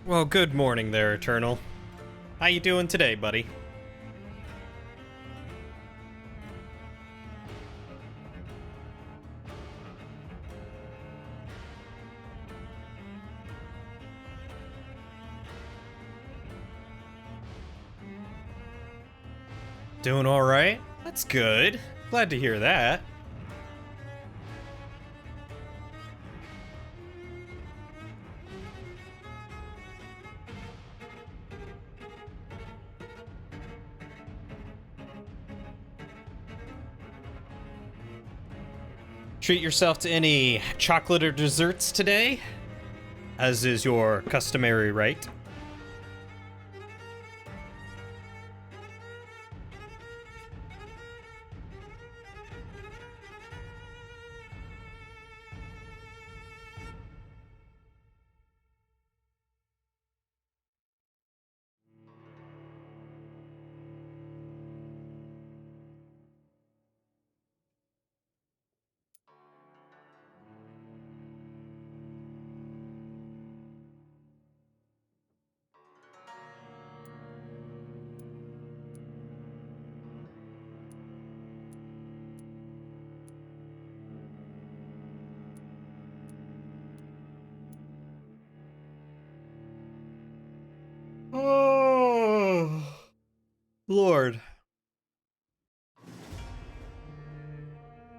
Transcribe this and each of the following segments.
Well, good morning there, Eternal. How you doing today, buddy? Doing all right? That's good. Glad to hear that. Treat yourself to any chocolate or desserts today, as is your customary right. Oh, Lord.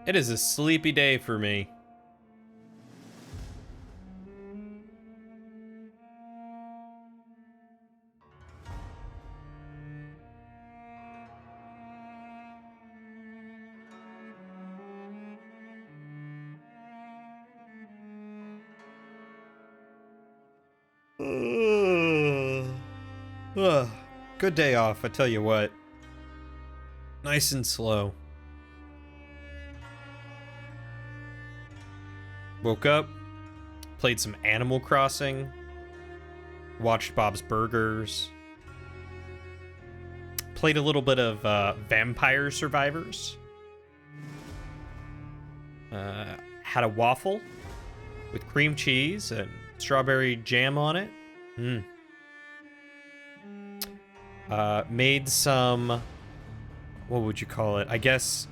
It is a sleepy day for me. Ugh. Good day off, I tell you what. Nice and slow. Woke up, played some Animal Crossing, watched Bob's Burgers, played a little bit of Vampire Survivors, had a waffle with cream cheese and strawberry jam on it. Made some, what would you call it? I guess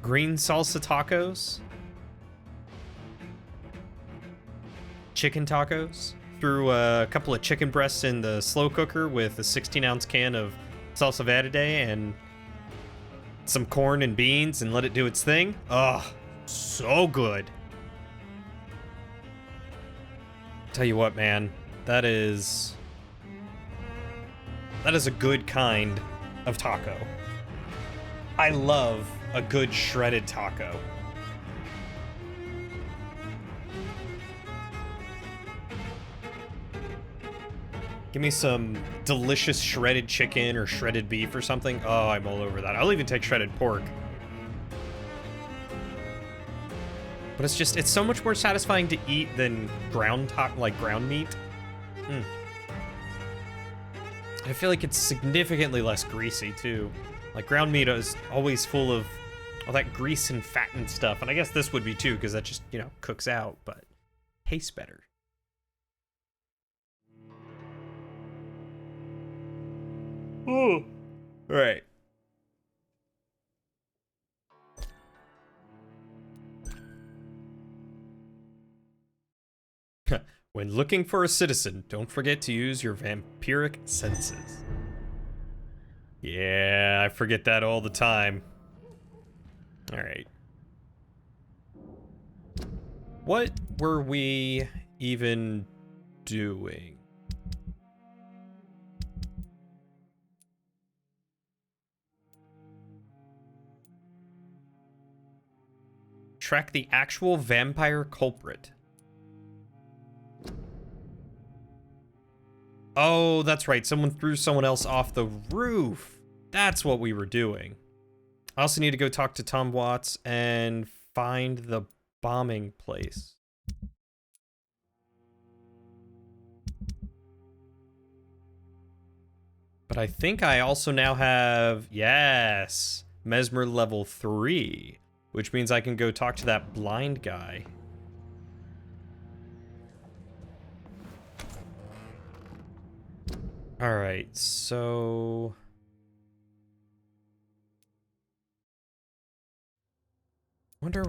green salsa tacos. Chicken tacos. Threw a couple of chicken breasts in the slow cooker with a 16-ounce can of salsa verde and some corn and beans and let it do its thing. Oh, so good. Tell you what, man, that is a good kind of taco. I love a good shredded taco. Give me some delicious shredded chicken or shredded beef or something. Oh, I'm all over that. I'll even take shredded pork. But it's so much more satisfying to eat than ground meat. I feel like it's significantly less greasy too. Like ground meat is always full of all that grease and fat and stuff. And I guess this would be too, because that just, cooks out, but tastes better. Ooh. All right. When looking for a citizen, don't forget to use your vampiric senses. Yeah, I forget that all the time. All right. What were we even doing? Track the actual vampire culprit. Oh, that's right. Someone threw someone else off the roof. That's what we were doing. I also need to go talk to Tom Watts and find the bombing place. But I think I also now have, yes, Mesmer level 3, which means I can go talk to that blind guy. All right, so wonder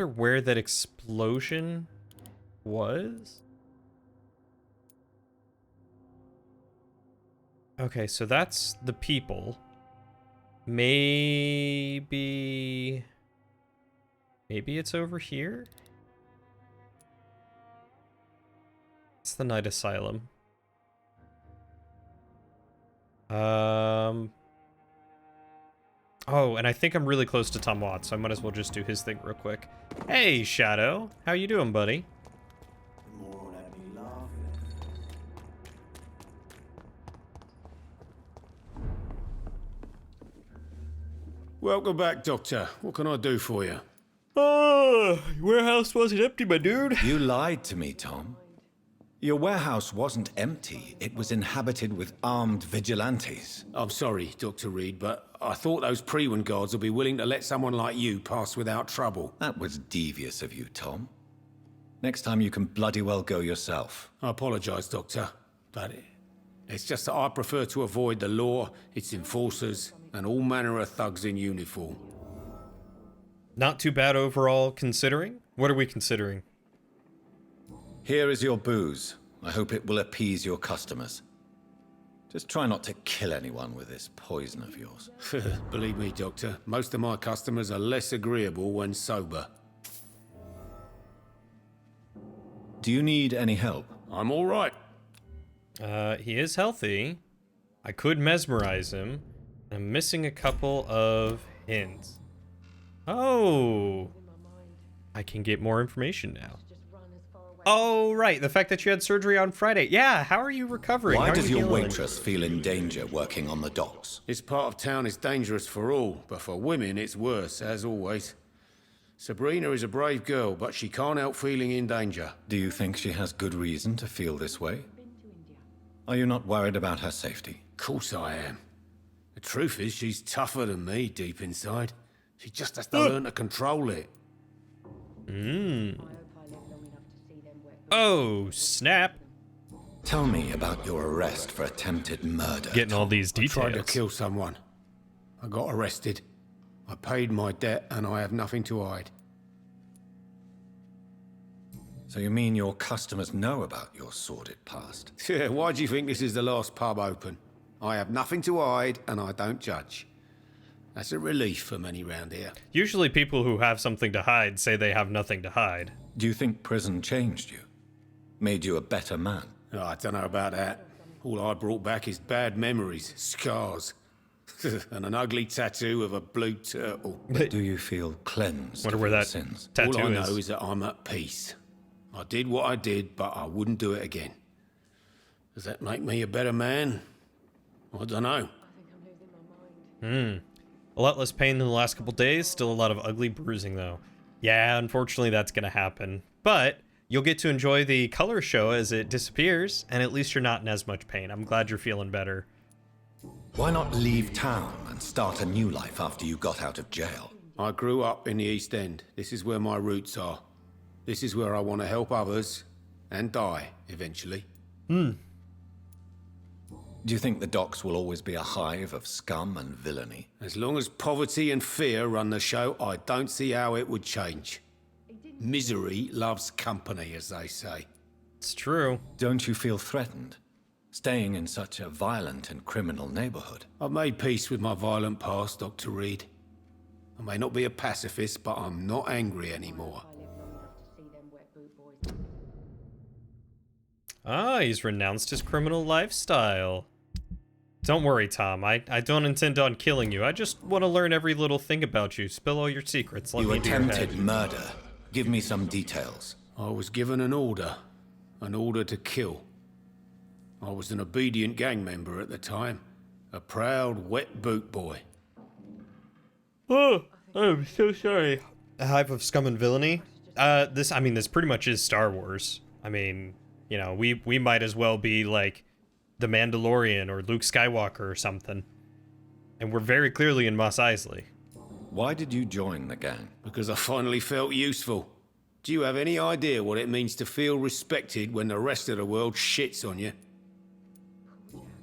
where that explosion was. Okay, so that's the people. Maybe it's over here? It's the night asylum. Oh, and I think I'm really close to Tom Watts, so I might as well just do his thing real quick. Hey, Shadow. How you doing, buddy? Welcome back, Doctor. What can I do for you? Warehouse wasn't empty, my dude. You lied to me, Tom. Your warehouse wasn't empty. It was inhabited with armed vigilantes. I'm sorry, Dr. Reed, but I thought those Prewen guards would be willing to let someone like you pass without trouble. That was devious of you, Tom. Next time you can bloody well go yourself. I apologize, Doctor, but it's just that I prefer to avoid the law, its enforcers, and all manner of thugs in uniform. Not too bad overall, considering. What are we considering? Here is your booze. I hope it will appease your customers. Just try not to kill anyone with this poison of yours. Believe me, Doctor, most of my customers are less agreeable when sober. Do you need any help? I'm all right. He is healthy. I could mesmerize him. I'm missing a couple of hints. Oh! I can get more information now. Oh, right. The fact that you had surgery on Friday. Yeah, how are you recovering? Why How are does you your healing? waitress feel in danger working on the docks? This part of town is dangerous for all, but for women it's worse, as always. Sabrina is a brave girl, but she can't help feeling in danger. Do you think she has good reason to feel this way? Are you not worried about her safety? Of course I am. The truth is, she's tougher than me deep inside. She just has to learn to control it. Oh, snap. Tell me about your arrest for attempted murder. Getting all these I tried to details. kill someone. I got arrested. I paid my debt and I have nothing to hide. So you mean your customers know about your sordid past? Yeah, why do you think this is the last pub open? I have nothing to hide and I don't judge. That's a relief for many round here. Usually people who have something to hide say they have nothing to hide. Do you think prison changed you? Made you a better man? Oh, I don't know about that. All I brought back is bad memories, scars, and an ugly tattoo of a blue turtle. But do you feel cleansed Wonder of where your that sins? tattoo All I is. know is that I'm at peace. I did what I did, but I wouldn't do it again. Does that make me a better man? I don't know. A lot less pain than the last couple days. Still a lot of ugly bruising, though. Yeah, unfortunately, that's going to happen. But you'll get to enjoy the color show as it disappears, and at least you're not in as much pain. I'm glad you're feeling better. Why not leave town and start a new life after you got out of jail? I grew up in the East End. This is where my roots are. This is where I want to help others and die eventually. Do you think the docks will always be a hive of scum and villainy? As long as poverty and fear run the show, I don't see how it would change. Misery loves company, as they say. It's true. Don't you feel threatened, staying in such a violent and criminal neighborhood? I've made peace with my violent past, Dr. Reed. I may not be a pacifist, but I'm not angry anymore. Ah, he's renounced his criminal lifestyle. Don't worry, Tom. I don't intend on killing you. I just want to learn every little thing about you. Spill all your secrets. Let You me into your attempted head. murder. Give me some details. I was given an order to kill. I was an obedient gang member at the time, a proud wet boot boy. Oh, I'm so sorry. A hive of scum and villainy. This pretty much is Star Wars. I mean, you know, we might as well be like the Mandalorian or Luke Skywalker or something. And we're very clearly in Mos Eisley. Why did you join the gang? Because I finally felt useful. Do you have any idea what it means to feel respected when the rest of the world shits on you?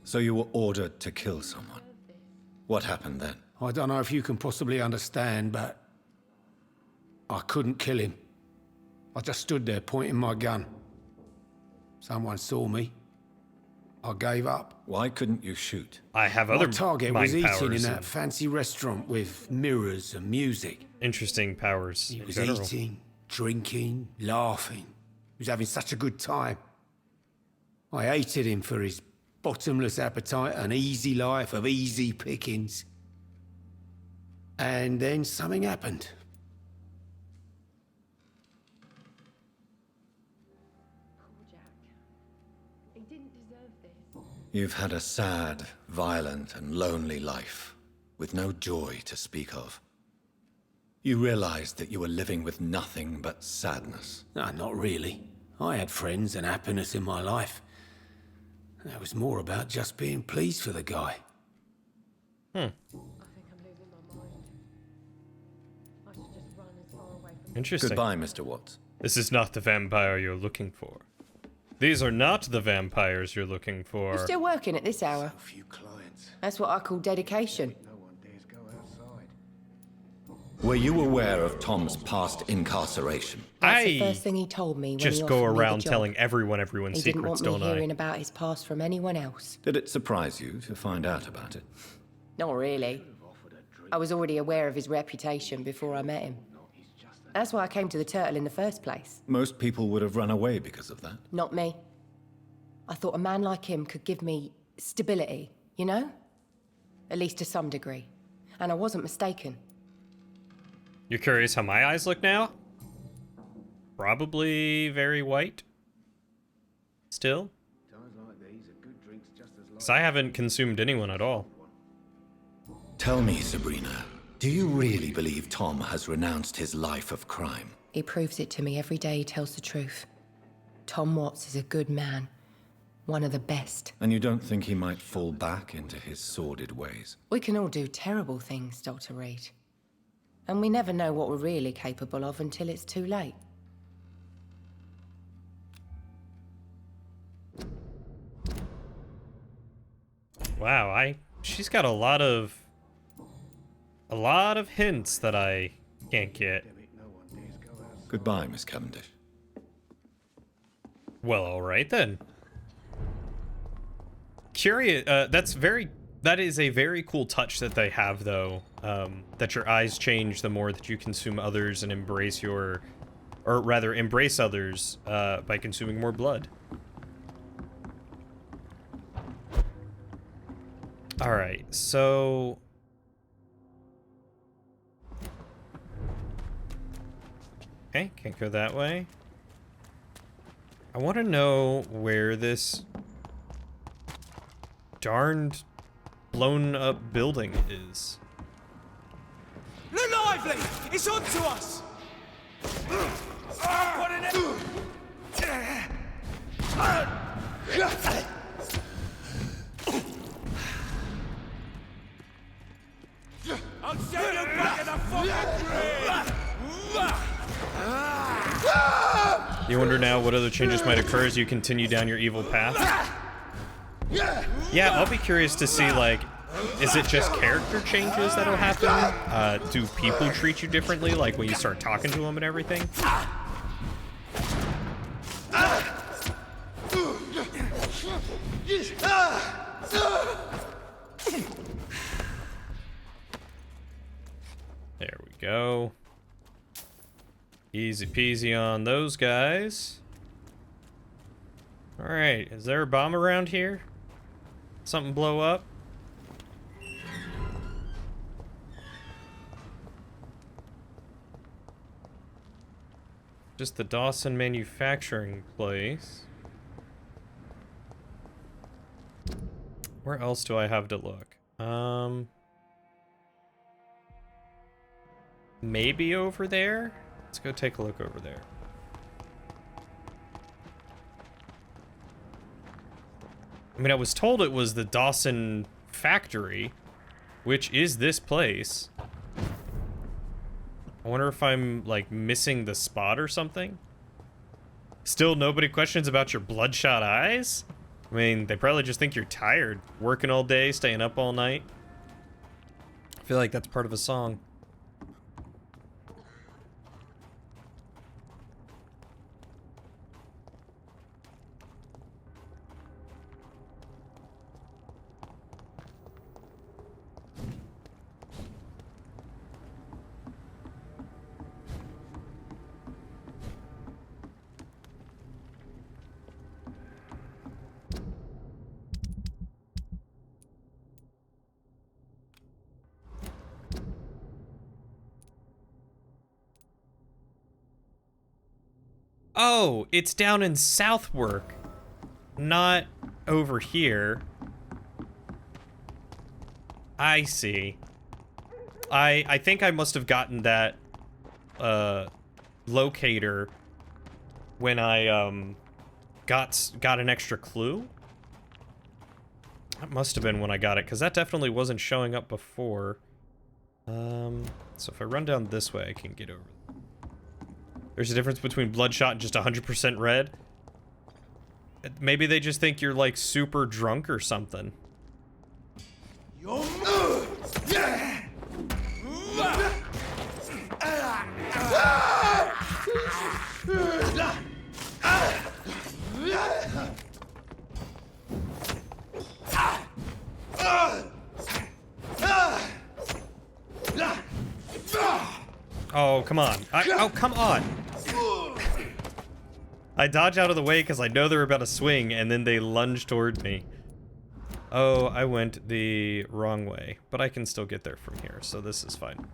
So you were ordered to kill someone. What happened then? I don't know if you can possibly understand, but I couldn't kill him. I just stood there pointing my gun. Someone saw me. I gave up. Why couldn't you shoot? I have other My target mind was eating powers in that and fancy restaurant with mirrors and music. interesting powers He in was general. eating, drinking, laughing. He was having such a good time. I hated him for his bottomless appetite and easy life of easy pickings. And then something happened. Poor Jack. He didn't deserve this. You've had a sad, violent, and lonely life, with no joy to speak of. You realized that you were living with nothing but sadness. No, not really. I had friends and happiness in my life. That was more about just being pleased for the guy. I think I'm losing my mind. I should just run as far away from Interesting. Goodbye, Mr. Watts. This is not the vampire you're looking for. These are not the vampires you're looking for. You're still working at this hour. A few clients. That's what I call dedication. No one dares go outside. Were you aware of Tom's past incarceration? That's I the first thing he told me when just he go offered me the around job. telling everyone's He didn't secrets, want me don't I? hearing about his past from anyone else. Did it surprise you to find out about it? Not really. I was already aware of his reputation before I met him. That's why I came to the Turtle in the first place. Most people would have run away because of that. Not me. I thought a man like him could give me stability, you know? At least to some degree. And I wasn't mistaken. You're curious how my eyes look now? Probably very white. Still? Because I haven't consumed anyone at all. Tell me, Sabrina, do you really believe Tom has renounced his life of crime? He proves it to me every day he tells the truth. Tom Watts is a good man. One of the best. And you don't think he might fall back into his sordid ways? We can all do terrible things, Dr. Reed. And we never know what we're really capable of until it's too late. Wow, she's got a lot of hints that I can't get. Goodbye, Miss Cavendish. Well, all right then. Curious. That is a very cool touch that they have, though. That your eyes change the more that you consume others and embrace others by consuming more blood. All right, so. Okay, can't go that way. I want to know where this darned blown up building is. Look lively! It's on to us! I'll send you back in a fucking grid! You wonder now what other changes might occur as you continue down your evil path? Yeah, I'll be curious to see, like, is it just character changes that'll happen? Do people treat you differently, like when you start talking to them and everything? There we go. Easy peasy on those guys. Alright, is there a bomb around here? Something blow up? Just the Dawson manufacturing place. Where else do I have to look? Maybe over there? Let's go take a look over there. I mean, I was told it was the Dawson factory, which is this place. I wonder if I'm, like, missing the spot or something? Still nobody questions about your bloodshot eyes? I mean, they probably just think you're tired. Working all day, staying up all night. I feel like that's part of a song. Oh, it's down in Southwark, not over here. I see. I think I must have gotten that locator when I got an extra clue. That must have been when I got it, because that definitely wasn't showing up before. So if I run down this way, I can get over. There's a difference between Bloodshot and just 100% red. Maybe they just think you're like super drunk or something. Oh, come on. Oh, come on. I dodge out of the way because I know they're about to swing, and then they lunge toward me. Oh, I went the wrong way, but I can still get there from here, so this is fine.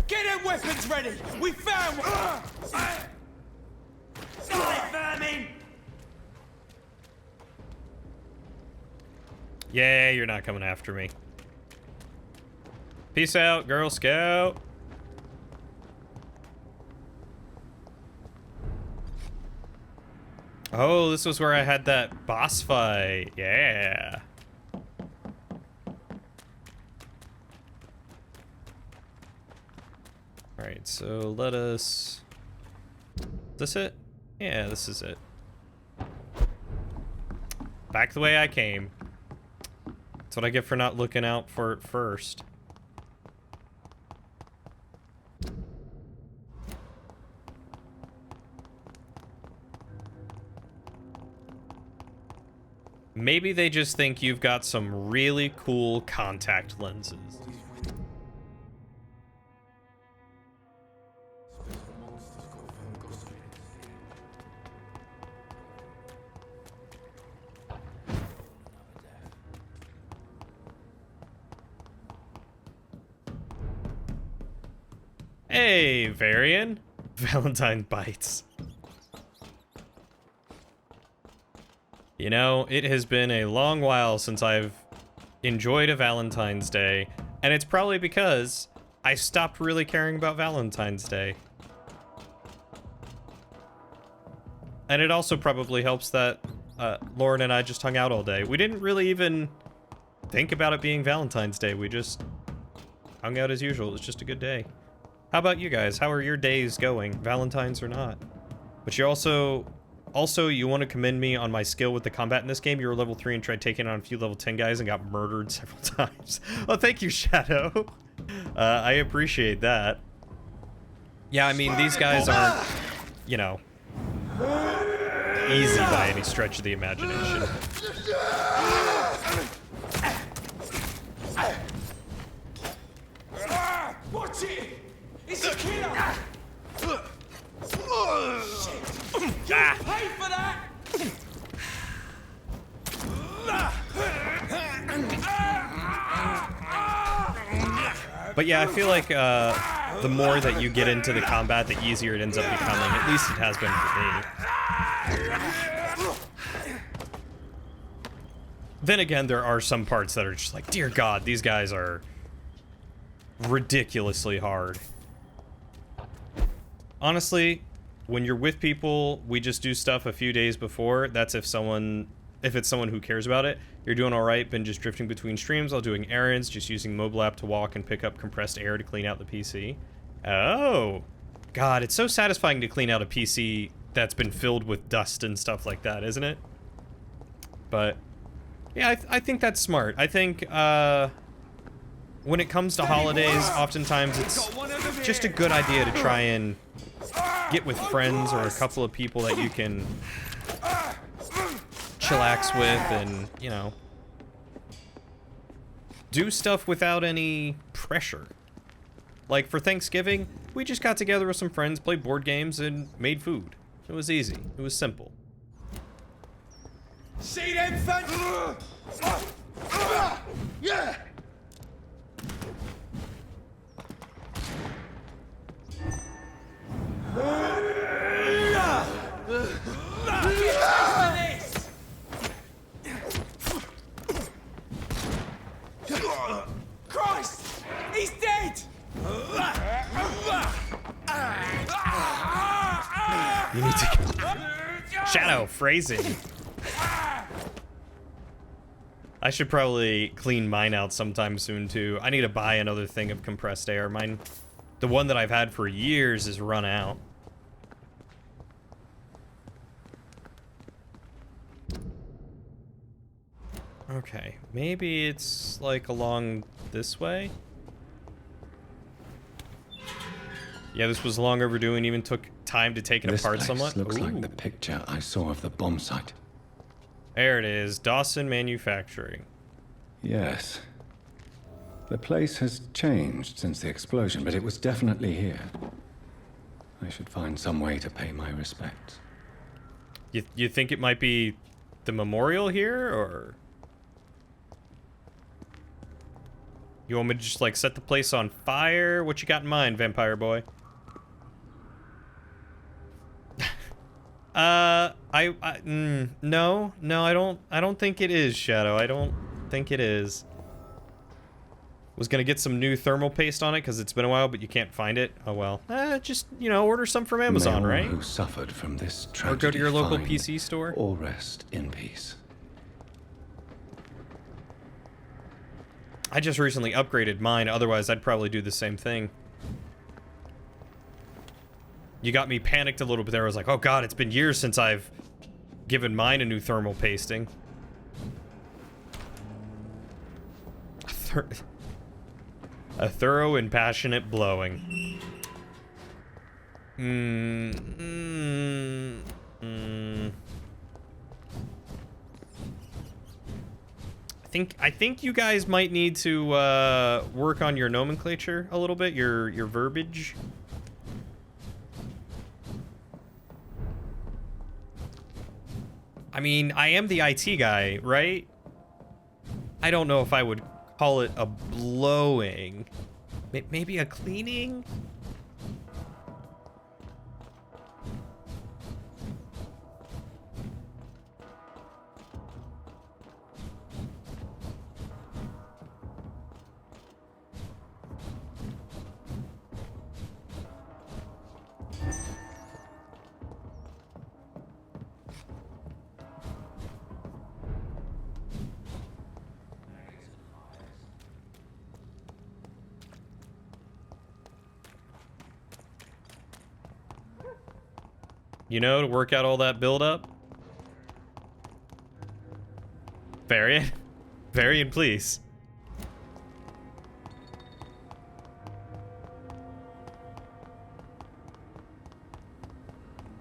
Get them weapons ready! We found one! Vermin! Yeah, you're not coming after me. Peace out, Girl Scout. Oh, this was where I had that boss fight. Yeah. Alright, so let us... Is this it? Yeah, this is it. Back the way I came. That's what I get for not looking out for it first. Maybe they just think you've got some really cool contact lenses. Hey, Varian. Valentine bites. You know, it has been a long while since I've enjoyed a Valentine's Day, and it's probably because I stopped really caring about Valentine's Day. And it also probably helps that Lauren and I just hung out all day. We didn't really even think about it being Valentine's Day. We just hung out as usual. It was just a good day. How about you guys? How are your days going? Valentine's or not? But you also, you want to commend me on my skill with the combat in this game. You were level 3 and tried taking on a few level 10 guys and got murdered several times. Oh, thank you, Shadow. I appreciate that. Yeah, I mean, these guys aren't, you know, easy by any stretch of the imagination. Watch it! It's a killer! Shit! You pay for that! But yeah, I feel like the more that you get into the combat, the easier it ends up becoming. At least it has been for me. Then again, there are some parts that are just like, dear God, these guys are ridiculously hard. Honestly, when you're with people, we just do stuff a few days before. That's if it's someone who cares about it. You're doing all right, been just drifting between streams while doing errands, just using mobile app to walk and pick up compressed air to clean out the PC. Oh, God, it's so satisfying to clean out a PC that's been filled with dust and stuff like that, isn't it? But, yeah, I think that's smart. I think, when it comes to holays, oftentimes it's just a good idea to try and get with friends or a couple of people that you can chillax with and, you know, do stuff without any pressure. Like, for Thanksgiving, we just got together with some friends, played board games, and made food. It was easy. It was simple. See them, fan? Yeah! Christ! He's dead! You need to... Shadow, phrasing. I should probably clean mine out sometime soon, too. I need to buy another thing of compressed air. Mine, the one that I've had for years, is run out. Okay, maybe it's, like, along this way? Yeah, this was long overdue and even took time to take it apart This somewhat. looks Ooh. like the picture I saw of the bomb site. There it is, Dawson Manufacturing. Yes. The place has changed since the explosion, but it was definitely here. I should find some way to pay my respects. You think it might be the memorial here, or? You want me to just, like, set the place on fire? What you got in mind, Vampire Boy? No, I don't think it is, Shadow. I don't think it is. Was gonna get some new thermal paste on it because it's been a while, but you can't find it. Oh well. Just, you know, order some from Amazon, May all right? who suffered from this Or tragedy go to your local find PC store. or rest in peace. I just recently upgraded mine, otherwise I'd probably do the same thing. You got me panicked a little bit there. I was like, oh god, it's been years since I've given mine a new thermal pasting. A thorough and passionate blowing. I think you guys might need to work on your nomenclature a little bit, your verbiage. I mean, I am the IT guy, right? I don't know if I would call it a blowing. Maybe a cleaning? You know, to work out all that build-up? Varian? Varian, please.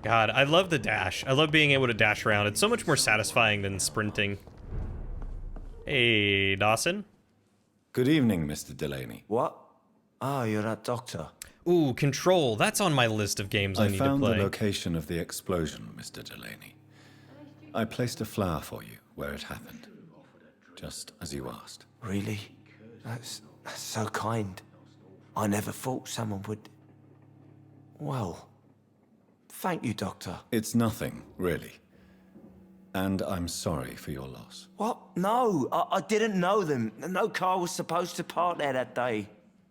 God, I love the dash. I love being able to dash around. It's so much more satisfying than sprinting. Hey, Dawson. Good evening, Mr. Delaney. What? Oh, you're that doctor. Ooh, Control. That's on my list of games I need to found play. the location of the explosion, Mr. Delaney. I placed a flower for you where it happened, just as you asked. Really? That's so kind. I never thought someone would... Well, thank you, Doctor. It's nothing, really. And I'm sorry for your loss. What? No, I didn't know them. No car was supposed to park there that day.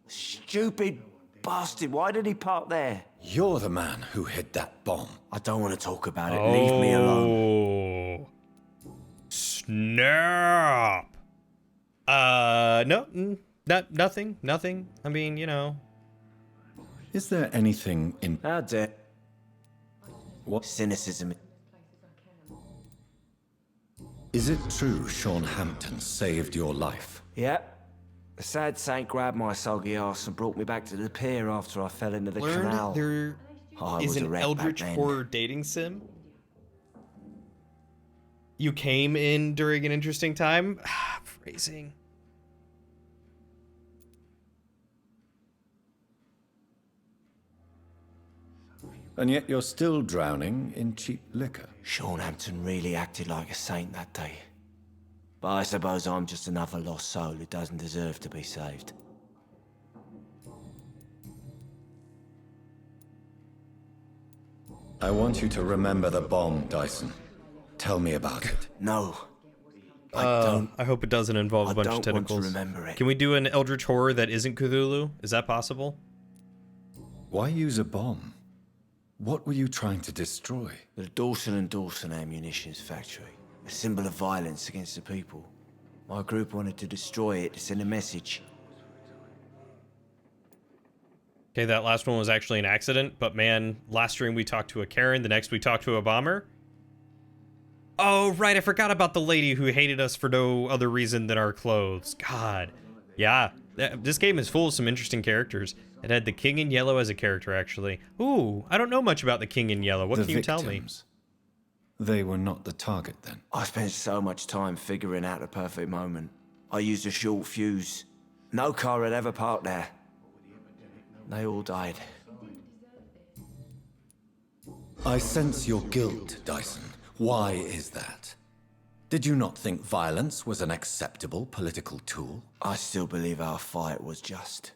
Stupid bastard, why did he park there? You're the man who hid that bomb. I don't want to talk about it. Leave me alone. Snap. No, nothing. I mean, you know, Is there anything in... How dare... What? Cynicism. Is it true Sean Hampton saved your life? Yep. The sad saint grabbed my soggy ass and brought me back to the pier after I fell into the canal. There I is was a an wreck eldritch back then. horror dating sim. You came in during an interesting time. Phrasing. And yet you're still drowning in cheap liquor. Sean Hampton really acted like a saint that day. But I suppose I'm just another lost soul who doesn't deserve to be saved. I want you to remember the bomb, Dyson. Tell me about it. No. I don't. I hope it doesn't involve a bunch of I don't want to tentacles. remember it. Can we do an eldritch horror that isn't Cthulhu? Is that possible? Why use a bomb? What were you trying to destroy? The Dawson & Dawson ammunitions factory. A symbol of violence against the people. My group wanted to destroy it to send a message. Okay, that last one was actually an accident, but man, last stream we talked to a Karen, the next we talked to a bomber. Oh, right, I forgot about the lady who hated us for no other reason than our clothes. God. Yeah, this game is full of some interesting characters. It had the King in Yellow as a character, actually. Ooh, I don't know much about the King in Yellow. What can you tell me? They were not the target then. I spent so much time figuring out the perfect moment. I used a short fuse. No car had ever parked there. They all died. I sense your guilt, Dyson. Why is that? Did you not think violence was an acceptable political tool? I still believe our fight was just.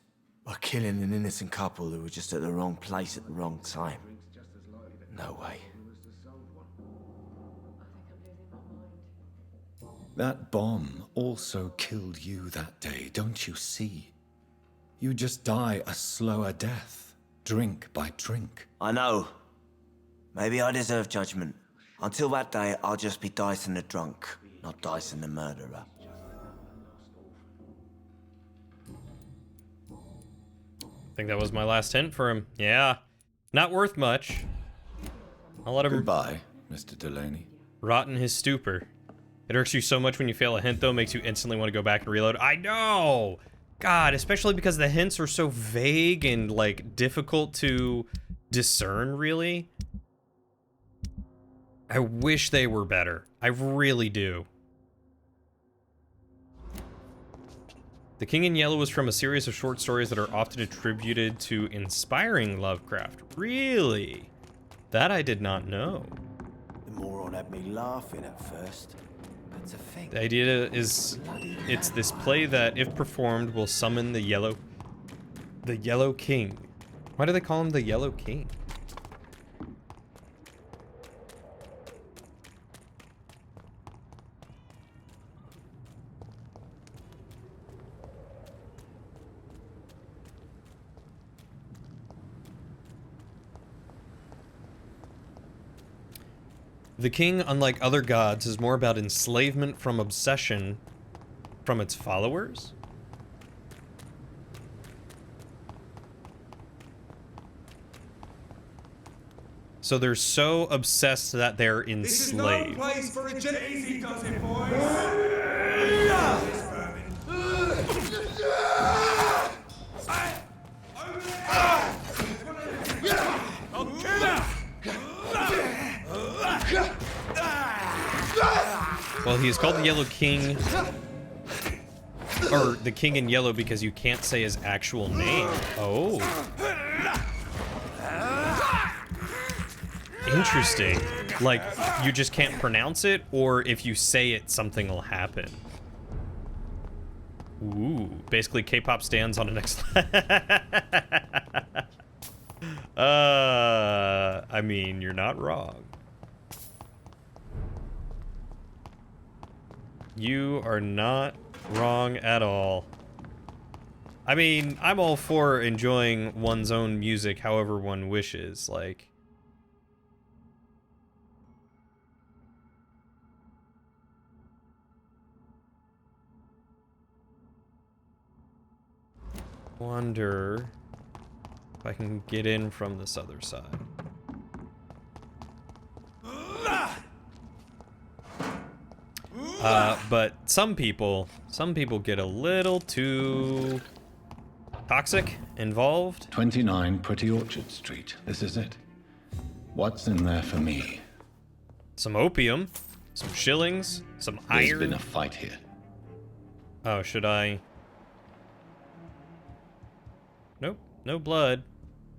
By killing an innocent couple who were just at the wrong place at the wrong time. No way. That bomb also killed you that day, don't you see? You just die a slower death, drink by drink. I know. Maybe I deserve judgment. Until that day, I'll just be Dyson the drunk, not Dyson the murderer. I think that was my last hint for him. Yeah, not worth much. I'll let him Goodbye, Mr. Delaney. rot in his stupor. It irks you so much when you fail a hint, though, makes you instantly want to go back and reload. I know! God, especially because the hints are so vague and, like, difficult to discern, really. I wish they were better. I really do. The King in Yellow was from a series of short stories that are often attributed to inspiring Lovecraft. Really? That I did not know. The moron had me laughing at first. But to think, The idea is, it's this play that, if performed, will summon the Yellow King. Why do they call him the Yellow King? The king, unlike other gods, is more about enslavement from obsession from its followers. So they're so obsessed that they're enslaved. Place for a easy does it, boys. Well, he is called the Yellow King, or the King in Yellow, because you can't say his actual name. Oh. Interesting. Like, you just can't pronounce it, or if you say it, something will happen. Ooh, basically K-pop stands on the next I mean, you're not wrong. You are not wrong at all. I mean, I'm all for enjoying one's own music however one wishes, like... Wonder If I can get in from this other side. But some people get a little too toxic, involved. 29 Pretty Orchard Street. This is it. What's in there for me? Some opium, some shillings, some There's iron. been a fight here. Oh, should I? Nope, no blood.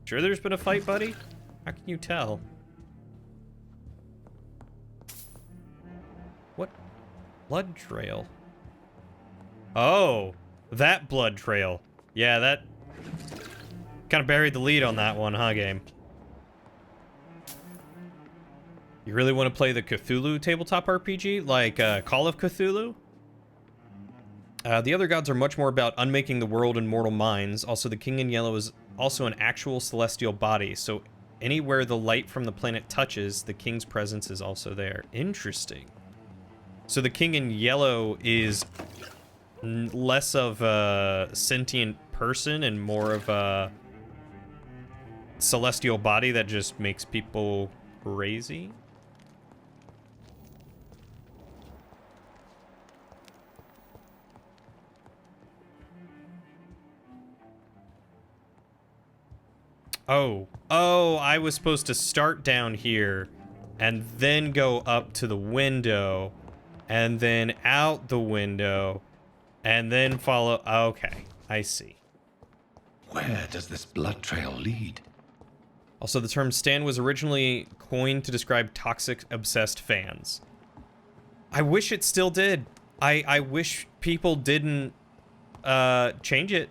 Sure there's been a fight, buddy? How can you tell? What? Blood trail. Oh, that blood trail. Yeah, that kind of buried the lead on that one, huh, game? You really want to play the Cthulhu tabletop RPG, like Call of Cthulhu? The other gods are much more about unmaking the world and mortal minds. Also, the King in Yellow is also an actual celestial body, so anywhere the light from the planet touches, the King's presence is also there. Interesting. So the King in Yellow is less of a sentient person and more of a celestial body that just makes people crazy. Oh, I was supposed to start down here and then go up to the window and then out the window and then follow. Okay, I see. Where does this blood trail lead? Also, the term stan was originally coined to describe toxic, obsessed fans. I wish it still did. I wish people didn't change it.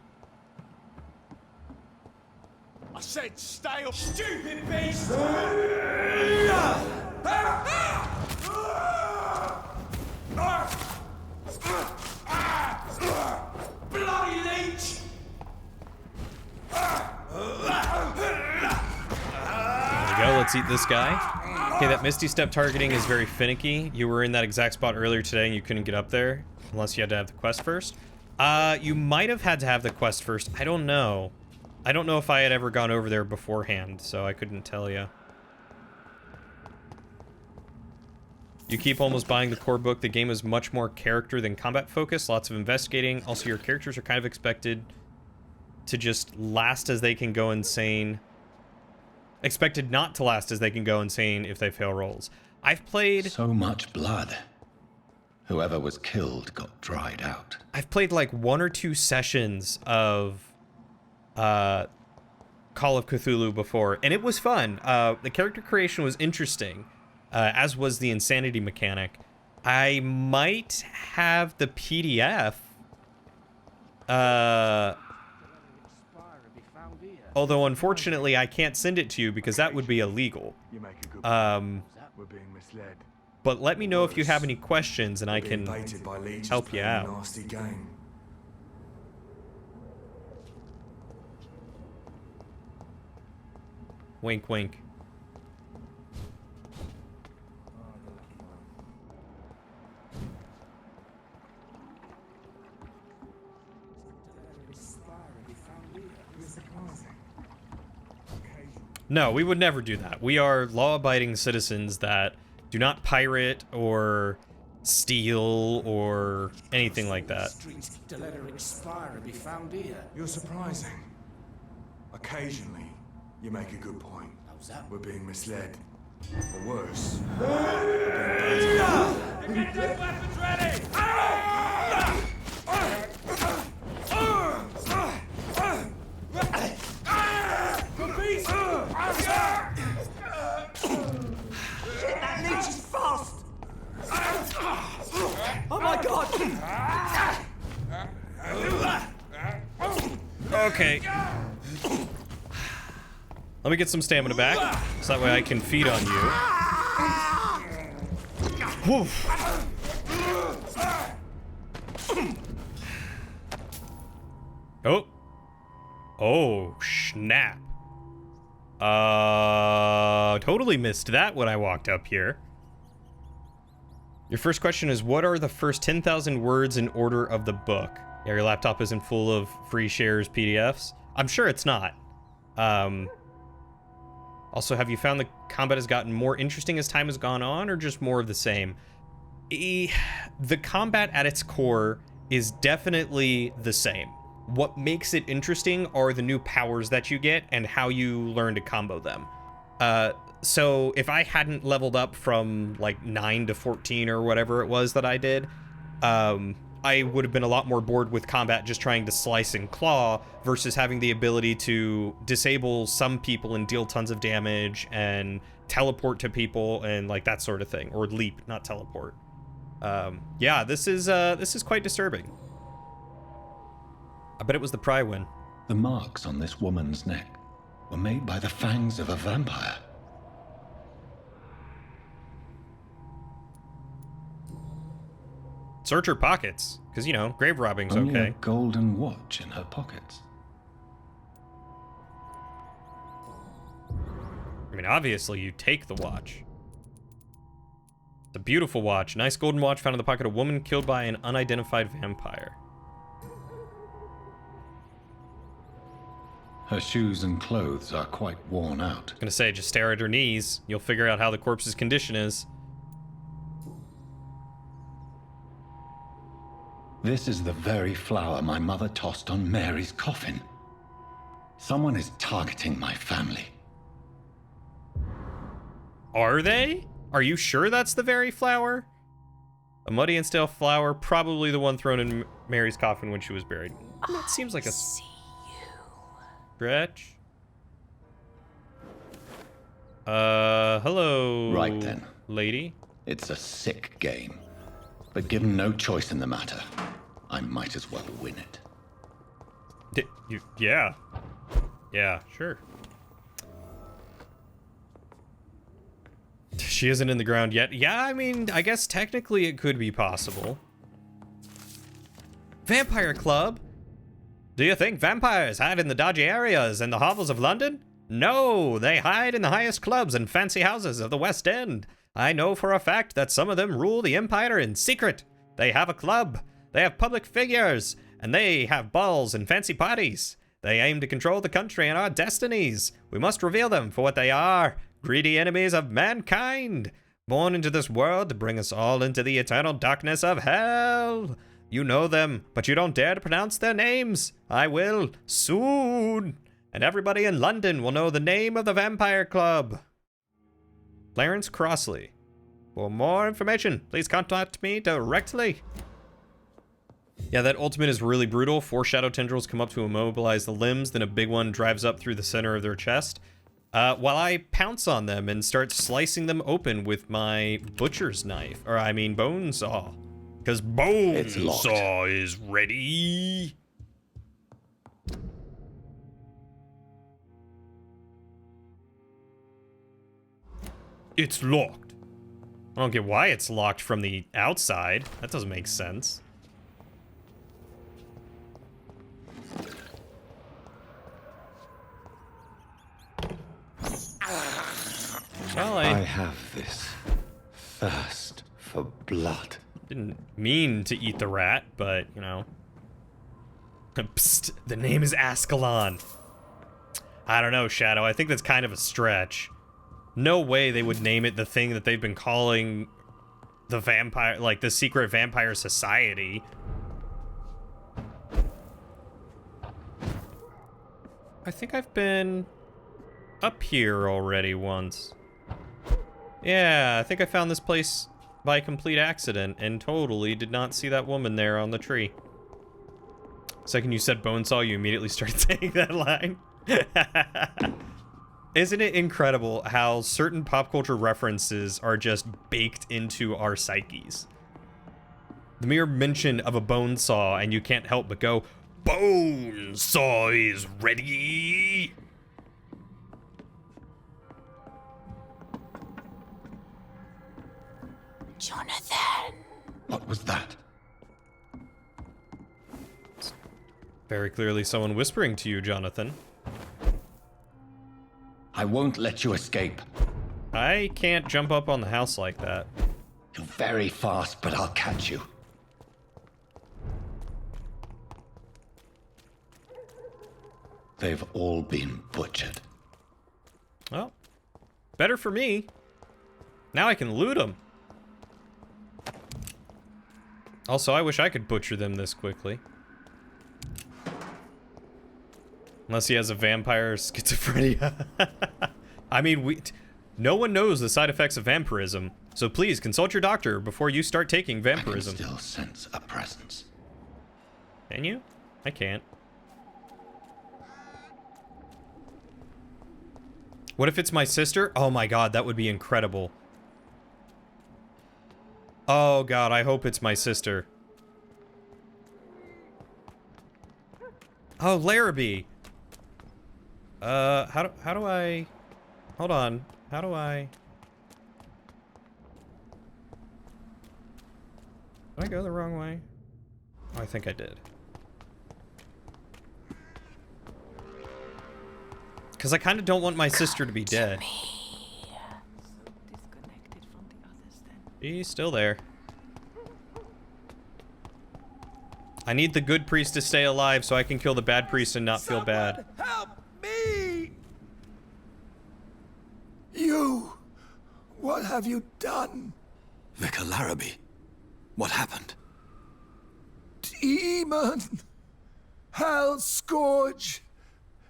I said stay off, stupid beast! Bloody leech! There we go, let's eat this guy. Okay, that Misty Step targeting is very finicky. You were in that exact spot earlier today and you couldn't get up there unless you had to have the quest first. You might have had to have the quest first. I don't know. I don't know if I had ever gone over there beforehand, so I couldn't tell you. You keep almost buying the core book. The game is much more character than combat focused. Lots of investigating. Also, your characters are kind of expected to just last as they can go insane. Expected not to last as they can go insane if they fail rolls. I've played... So much blood. Whoever was killed got dried out. I've played like 1 or 2 sessions of Call of Cthulhu before, and it was fun. The character creation was interesting, as was the insanity mechanic. I might have the PDF, although unfortunately I can't send it to you because that would be illegal. But let me know if you have any questions and I can help you out. Wink, wink. No, we would never do that. We are law-abiding citizens that do not pirate or steal or anything like that. The letter expire and be found here. You're surprising. Occasionally, you make a good point. We're being misled. Or worse. Get those weapons ready! That leech is fast! Oh my god! Okay. Let me get some stamina back, so that way I can feed on you. Woof. Oh. Oh, snap. Totally missed that when I walked up here. Your first question is, what are the first 10,000 words in order of the book? Yeah, your laptop isn't full of free shares PDFs? I'm sure it's not. Also, have you found the combat has gotten more interesting as time has gone on, or just more of the same? The combat at its core is definitely the same. What makes it interesting are the new powers that you get and how you learn to combo them. So if I hadn't leveled up from like 9 to 14 or whatever it was that I did, I would have been a lot more bored with combat just trying to slice and claw versus having the ability to disable some people and deal tons of damage and teleport to people and like that sort of thing, or leap, not teleport. Yeah, this is quite disturbing. I bet it was the pry win. The marks on this woman's neck were made by the fangs of a vampire. Search her pockets, because, you know, grave robbing's Only okay. a golden watch in her pockets. I mean, obviously, you take the watch. It's a beautiful watch. Nice golden watch found in the pocket of a woman killed by an unidentified vampire. Her shoes and clothes are quite worn out. I was gonna say, just stare at her knees. You'll figure out how the corpse's condition is. This is the very flower my mother tossed on Mary's coffin. Someone is targeting my family. Are they? Are you sure that's the very flower? A muddy and stale flower, probably the one thrown in Mary's coffin when she was buried. That seems like a stretch. Hello. Right then. Lady. It's a sick game. But given no choice in the matter, I might as well win it. Yeah. Yeah, sure. She isn't in the ground yet. Yeah, I mean, I guess technically it could be possible. Vampire Club? Do you think vampires hide in the dodgy areas in the hovels of London? No, they hide in the highest clubs and fancy houses of the West End. I know for a fact that some of them rule the empire in secret. They have a club, they have public figures, and they have balls and fancy parties. They aim to control the country and our destinies. We must reveal them for what they are, greedy enemies of mankind, born into this world to bring us all into the eternal darkness of hell. You know them, but you don't dare to pronounce their names. I will, soon. And everybody in London will know the name of the Vampire Club. Clarence Crossley. For more information, please contact me directly. Yeah, that ultimate is really brutal. 4 shadow tendrils come up to immobilize the limbs, then a big one drives up through the center of their chest. While I pounce on them and start slicing them open with my butcher's knife. Or, I mean, bone saw. Because bone saw is ready. It's locked. I don't get why it's locked from the outside. That doesn't make sense. Well, I have this thirst for blood. Didn't mean to eat the rat, but, you know. Psst, the name is Ascalon. I don't know, Shadow. I think that's kind of a stretch. No way they would name it the thing that they've been calling the vampire, like the secret vampire society. I think I've been up here already once. Yeah, I think I found this place by complete accident and totally did not see that woman there on the tree. Second you said bonesaw, you immediately started saying that line. Isn't it incredible how certain pop culture references are just baked into our psyches? The mere mention of a bone saw and you can't help but go, bone saw is ready. Jonathan. What was that? Very clearly someone whispering to you, Jonathan. I won't let you escape. I can't jump up on the house like that. You're very fast, but I'll catch you. They've all been butchered. Well, better for me. Now I can loot them. Also, I wish I could butcher them this quickly. Unless he has a vampire schizophrenia. I mean, no one knows the side effects of vampirism, so please consult your doctor before you start taking vampirism. I can still sense a presence. Can you? I can't. What if it's my sister? Oh my god, that would be incredible. Oh god, I hope it's my sister. Oh, Larrabee. How do I... Hold on. How do I... Did I go the wrong way? Oh, I think I did. Because I kind of don't want my sister to be dead. He's still there. I need the good priest to stay alive so I can kill the bad priest and not feel bad. Help me! You! What have you done? Vicar Larrabee, what happened? Demon! Hell Scourge!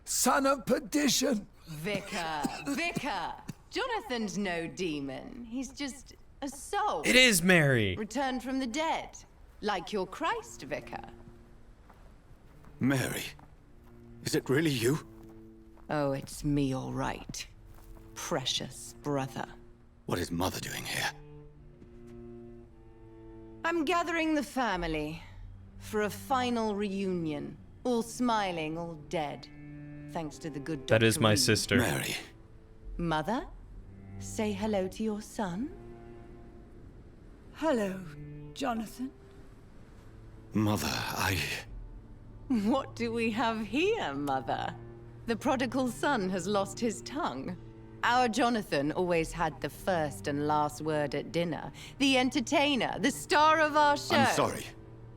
Son of perdition! Vicar! Jonathan's no demon. He's just a soul. It is Mary! Returned from the dead. Like your Christ, Vicar. Mary, is it really you? Oh, it's me, all right. Precious brother. What is Mother doing here? I'm gathering the family for a final reunion. All smiling, all dead. Thanks to the good Dr. That is my Reed. sister. Mary. Mother, say hello to your son. Hello, Jonathan. Mother, What do we have here, Mother? The prodigal son has lost his tongue. Our Jonathan always had the first and last word at dinner. The entertainer, the star of our show. I'm sorry.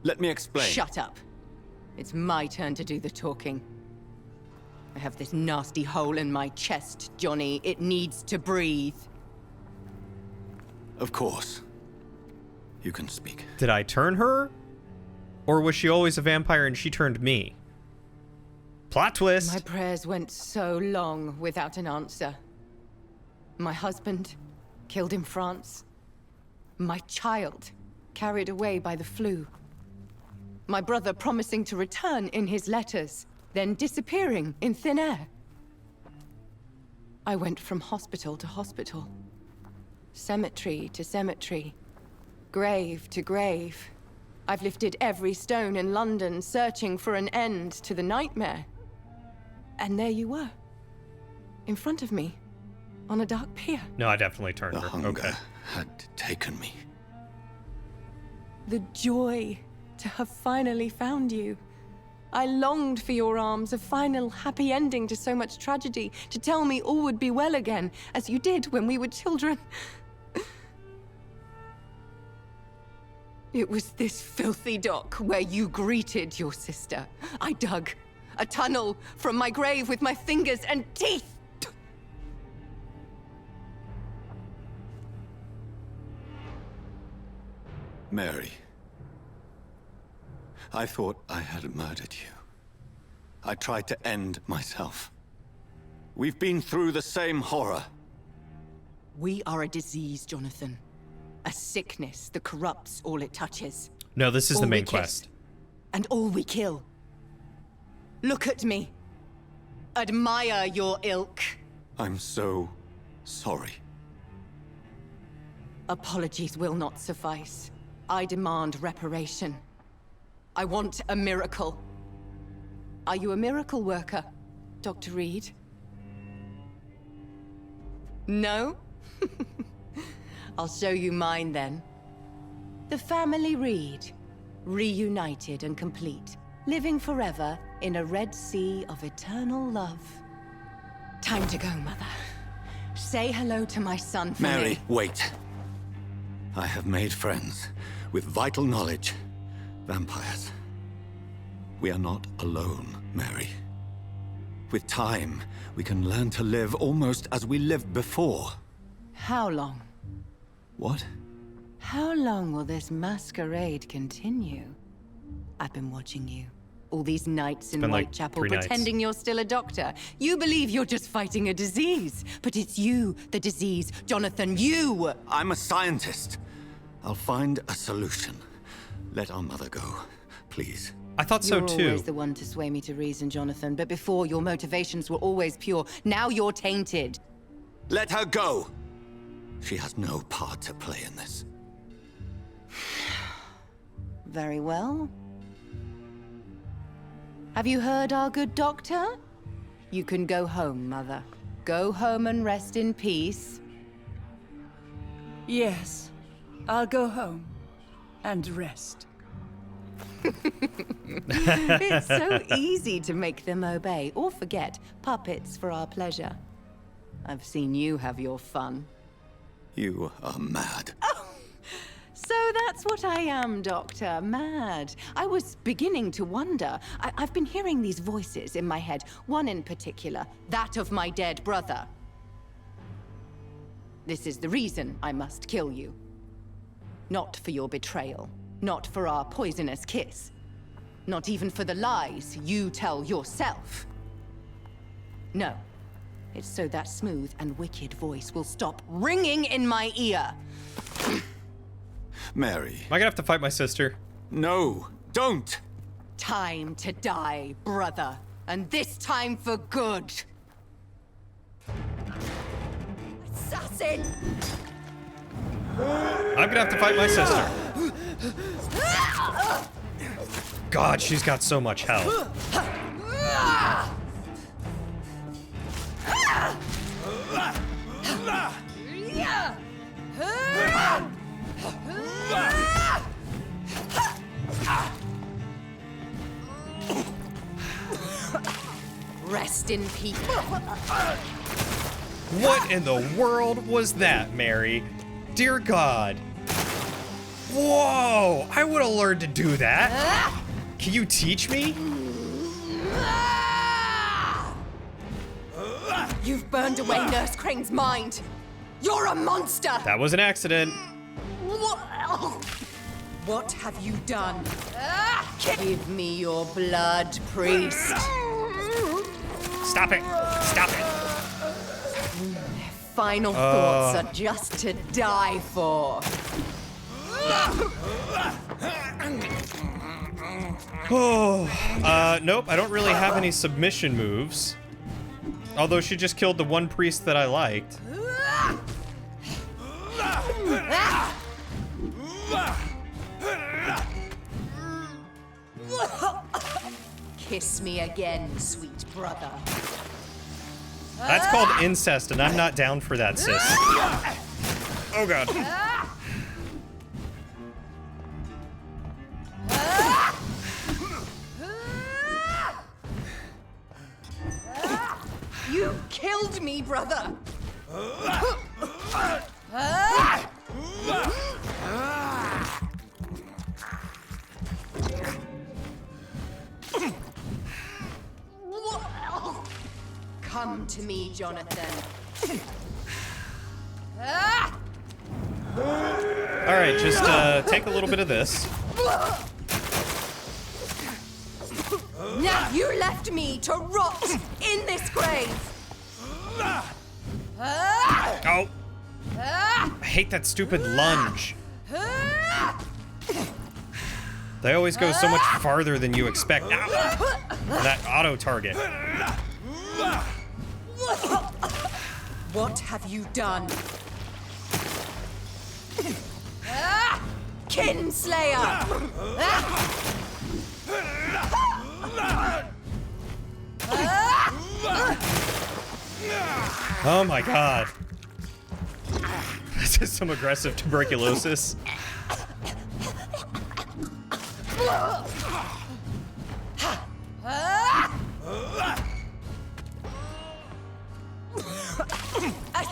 Let me explain. Shut up. It's my turn to do the talking. I have this nasty hole in my chest, Johnny. It needs to breathe. Of course. You can speak. Did I turn her? Or was she always a vampire and she turned me? Plot twist! My prayers went so long without an answer. My husband, killed in France. My child, carried away by the flu. My brother promising to return in his letters, then disappearing in thin air. I went from hospital to hospital. Cemetery to cemetery. Grave to grave. I've lifted every stone in London, searching for an end to the nightmare. And there you were. In front of me. On a dark pier. No, I definitely turned The her. hunger Okay. had taken me. The joy to have finally found you. I longed for your arms, a final happy ending to so much tragedy, to tell me all would be well again, as you did when we were children. It was this filthy dock where you greeted your sister. I dug a tunnel from my grave with my fingers and teeth. Mary. I thought I had murdered you. I tried to end myself. We've been through the same horror. We are a disease, Jonathan. A sickness that corrupts all it touches. No, this is the All we main kiss, quest. And all we kill. Look at me. Admire your ilk. I'm so sorry. Apologies will not suffice. I demand reparation. I want a miracle. Are you a miracle worker, Dr. Reed? No? I'll show you mine then. The family Reed, reunited and complete, living forever in a red sea of eternal love. Time to go, Mother. Say hello to my son for Mary, me. wait. I have made friends with vital knowledge. Vampires. We are not alone, Mary. With time, we can learn to live almost as we lived before. How long? What? How long will this masquerade continue? I've been watching you. All these nights in been like Whitechapel 3 nights. pretending you're still a doctor. You believe you're just fighting a disease. But it's you, the disease. Jonathan, you! I'm a scientist. I'll find a solution. Let our mother go, please. I thought so You're too. always the one to sway me to reason, Jonathan. But before, your motivations were always pure. Now you're tainted. Let her go! She has no part to play in this. Very well. Have you heard our good doctor? You can go home, Mother. Go home and rest in peace. Yes, I'll go home and rest. It's so easy to make them obey or forget. Puppets for our pleasure. I've seen you have your fun. You are mad. So that's what I am, Doctor. Mad. I was beginning to wonder. I've been hearing these voices in my head. One in particular, that of my dead brother. This is the reason I must kill you. Not for your betrayal. Not for our poisonous kiss. Not even for the lies you tell yourself. No. It's so that smooth and wicked voice will stop ringing in my ear. Mary. Am I gonna have to fight my sister? No, don't! Time to die, brother. And this time for good. Assassin! I'm gonna have to fight my sister. God, she's got so much health. Rest in peace. What in the world was that, Mary? Dear God. Whoa! I would have learned to do that. Can you teach me? You've burned away Nurse Crane's mind. You're a monster. That was an accident. What have you done? Give me your blood, priest. Stop it! Stop it! Final thoughts are just to die for. Oh, nope, I don't really have any submission moves. Although she just killed the one priest that I liked. Kiss me again, sweet brother. That's called incest, and I'm not down for that, sis. Oh God. You killed me, brother. Come to me, Jonathan. All right, just take a little bit of this. Now you left me to rot in this grave. Oh. I hate that stupid lunge. They always go so much farther than you expect. That auto target. What have you done? Kinslayer! Oh my God. This is some aggressive tuberculosis.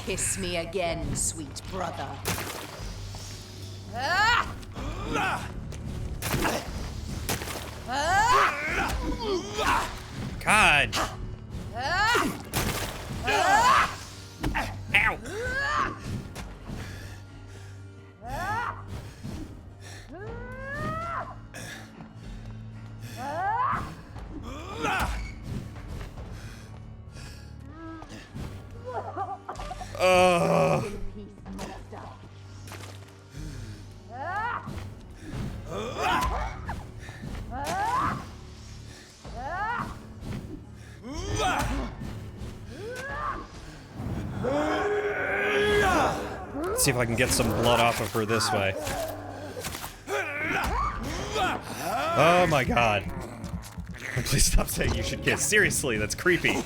Kiss me again, sweet brother. God. See if I can get some blood off of her this way. Oh my god. Please stop saying you should kiss. Seriously, that's creepy.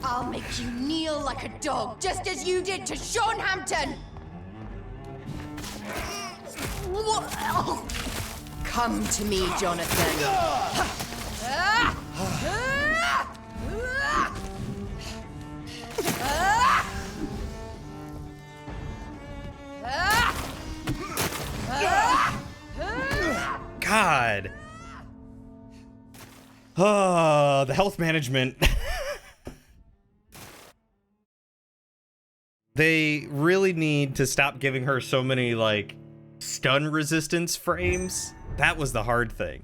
I'll make you kneel like a dog, just as you did to Sean Hampton! Come to me, Jonathan. God. Oh, the health management. They really need to stop giving her so many, like, stun resistance frames. That was the hard thing.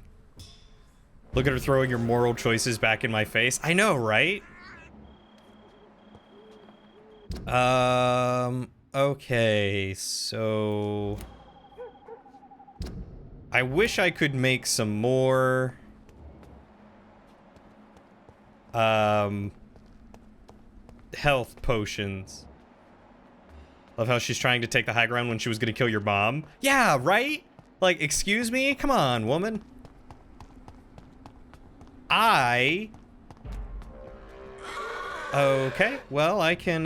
Look at her throwing your moral choices back in my face. I know, right? Okay, so... I wish I could make some more... health potions. Love how she's trying to take the high ground when she was gonna kill your mom. Yeah, right? Like, excuse me? Come on, woman. Okay, well, I can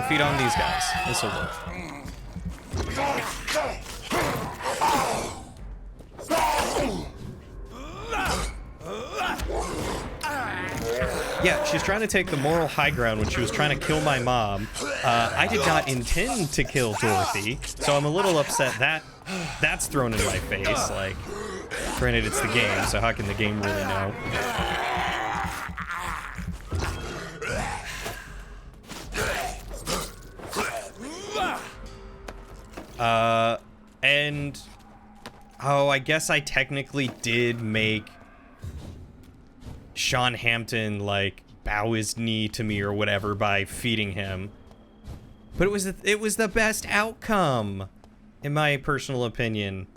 feed on these guys. This'll work. Yeah, she's trying to take the moral high ground when she was trying to kill my mom. I did not intend to kill Dorothy, so I'm a little upset that that's thrown in my face. Like, granted, it's the game, so how can the game really know? And... oh, I guess I technically did make Sean Hampton, like, bow his knee to me or whatever by feeding him. But it was the best outcome, in my personal opinion.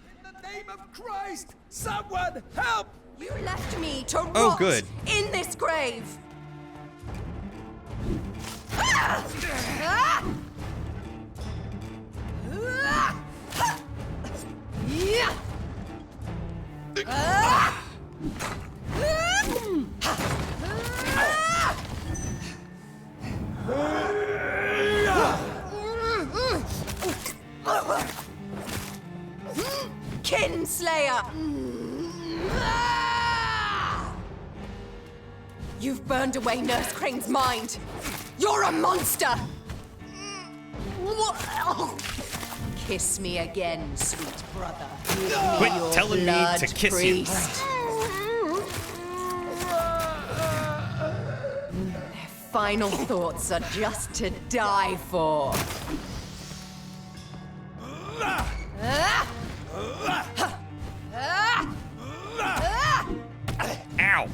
In the name of Christ, someone help! You left me to rot Oh, good. in this grave. Kinslayer! You've burned away Nurse Crane's mind. You're a monster! Kiss me again, sweet brother. Quit telling me to kiss you. Their final thoughts are just to die for. Ow!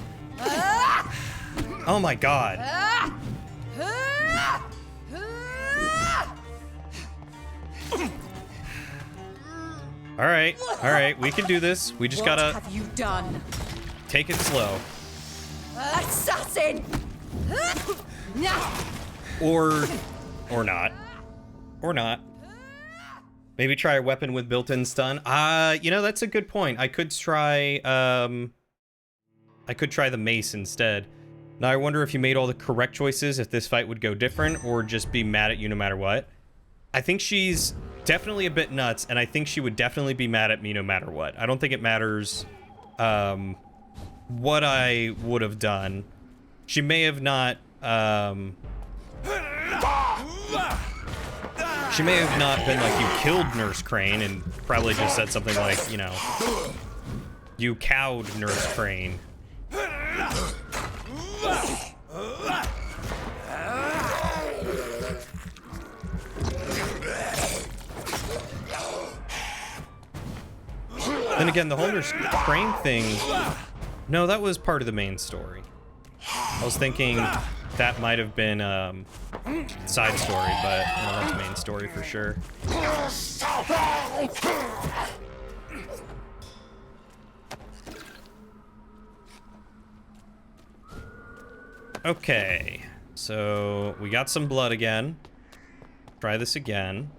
Oh my god. Alright, we can do this. We just gotta... What have you done? Take it slow. Assassin! Or not. Or not. Maybe try a weapon with built-in stun. You know, that's a good point. I could try the mace instead. Now, I wonder if you made all the correct choices, if this fight would go different, or just be mad at you no matter what. I think she's definitely a bit nuts, and I think she would definitely be mad at me no matter what. I don't think it matters what I would have done. She may have not she may have not been like, you killed Nurse Crane, and probably just said something like, you know, you cowed Nurse Crane. Then again, the whole Nurse Crane thing, no, that was part of the main story. I was thinking that might have been side story, but no, that's main story for sure. Okay, so we got some blood again. Try this again.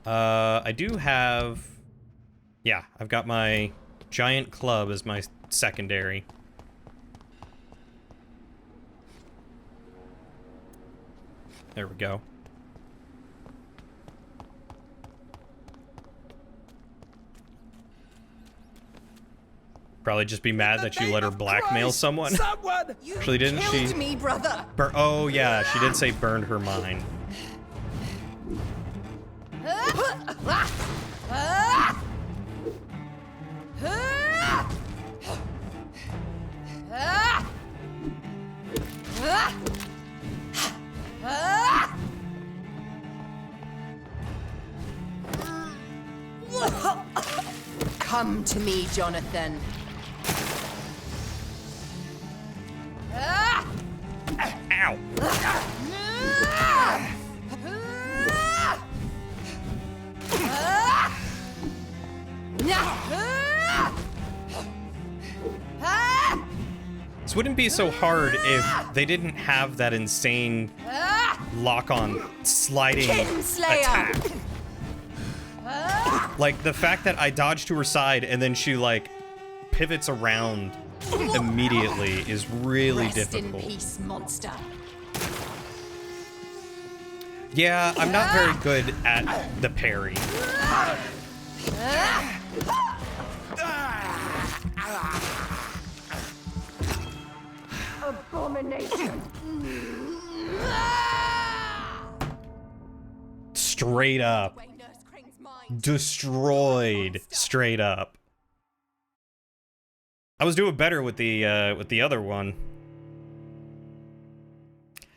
I do have... Yeah, I've got my giant club as my secondary. There we go. Probably just be mad that you let her blackmail someone. Actually, didn't she? Me, brother. Oh yeah, she did say burned her mind. Come to me, Jonathan. Ow! This wouldn't be so hard if they didn't have that insane lock-on sliding attack. Like, the fact that I dodged to her side and then she, like, pivots around immediately is really difficult. In peace, monster. Yeah, I'm not very good at the parry. Abomination. Straight up. Destroyed. Straight up. I was doing better with the other one.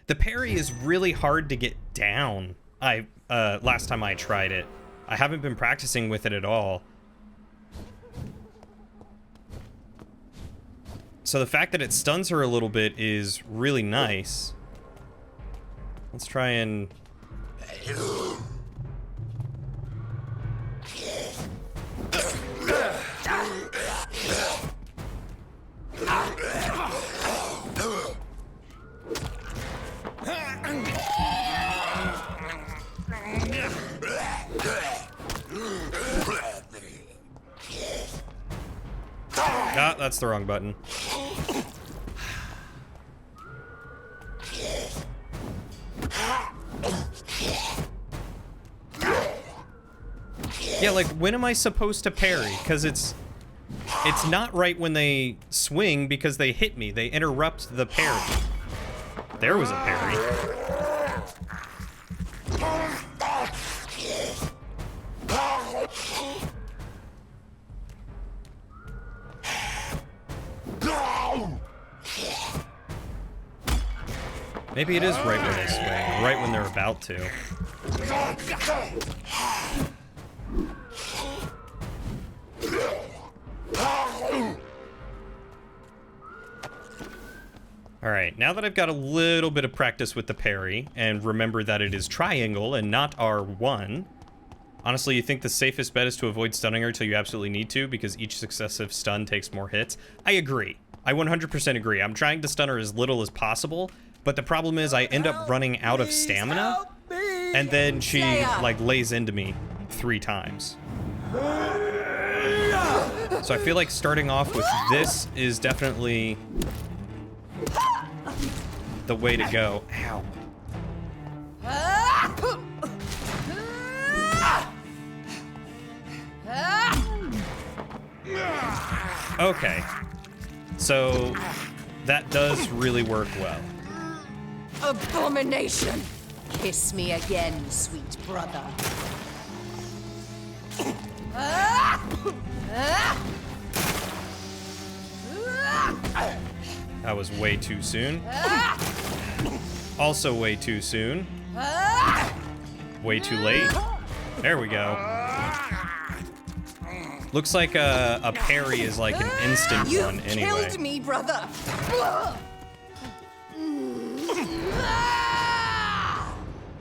The parry is really hard to get down. Last time I tried it. I haven't been practicing with it at all. So the fact that it stuns her a little bit is really nice. Let's try and... Ah, that's the wrong button. Yeah, like, when am I supposed to parry? Because it's not right when they swing because they hit me. They interrupt the parry. There was a parry. Maybe it is right when they swing, or right when they're about to. Alright, now that I've got a little bit of practice with the parry, and remember that it is triangle and not R1, honestly, you think the safest bet is to avoid stunning her till you absolutely need to, because each successive stun takes more hits? I agree. I 100% agree. I'm trying to stun her as little as possible, but the problem is I end up running out of stamina, and then she, like, lays into me 3 times. So I feel like starting off with this is definitely the way to go. Ow. Okay. So that does really work well. Abomination! Kiss me again, sweet brother. That was way too soon. Also way too soon. Way too late. There we go. Looks like a parry is like an instant one anyway. You killed me, brother.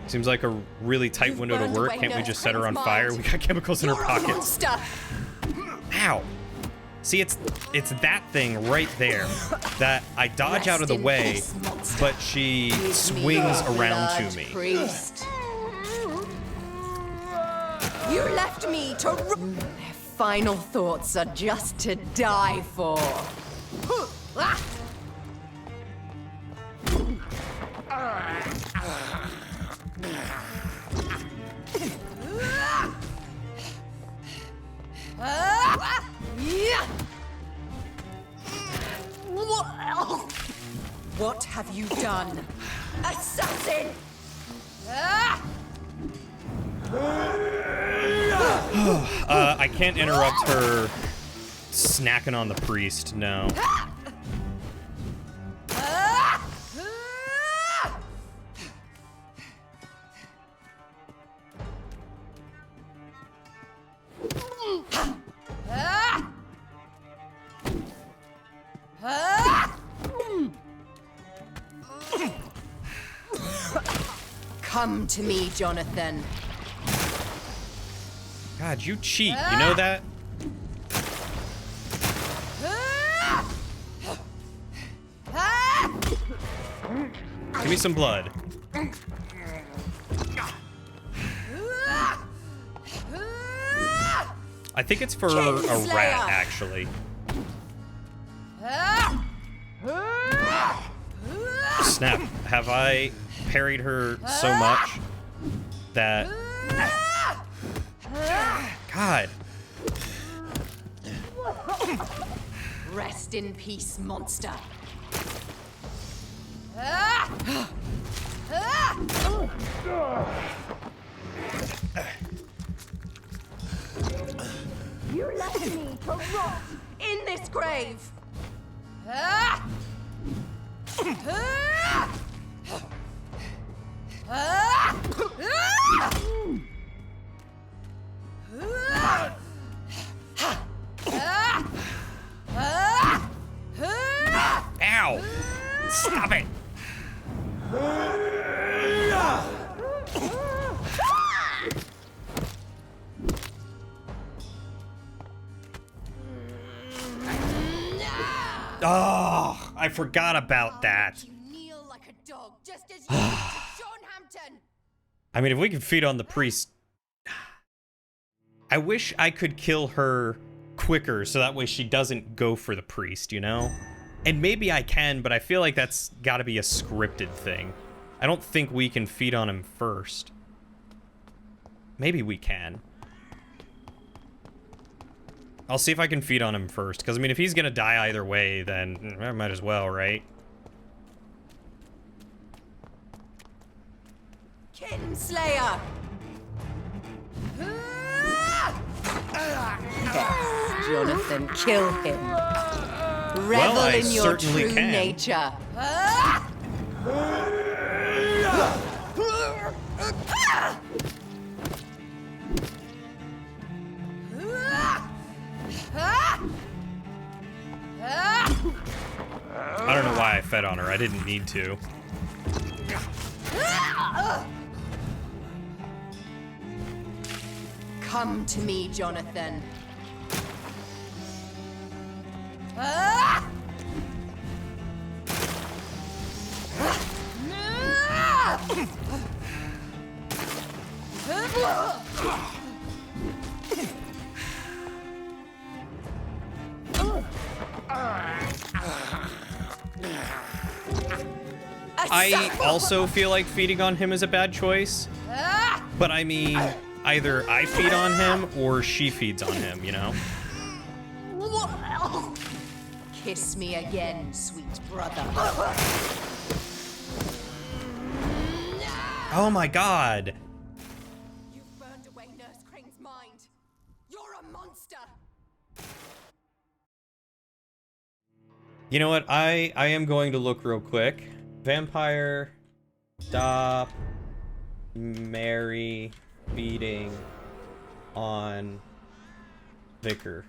Seems like a really tight window to work. Can't we just set her on fire? We got chemicals in her pockets. Ow. See, it's that thing right there that I dodge out of the way, but she swings around to me. Priest. You left me to... Their final thoughts are just to die for. What have you done? Assassin! I can't interrupt her snacking on the priest, no. Come to me, Jonathan. God, you cheat, you know that? Give me some blood. I think it's for a rat, actually. Snap. Have I parried her so much that... God. Rest in peace, monster. You left me to rot in this grave. Ow! Stop it! Oh, I forgot about that. You kneel like a dog, just as you did to John Hampton. I mean, if we can feed on the priest... I wish I could kill her quicker so that way she doesn't go for the priest, you know? And maybe I can, but I feel like that's gotta be a scripted thing. I don't think we can feed on him first. Maybe we can. I'll see if I can feed on him first, because, I mean, if he's gonna die either way, then I might as well, right? Kinslayer! Yes, Jonathan, kill him. Revel Well, I in your certainly true can. nature. I don't know why I fed on her. I didn't need to. Come to me, Jonathan. I also feel like feeding on him is a bad choice. But I mean, either I feed on him or she feeds on him, you know? Kiss me again, sweet brother. Oh my god. You've burned away Nurse Crane's mind. You're a monster. You know what? I am going to look real quick. Vampyr, stop, Mary, feeding on Vicar.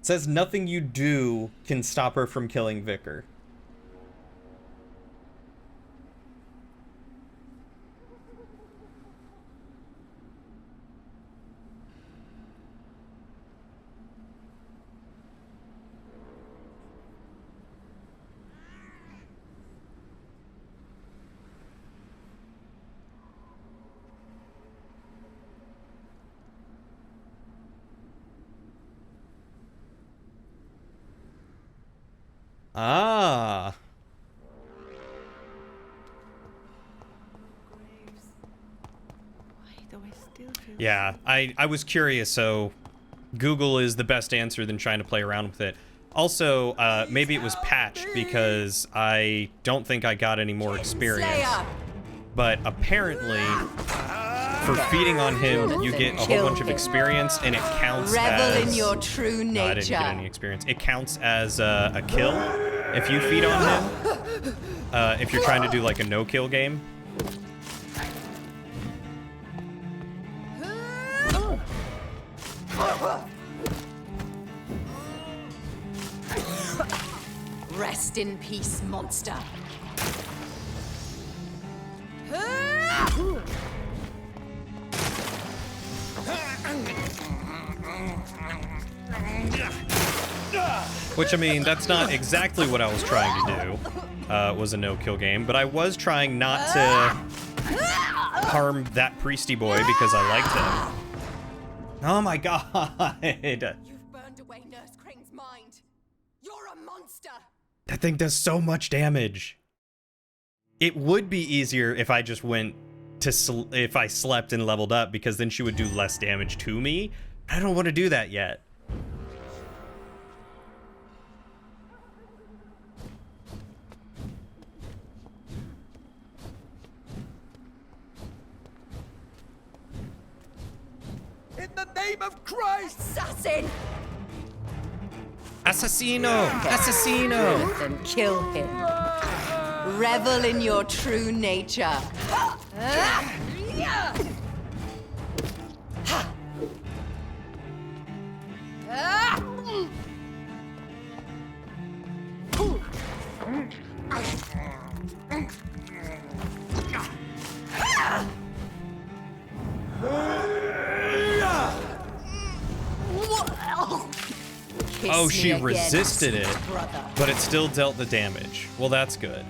It says nothing you do can stop her from killing Vicar. Ah. Yeah, I was curious, so Google is the best answer than trying to play around with it. Also, maybe it was patched because I don't think I got any more experience. But apparently, for feeding on him, you get a whole bunch of experience, and it counts as... Revel in your true nature. No, I didn't get any experience. It counts as a kill if you feed on him. If you're trying to do like a no-kill game. Rest in peace, monster. Which, I mean, that's not exactly what I was trying to do, was a no-kill game, but I was trying not to harm that priesty boy because I liked him. Oh my god! You've burned away Nurse Crane's mind. You're a monster! That thing does so much damage. It would be easier if I just went to if I slept and leveled up, because then she would do less damage to me. I don't want to do that yet. In the name of Christ! Assassin! Assassino! Assassino! Jonathan, kill him. Revel in your true nature. Oh, she resisted it, but it still dealt the damage. Well, that's good.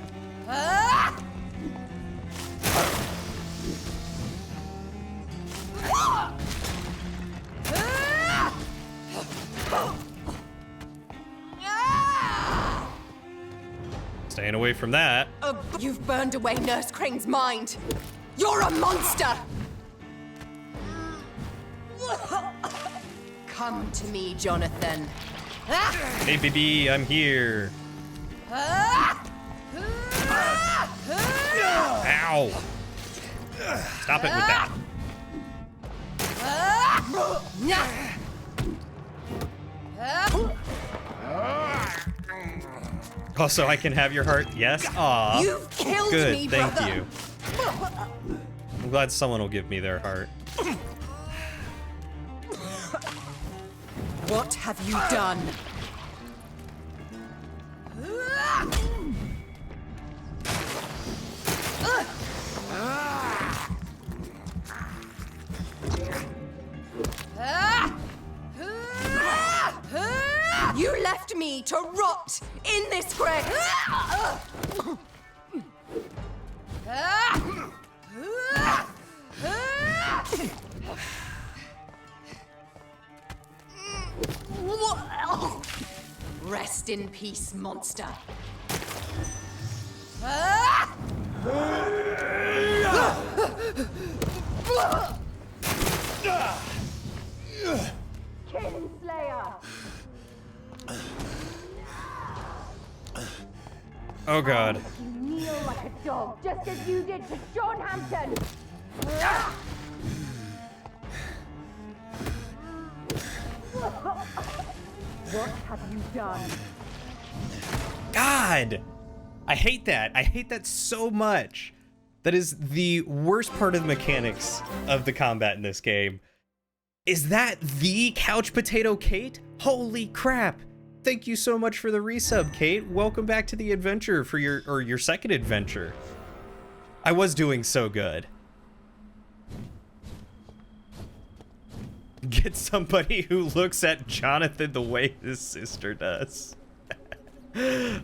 Staying away from that. You've burned away Nurse Crane's mind. You're a monster! Come to me, Jonathan. Hey, baby, I'm here. Ow! Stop it with that. Also, I can have your heart. Yes. Aw. You've killed Good. me, Thank brother. you. I'm glad someone will give me their heart. What have you done? You left me to rot in this grave. Rest in peace, monster. Kinslayer. Oh god. You kneel like a dog, just as you did to Sean Hampton. What have you done? God! I hate that. I hate that so much. That is the worst part of the mechanics of the combat in this game. Is that the Couch Potato Kate? Holy crap. Thank you so much for the resub, Kate. Welcome back to the adventure for your second adventure. I was doing so good. Get somebody who looks at Jonathan the way his sister does.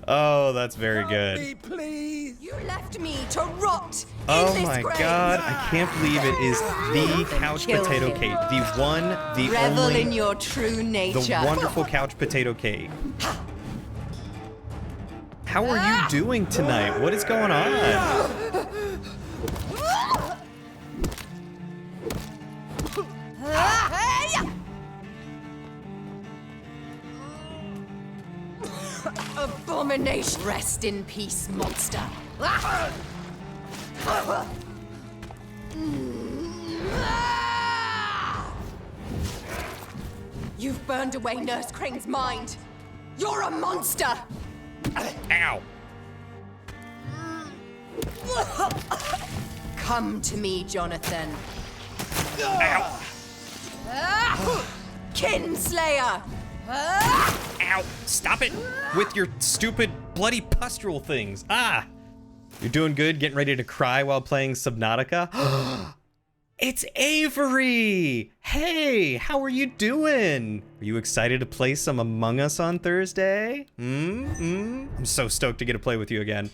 Oh, that's very good. Me, please. You left me to rot Oh in this my grave. god, I can't believe it is the Couch Kill Potato him. Kate. The one, the Revel only, in your true nature. the wonderful Couch Potato Kate. How are you doing tonight? What is going on? Abomination. Rest in peace, monster. You've burned away Nurse Crane's mind. You're a monster. Ow. Come to me, Jonathan. Ow. Kinslayer. Ow. Stop it with your stupid bloody pustule things. Ah. You're doing good, getting ready to cry while playing Subnautica? It's Avery! Hey, how are you doing? Are you excited to play some Among Us on Thursday? I'm so stoked to get to play with you again.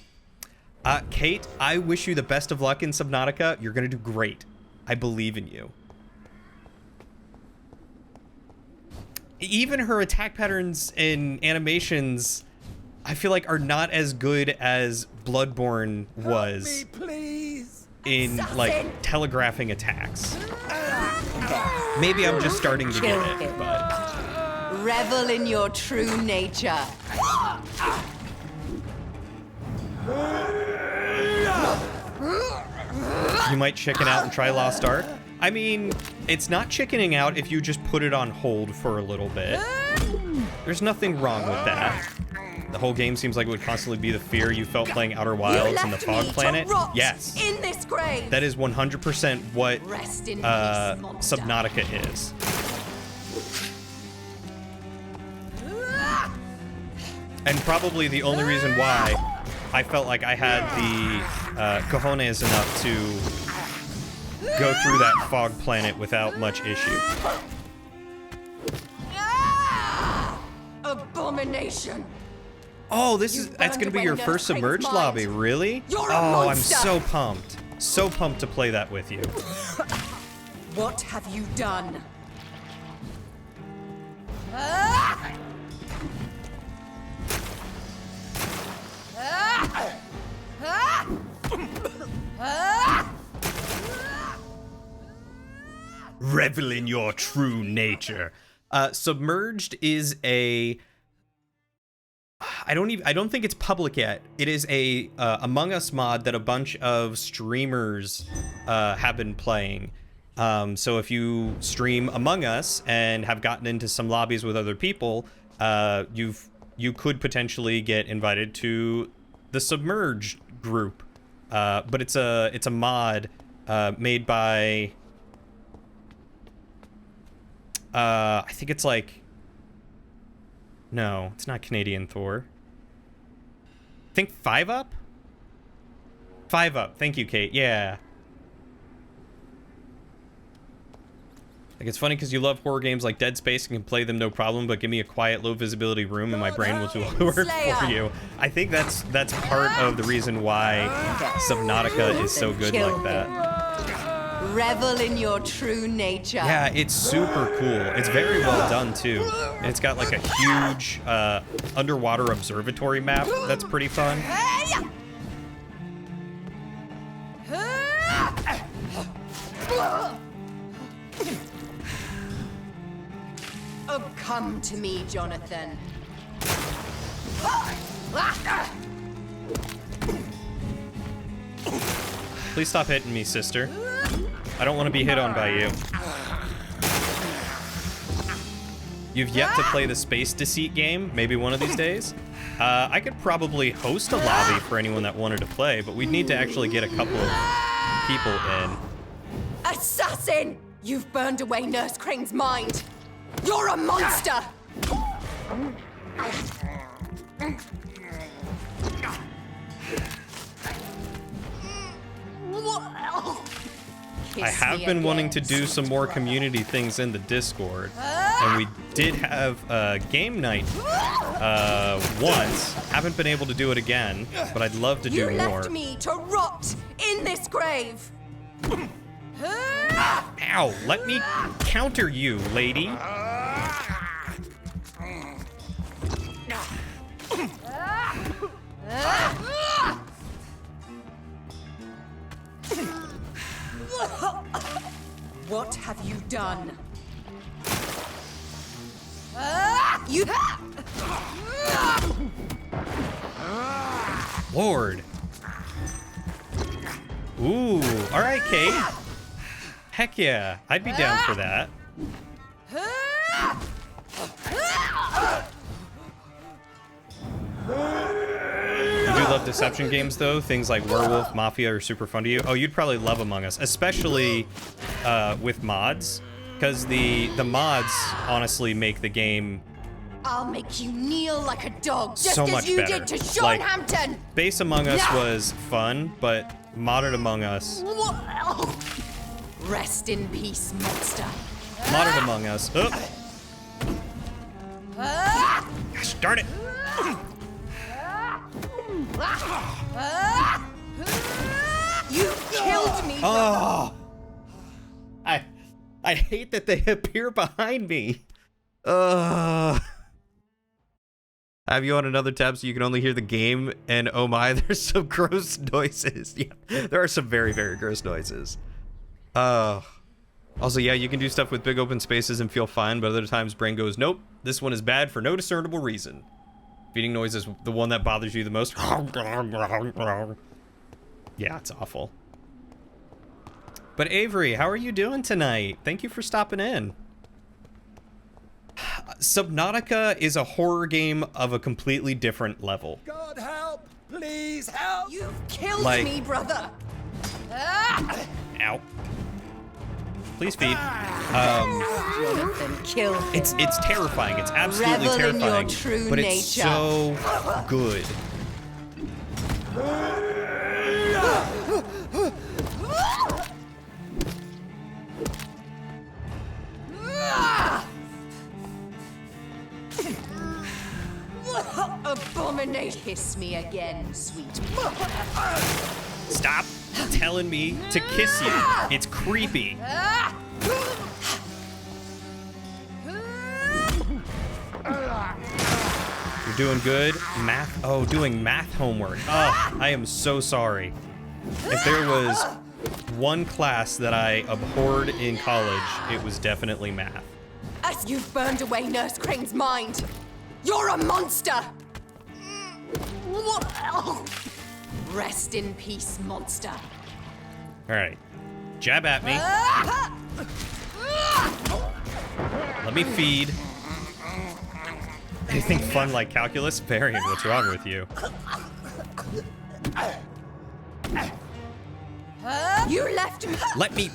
Kate, I wish you the best of luck in Subnautica. You're gonna do great. I believe in you. Even her attack patterns and animations, I feel like, are not as good as Bloodborne was. Me, please. In like telegraphing attacks. Maybe I'm just starting to get it, but Revel in your true nature. you might chicken out and try Lost Ark. I mean, it's not chickening out if you just put it on hold for a little bit. There's nothing wrong with that. The whole game seems like it would constantly be the fear you felt playing Outer Wilds and the Fog Planet. Yes. In this grave. That is 100% what Rest in peace, monster. Subnautica is. And probably the only reason why I felt like I had the cojones enough to go through that Fog Planet without much issue. Abomination. Oh, that's gonna be your first submerged lobby, really? You're a I'm monster. so pumped. So pumped to play that with you. What have you done? Revel in your true nature. Submerged is a... I don't think it's public yet. It is a Among Us mod that a bunch of streamers have been playing. So if you stream Among Us and have gotten into some lobbies with other people, you could potentially get invited to the Submerged group. But it's a mod made by I think it's like, no, it's not Canadian Thor. I think 5 Up? 5 Up. Thank you, Kate. Yeah. Like, it's funny because you love horror games like Dead Space and can play them no problem, but give me a quiet, low visibility room and my brain will do all the work for you. I think that's part of the reason why Subnautica is so good like that. Revel in your true nature. Yeah, it's super cool. It's very well done too. And it's got like a huge underwater observatory map that's pretty fun. Oh, come to me, Jonathan. Please stop hitting me, sister. I don't want to be hit on by you. You've yet to play the Space Deceit game, maybe one of these days? I could probably host a lobby for anyone that wanted to play, but we'd need to actually get a couple of people in. Assassin! You've burned away Nurse Crane's mind. You're a monster! I have been wanting to do some more community things in the Discord, and we did have game night once. Haven't been able to do it again, but I'd love to do more. You left me to rot in this grave. Ow! Let me counter you, lady. What have you done? You... Lord. Ooh, all right, Kate. Heck yeah, I'd be down for that. You do love deception games, though? Things like Werewolf, Mafia are super fun to you. Oh, you'd probably love Among Us, especially with mods, because the mods honestly make the game I'll make you kneel like a dog, just so much as you better. did to Sean Like, Hampton. Base Among Us was fun, but modded Among Us, Rest in peace, monster. modded Among Us. Oh. Gosh darn it! You killed me. Oh, I hate that they appear behind me. I have you on another tab so you can only hear the game, and oh my, there's some gross noises. Yeah, there are some very, very gross noises. Also, yeah, you can do stuff with big open spaces and feel fine, but other times brain goes, nope, this one is bad for no discernible reason. Feeding noise is the one that bothers you the most. Yeah, it's awful. But Avery, how are you doing tonight? Thank you for stopping in. Subnautica is a horror game of a completely different level. God help! Please help! You've killed Like- me, brother. Ow. Please feed. Jonathan, kill him. It's terrifying. It's absolutely Revel in your terrifying. true But it's nature. so good. Abominate. Kiss me again, sweet. Stop telling me to kiss you. It's creepy. You're doing good. Math. Oh, doing math homework. Oh, I am so sorry. If there was one class that I abhorred in college, it was definitely math. As you've burned away Nurse Crane's mind. You're a monster. Rest in peace, monster. All right. Jab at me. Let me feed. Anything fun like calculus? Varian, what's wrong with you? You left me. Let me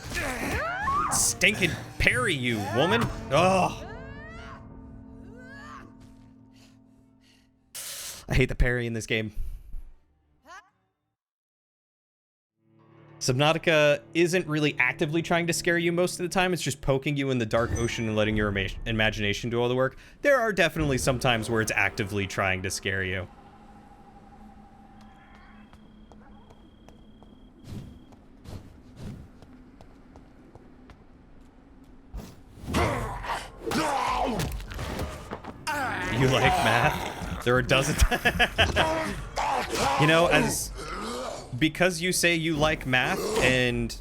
stinking parry you, woman. Oh. I hate the parry in this game. Subnautica isn't really actively trying to scare you most of the time. It's just poking you in the dark ocean and letting your imagination do all the work. There are definitely some times where it's actively trying to scare you. You like math? There are dozens. You know, because you say you like math, and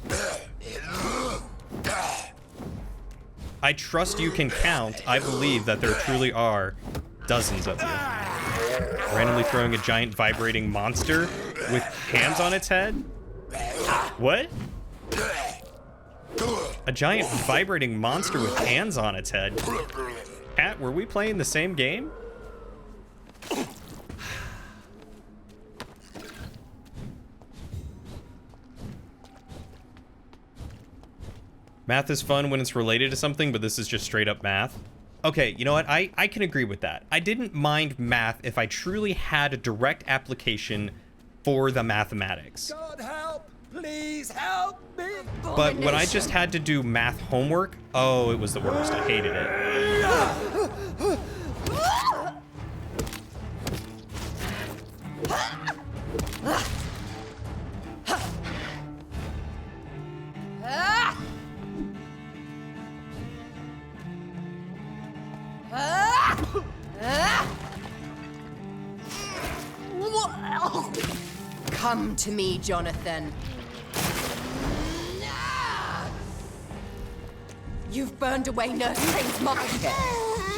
I trust you can count, I believe that there truly are dozens of you. Randomly throwing a giant vibrating monster with hands on its head? What? A giant vibrating monster with hands on its head? Cat, were we playing the same game? Math is fun when it's related to something, but this is just straight up math. Okay, you know what? I can agree with that. I didn't mind math if I truly had a direct application for the mathematics. God help! Please help me! But when I just had to do math homework, oh, it was the worst. I hated it. Come to me, Jonathan. You've burned away Nurse Crane's market.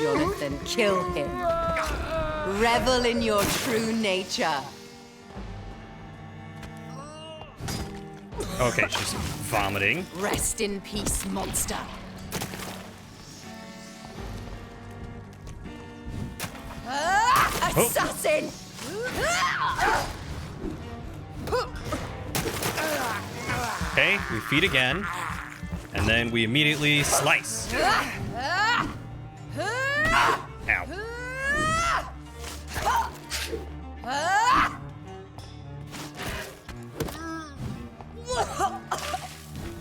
Jonathan, kill him. Revel in your true nature. Okay, she's vomiting. Rest in peace, monster. Assassin! Okay, we feed again. And then we immediately slice. Ow.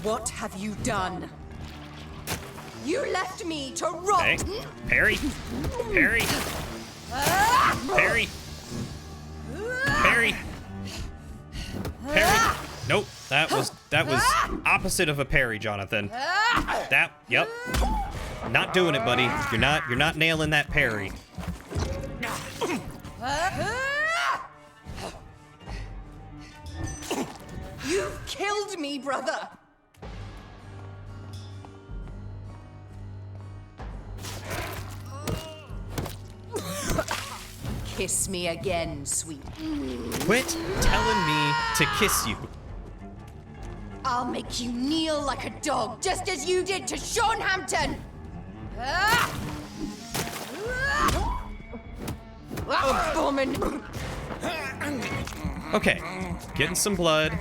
What have you done? You left me to rot. Okay. Parry. Parry. Parry. Parry. Parry. Nope. That was opposite of a parry, Jonathan. Yep. Not doing it, buddy. You're not nailing that parry. You've killed me, brother. Kiss me again, sweet. Quit telling me to kiss you. I'll make you kneel like a dog, just as you did to Sean Hampton! Abomin! Okay, getting some blood.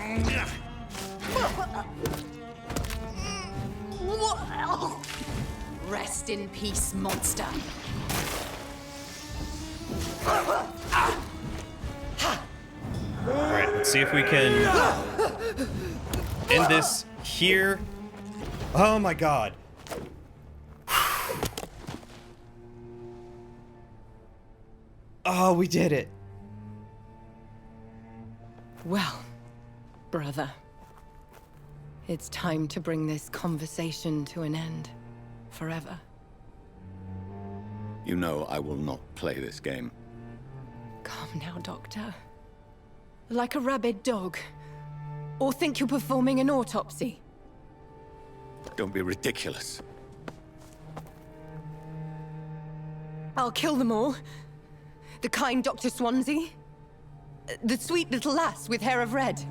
Rest in peace, monster. Alright, let's see if we can end this here. Oh my god. Oh, we did it. Well, brother, it's time to bring this conversation to an end. Forever. You know I will not play this game. Calm now, Doctor. Like a rabid dog. Or think you're performing an autopsy. Don't be ridiculous. I'll kill them all. The kind Dr. Swansea. The sweet little lass with hair of red.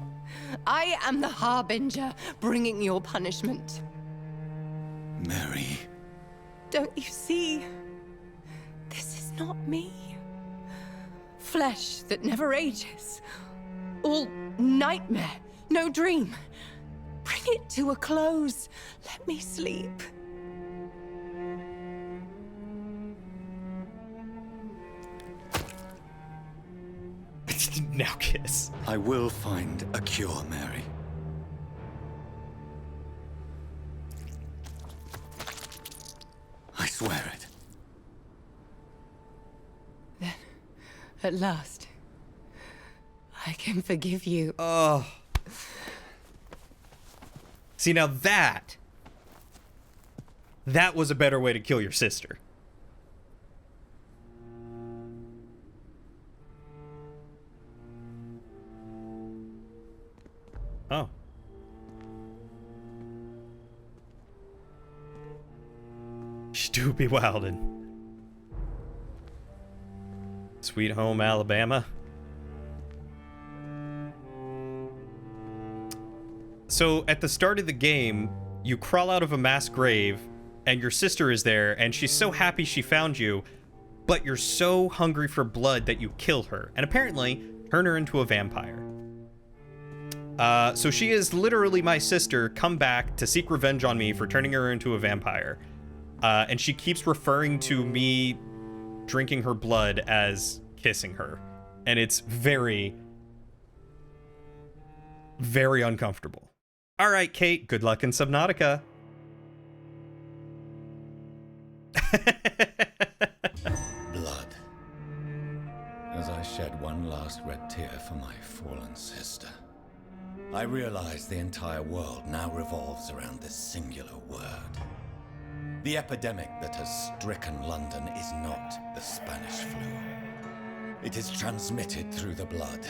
I am the Harbinger, bringing your punishment. Mary. Don't you see? This is not me. Flesh that never ages. All nightmare, no dream. Bring it to a close. Let me sleep. Now kiss. I will find a cure, Mary. I swear it. Then, at last, I can forgive you. Oh. See, now that was a better way to kill your sister. Oh. She do be wildin'. Sweet home Alabama. So at the start of the game, you crawl out of a mass grave and your sister is there and she's so happy she found you, but you're so hungry for blood that you kill her and apparently turn her into a vampire. So she is literally my sister, come back to seek revenge on me for turning her into a vampire. And she keeps referring to me drinking her blood as kissing her. And it's very, very uncomfortable. All right, Kate, good luck in Subnautica. Blood. As I shed one last red tear for my fallen sister, I realize the entire world now revolves around this singular word. The epidemic that has stricken London is not the Spanish flu. It is transmitted through the blood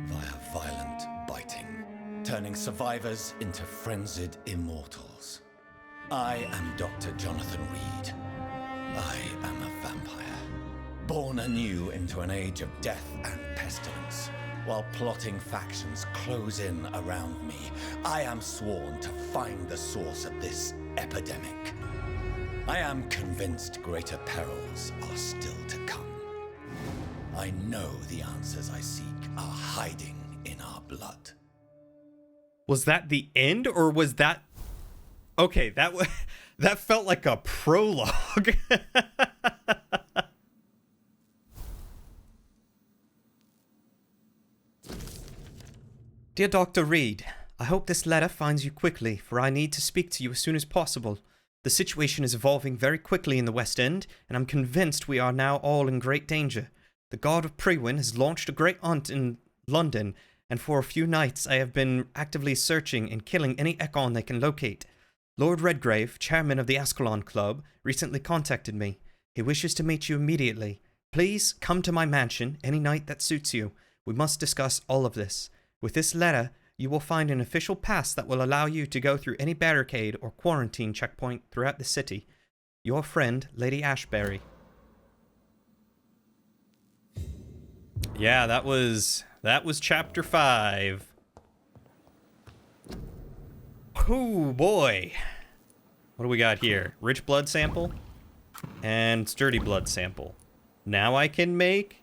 via violent biting, turning survivors into frenzied immortals. I am Dr. Jonathan Reed. I am a vampire, born anew into an age of death and pestilence. While plotting factions close in around me, I am sworn to find the source of this epidemic. I am convinced greater perils are still to come. I know the answers I seek are hiding in our blood. Was that the end, or was that... Okay, that felt like a prologue. Dear Dr. Reed, I hope this letter finds you quickly, for I need to speak to you as soon as possible. The situation is evolving very quickly in the West End, and I'm convinced we are now all in great danger. The God of Prewin has launched a great hunt in London, and for a few nights I have been actively searching and killing any Econ they can locate. Lord Redgrave, chairman of the Ascalon Club, recently contacted me. He wishes to meet you immediately. Please come to my mansion any night that suits you. We must discuss all of this. With this letter, you will find an official pass that will allow you to go through any barricade or quarantine checkpoint throughout the city. Your friend, Lady Ashbury. Yeah, that was chapter 5. Oh boy. What do we got here? Rich blood sample and sturdy blood sample. Now I can make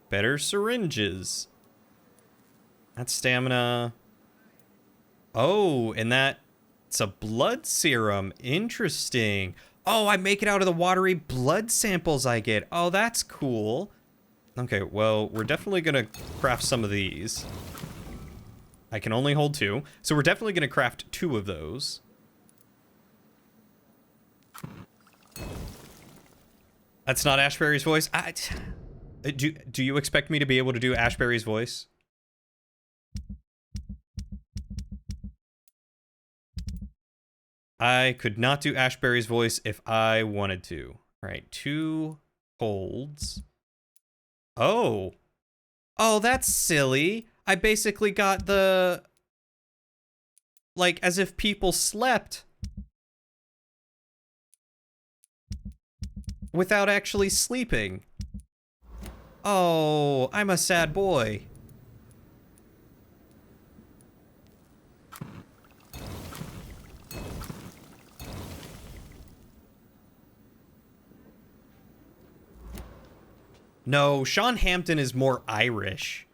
better syringes. That's stamina. Oh, and it's a blood serum. Interesting. Oh, I make it out of the watery blood samples I get. Oh, that's cool. Okay, well, we're definitely gonna craft some of these. I can only hold 2, so we're definitely gonna craft 2 of those. That's not Ashbury's voice. Do you expect me to be able to do Ashbury's voice? I could not do Ashbury's voice if I wanted to. All right, 2 holds. Oh. Oh, that's silly. I basically got the... Like, as if people slept. Without actually sleeping. Oh, I'm a sad boy. No, Sean Hampton is more Irish.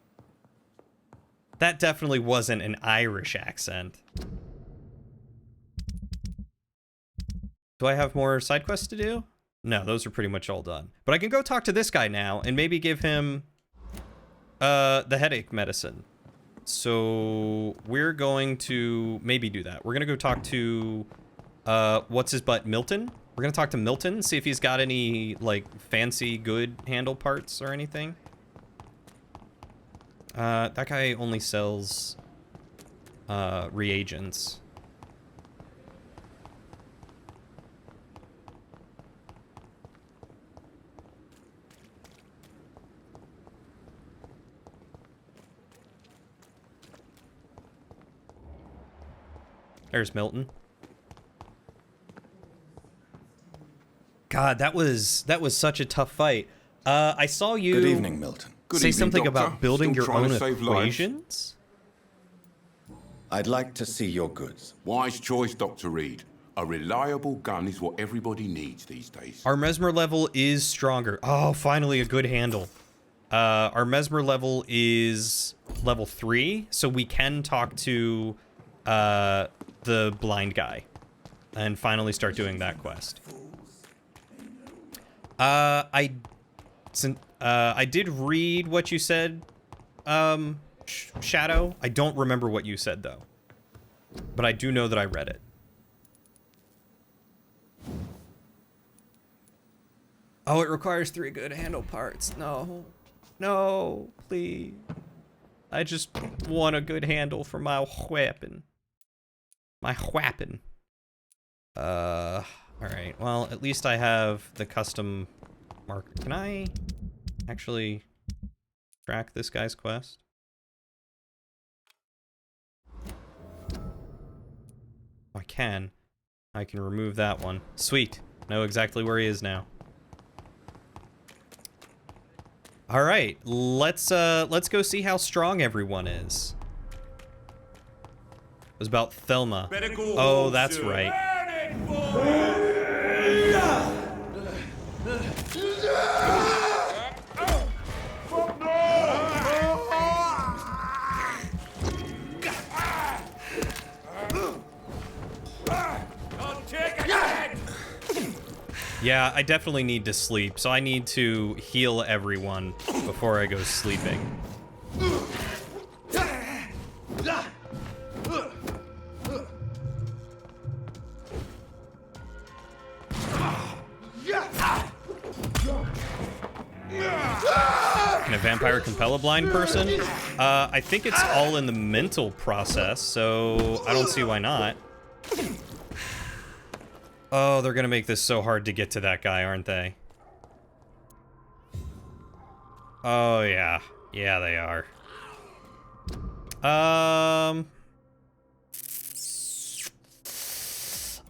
That definitely wasn't an Irish accent. Do I have more side quests to do? No, those are pretty much all done. But I can go talk to this guy now and maybe give him the headache medicine. So we're going to maybe do that. We're going to go talk to what's his butt, Milton? We're going to talk to Milton, see if he's got any like fancy good handle parts or anything. That guy only sells reagents. There's Milton. God, that was such a tough fight. I saw you. Good evening, Milton. Say something about building your own equations. I'd like to see your goods. Wise choice, Dr. Reed. A reliable gun is what everybody needs these days. Our mesmer level is stronger. Oh, finally a good handle. Our mesmer level is level 3, so we can talk to the blind guy and finally start doing that quest. I did read what you said, Shadow. I don't remember what you said, though. But I do know that I read it. Oh, it requires 3 good handle parts. No. No, please. I just want a good handle for my weapon. My weapon. Alright. Well, at least I have the custom marker. Can I actually track this guy's quest? I can. I can remove that one. Sweet. Know exactly where he is now. All right, let's go see how strong everyone is. It was about Thelma. Oh, that's right. Yeah, I definitely need to sleep, so I need to heal everyone before I go sleeping. Can a vampire compel a blind person? I think it's all in the mental process, so I don't see why not. Oh, they're gonna make this so hard to get to that guy, aren't they? Oh, yeah. Yeah, they are.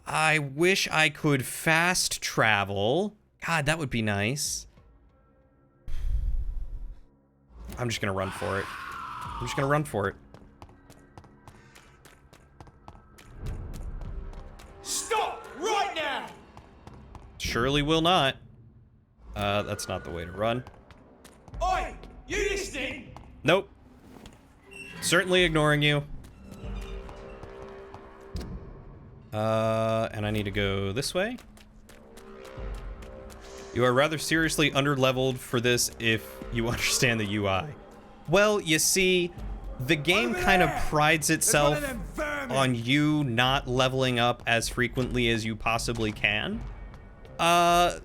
I wish I could fast travel. God, that would be nice. I'm just gonna run for it. I'm just gonna run for it. Stop right now! Surely will not. That's not the way to run. Oi! You listening? Nope. Certainly ignoring you. And I need to go this way. You are rather seriously underleveled for this if you understand the UI. Well, you see, the game kind of prides itself on you not leveling up as frequently as you possibly can.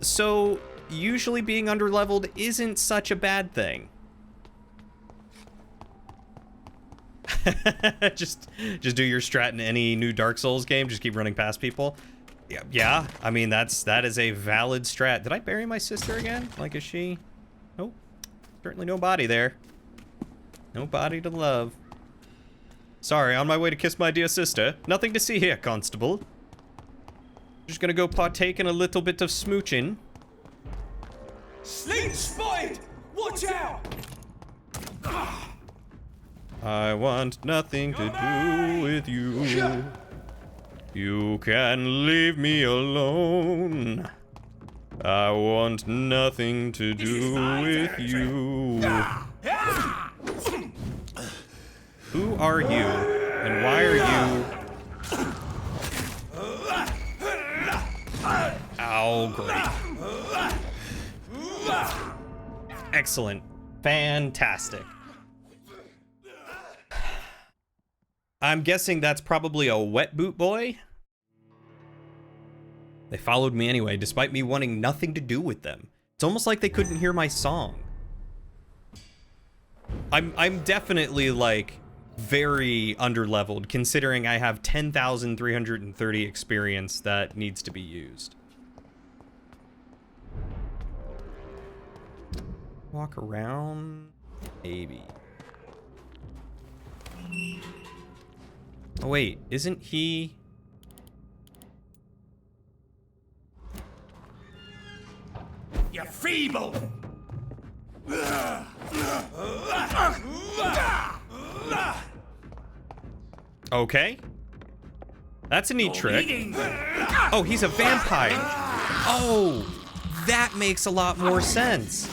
So usually being underleveled isn't such a bad thing. just do your strat in any new Dark Souls game. Just keep running past people. Yeah. I mean, that is a valid strat. Did I bury my sister again? Like, is she? Nope. Certainly no body there. No body to love. Sorry, on my way to kiss my dear sister. Nothing to see here, Constable. Just gonna go partake in a little bit of smooching. Sleep spotted! Watch out! I want nothing to do with you. You can leave me alone. I want nothing to do with you. Who are you? And why are you... Ow, great. Excellent. Fantastic. I'm guessing that's probably a wet boot boy. They followed me anyway, despite me wanting nothing to do with them. It's almost like they couldn't hear my song. I'm definitely, like, very underleveled, considering I have 10,330 experience that needs to be used. Walk around? Maybe. Oh wait, isn't he... You're feeble! Okay. That's a neat trick. Oh, he's a vampire. Oh, that makes a lot more sense.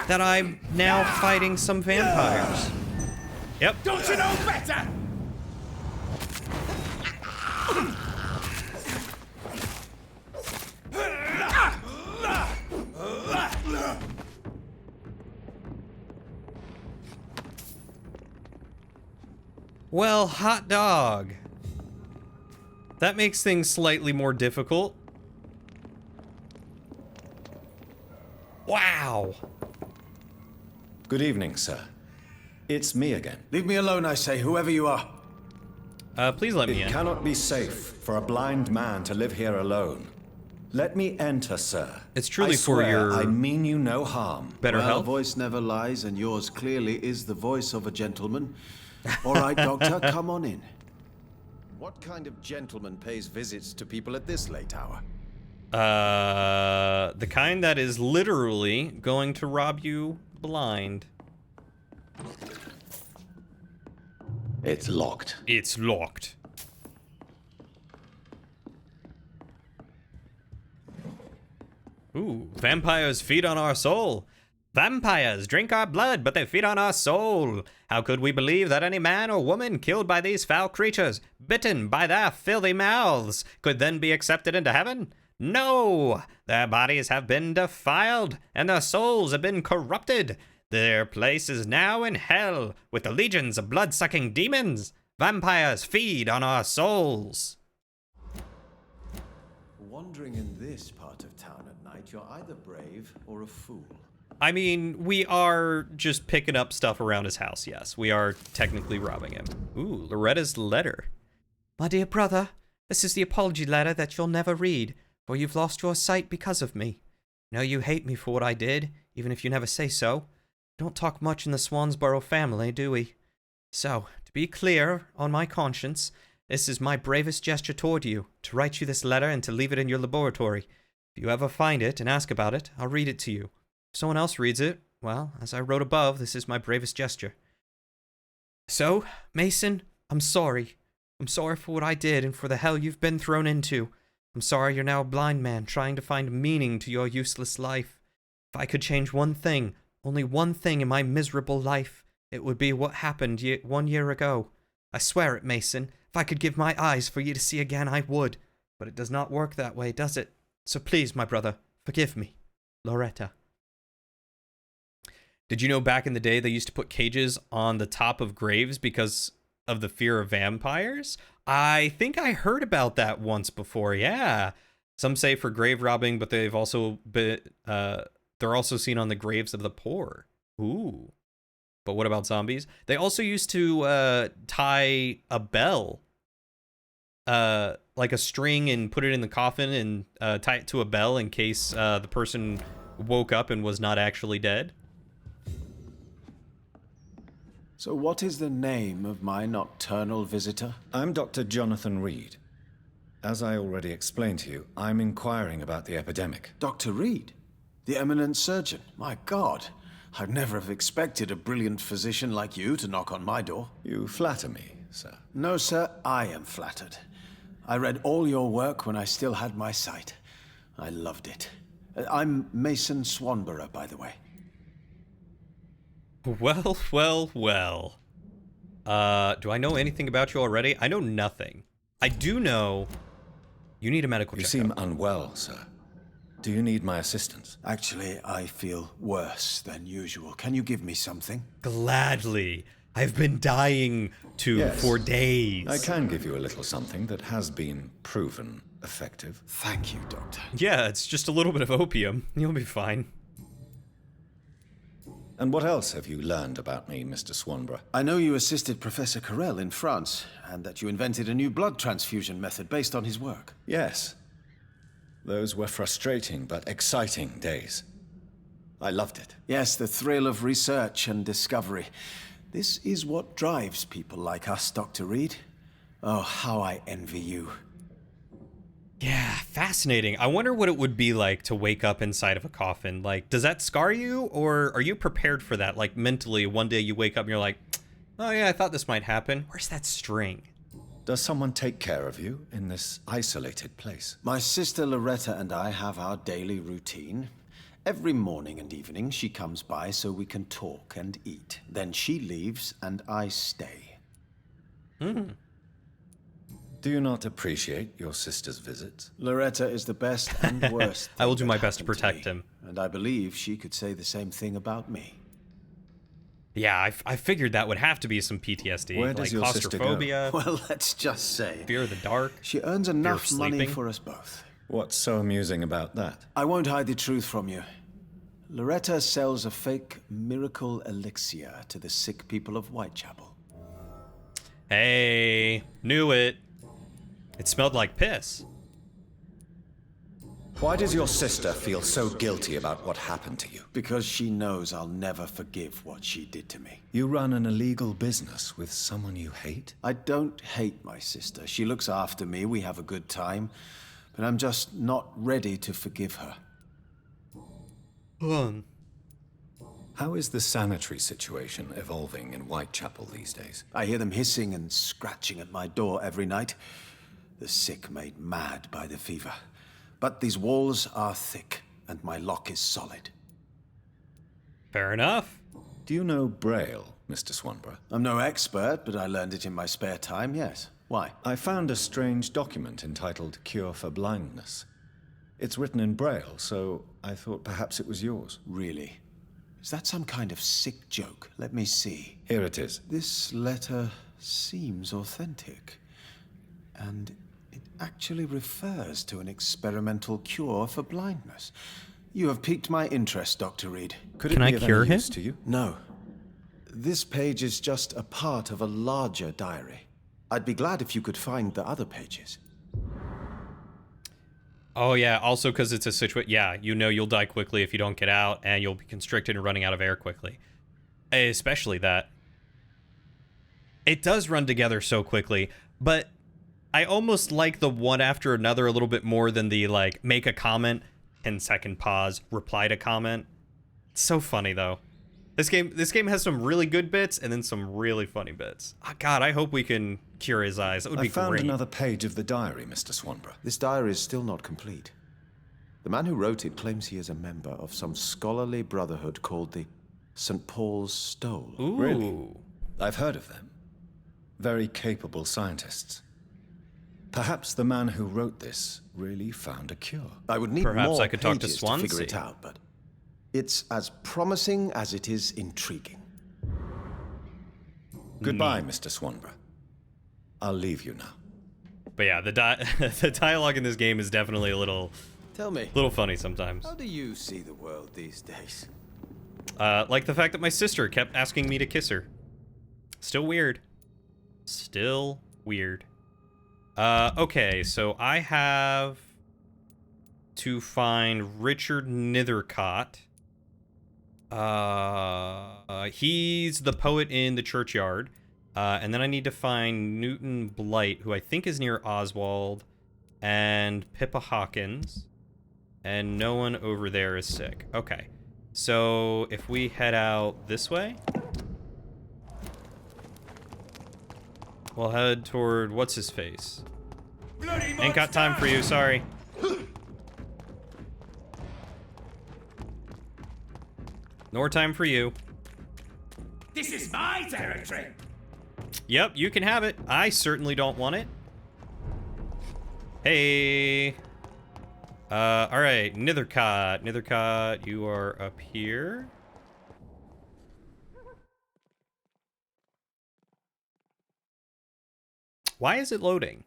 That I'm now fighting some vampires. Yep. Don't you know better? Well, hot dog. That makes things slightly more difficult. Wow. Good evening, sir. It's me again. Leave me alone, I say, whoever you are. Please let me in. It cannot be safe for a blind man to live here alone. Let me enter, sir. It's truly I for swear your I mean you no harm. better Well, health. a voice never lies, and yours clearly is the voice of a gentleman. All right, Doctor, come on in. What kind of gentleman pays visits to people at this late hour? The kind that is literally going to rob you blind. It's locked. It's locked. Ooh, vampires feed on our soul. Vampires drink our blood, but they feed on our soul. How could we believe that any man or woman killed by these foul creatures, bitten by their filthy mouths, could then be accepted into heaven? No! Their bodies have been defiled, and their souls have been corrupted. Their place is now in hell, with the legions of blood-sucking demons. Vampires feed on our souls. Wandering in this part of town at night, you're either brave or a fool. I mean, we are just picking up stuff around his house, yes. We are technically robbing him. Ooh, Loretta's letter. My dear brother, this is the apology letter that you'll never read, for you've lost your sight because of me. I know you hate me for what I did, even if you never say so. We don't talk much in the Swansboro family, do we? So, to be clear on my conscience, this is my bravest gesture toward you, to write you this letter and to leave it in your laboratory. If you ever find it and ask about it, I'll read it to you. If someone else reads it, well, as I wrote above, this is my bravest gesture. So, Mason, I'm sorry. I'm sorry for what I did and for the hell you've been thrown into. I'm sorry you're now a blind man trying to find meaning to your useless life. If I could change one thing, only one thing in my miserable life, it would be what happened 1 year ago. I swear it, Mason. If I could give my eyes for you to see again, I would. But it does not work that way, does it? So please, my brother, forgive me. Loretta. Did you know back in the day they used to put cages on the top of graves because of the fear of vampires? I think I heard about that once before, yeah. Some say for grave robbing, but they've also been, they're also seen on the graves of the poor. Ooh. But what about zombies? They also used to tie a bell, like a string, and put it in the coffin and tie it to a bell in case the person woke up and was not actually dead. So what is the name of my nocturnal visitor? I'm Dr. Jonathan Reed. As I already explained to you, I'm inquiring about the epidemic. Dr. Reed? The eminent surgeon? My God, I'd never have expected a brilliant physician like you to knock on my door. You flatter me, sir. No, sir, I am flattered. I read all your work when I still had my sight. I loved it. I'm Mason Swanborough, by the way. Well, well, well. Do I know anything about you already? I know nothing. I do know you need a medical checkup. You seem unwell, sir. Do you need my assistance? Actually, I feel worse than usual. Can you give me something? Gladly. I've been dying to for days. I can give you a little something that has been proven effective. Thank you, Doctor. Yeah, it's just a little bit of opium. You'll be fine. And what else have you learned about me, Mr. Swanborough? I know you assisted Professor Carell in France, and that you invented a new blood transfusion method based on his work. Yes. Those were frustrating but exciting days. I loved it. Yes, the thrill of research and discovery. This is what drives people like us, Dr. Reed. Oh, how I envy you. Yeah, fascinating. I wonder what it would be like to wake up inside of a coffin. Like, does that scar you, or are you prepared for that? Like, mentally, one day you wake up and you're like, oh yeah, I thought this might happen. Where's that string? Does someone take care of you in this isolated place? My sister Loretta and I have our daily routine. Every morning and evening she comes by so we can talk and eat. Then she leaves and I stay. Do you not appreciate your sister's visits? Loretta is the best and worst I will thing do my that best to happened protect me, him. And I believe she could say the same thing about me. Yeah, I figured that would have to be some PTSD, Where does like your sister go? claustrophobia, Well, let's just say fear of the dark. she earns enough money sleeping. for us both. What's so amusing about that? I won't hide the truth from you. Loretta sells a fake miracle elixir to the sick people of Whitechapel. Hey, knew it. It smelled like piss. Why does your sister feel so guilty about what happened to you? Because she knows I'll never forgive what she did to me. You run an illegal business with someone you hate? I don't hate my sister. She looks after me, we have a good time. But I'm just not ready to forgive her. How is the sanitary situation evolving in Whitechapel these days? I hear them hissing and scratching at my door every night. The sick made mad by the fever. But these walls are thick, and my lock is solid. Fair enough. Do you know Braille, Mr. Swanborough? I'm no expert, but I learned it in my spare time, yes. Why? I found a strange document entitled Cure for Blindness. It's written in Braille, so I thought perhaps it was yours. Really? Is that some kind of sick joke? Let me see. Here it is. This letter seems authentic. And it actually refers to an experimental cure for blindness. You have piqued my interest, Dr. Reed. Could Can it I be of cure any him? use to you? No. This page is just a part of a larger diary. I'd be glad if you could find the other pages. Oh yeah, also because it's a situation. Yeah, you know you'll die quickly if you don't get out, and you'll be constricted and running out of air quickly. Especially that. It does run together so quickly, but I almost like the one after another a little bit more than the, like, make a comment, 10-second pause, reply to comment. It's so funny, though. This game has some really good bits and then some really funny bits. Oh, God, I hope we can cure his eyes. That would be I found great. another page of the diary, Mr. Swanborough. This diary is still not complete. The man who wrote it claims he is a member of some scholarly brotherhood called the St. Paul's Stole. Ooh. Really? I've heard of them. Very capable scientists. Perhaps the man who wrote this really found a cure. I would need Perhaps more I could talk to pages to figure Swansea. it out, but it's as promising as it is intriguing. Goodbye, Mr. Swanborough. I'll leave you now. But yeah, the the dialogue in this game is definitely a little Tell me, funny sometimes. how do you see the world these days? Like the fact that my sister kept asking me to kiss her. Still weird. Still weird. Okay, so I have to find Richard Nethercott. He's the poet in the churchyard. And then I need to find Newton Blight, who I think is near Oswald, and Pippa Hawkins. And no one over there is sick. Okay. So if we head out this way, we'll head toward what's his face. Ain't got time for you, sorry. Nor time for you. This is my territory. Yep, you can have it. I certainly don't want it. Hey. All right, Nethercott. Nethercott, you are up here. Why is it loading?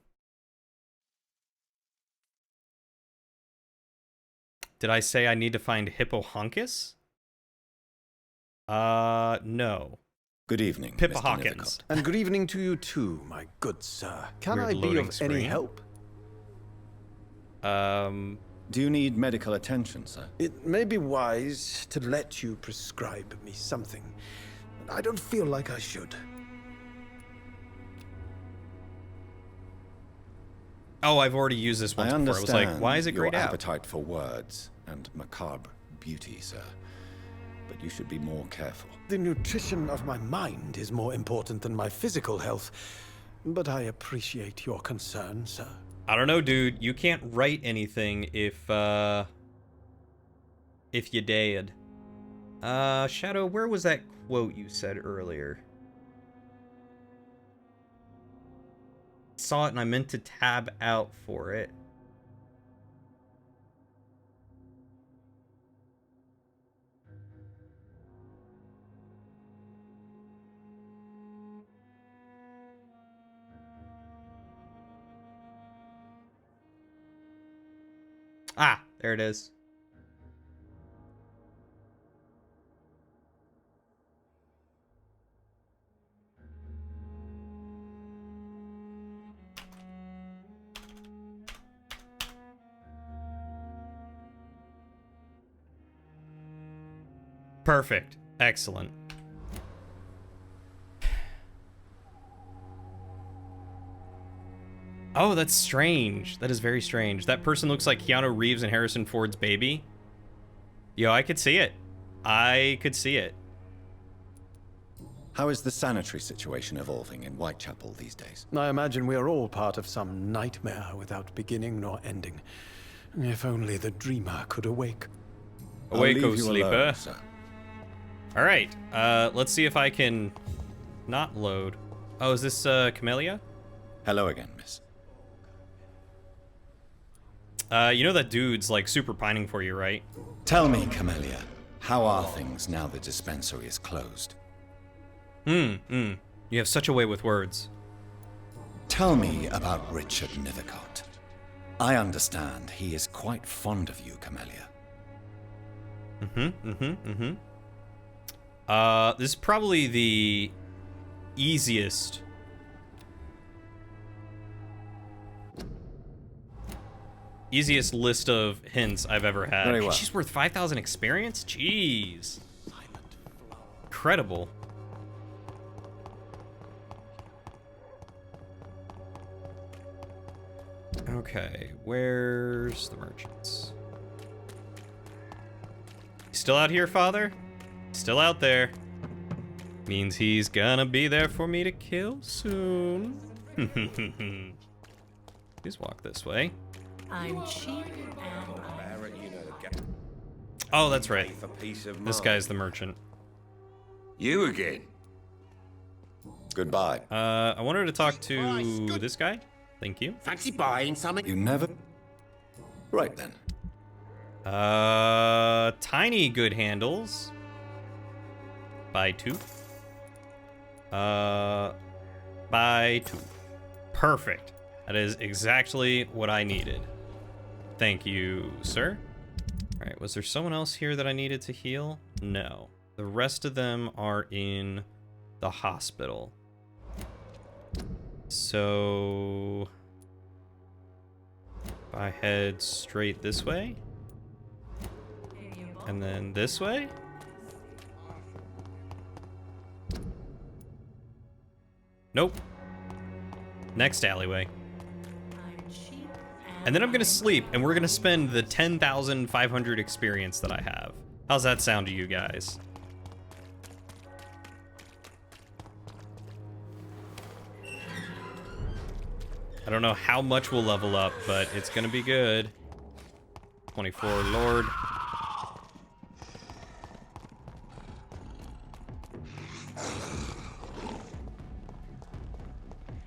Did I say I need to find Hippohonkus? No. Good evening, Pippa Mr. Hawkins. Nethercott. And good evening to you too, my good sir. Can Weird I be loading of any screen. help? Do you need medical attention, sir? It may be wise to let you prescribe me something. I don't feel like I should. Oh, I've already used this once I before. I was like, understand why is it your grayed out? appetite for words and macabre beauty, sir. But you should be more careful. The nutrition of my mind is more important than my physical health. But I appreciate your concern, sir. I don't know, dude. You can't write anything if if you dared. Shadow, where was that quote you said earlier? Saw it and I meant to tab out for it. Ah, there it is. Perfect. Excellent. Oh, that's strange. That is very strange. That person looks like Keanu Reeves and Harrison Ford's baby. Yo, I could see it. I could see it. How is the sanitary situation evolving in Whitechapel these days? I imagine we are all part of some nightmare without beginning nor ending. If only the dreamer could awake. Awake, I'll oh leave you sleeper. alone, sir. All right. Let's see if I can not load. Oh, is this Camellia? Hello again, miss. You know that dude's like super pining for you, right? Tell me, Camellia, how are things now the dispensary is closed? You have such a way with words. Tell me about Richard Nithercott. I understand he is quite fond of you, Camellia. This is probably the easiest list of hints I've ever had. Very well. She's worth 5,000 experience? Jeez. Incredible. Okay, where's the merchants? Still out here, father? Still out there. Means he's gonna be there for me to kill soon. Please walk this way. I'm cheap and Oh, that's right. This guy's the merchant. You again? Goodbye. I wanted to talk to this guy. Thank you. Fancy buying something? You never... Right then. Tiny good handles. Buy two. Buy two. Perfect. That is exactly what I needed. Thank you, sir. All right, was there someone else here that I needed to heal? No. The rest of them are in the hospital. So... if I head straight this way, and then this way. Nope. Next alleyway. And then I'm gonna sleep, and we're gonna spend the 10,500 experience that I have. How's that sound to you guys? I don't know how much we'll level up, but it's gonna be good. 24 Lord.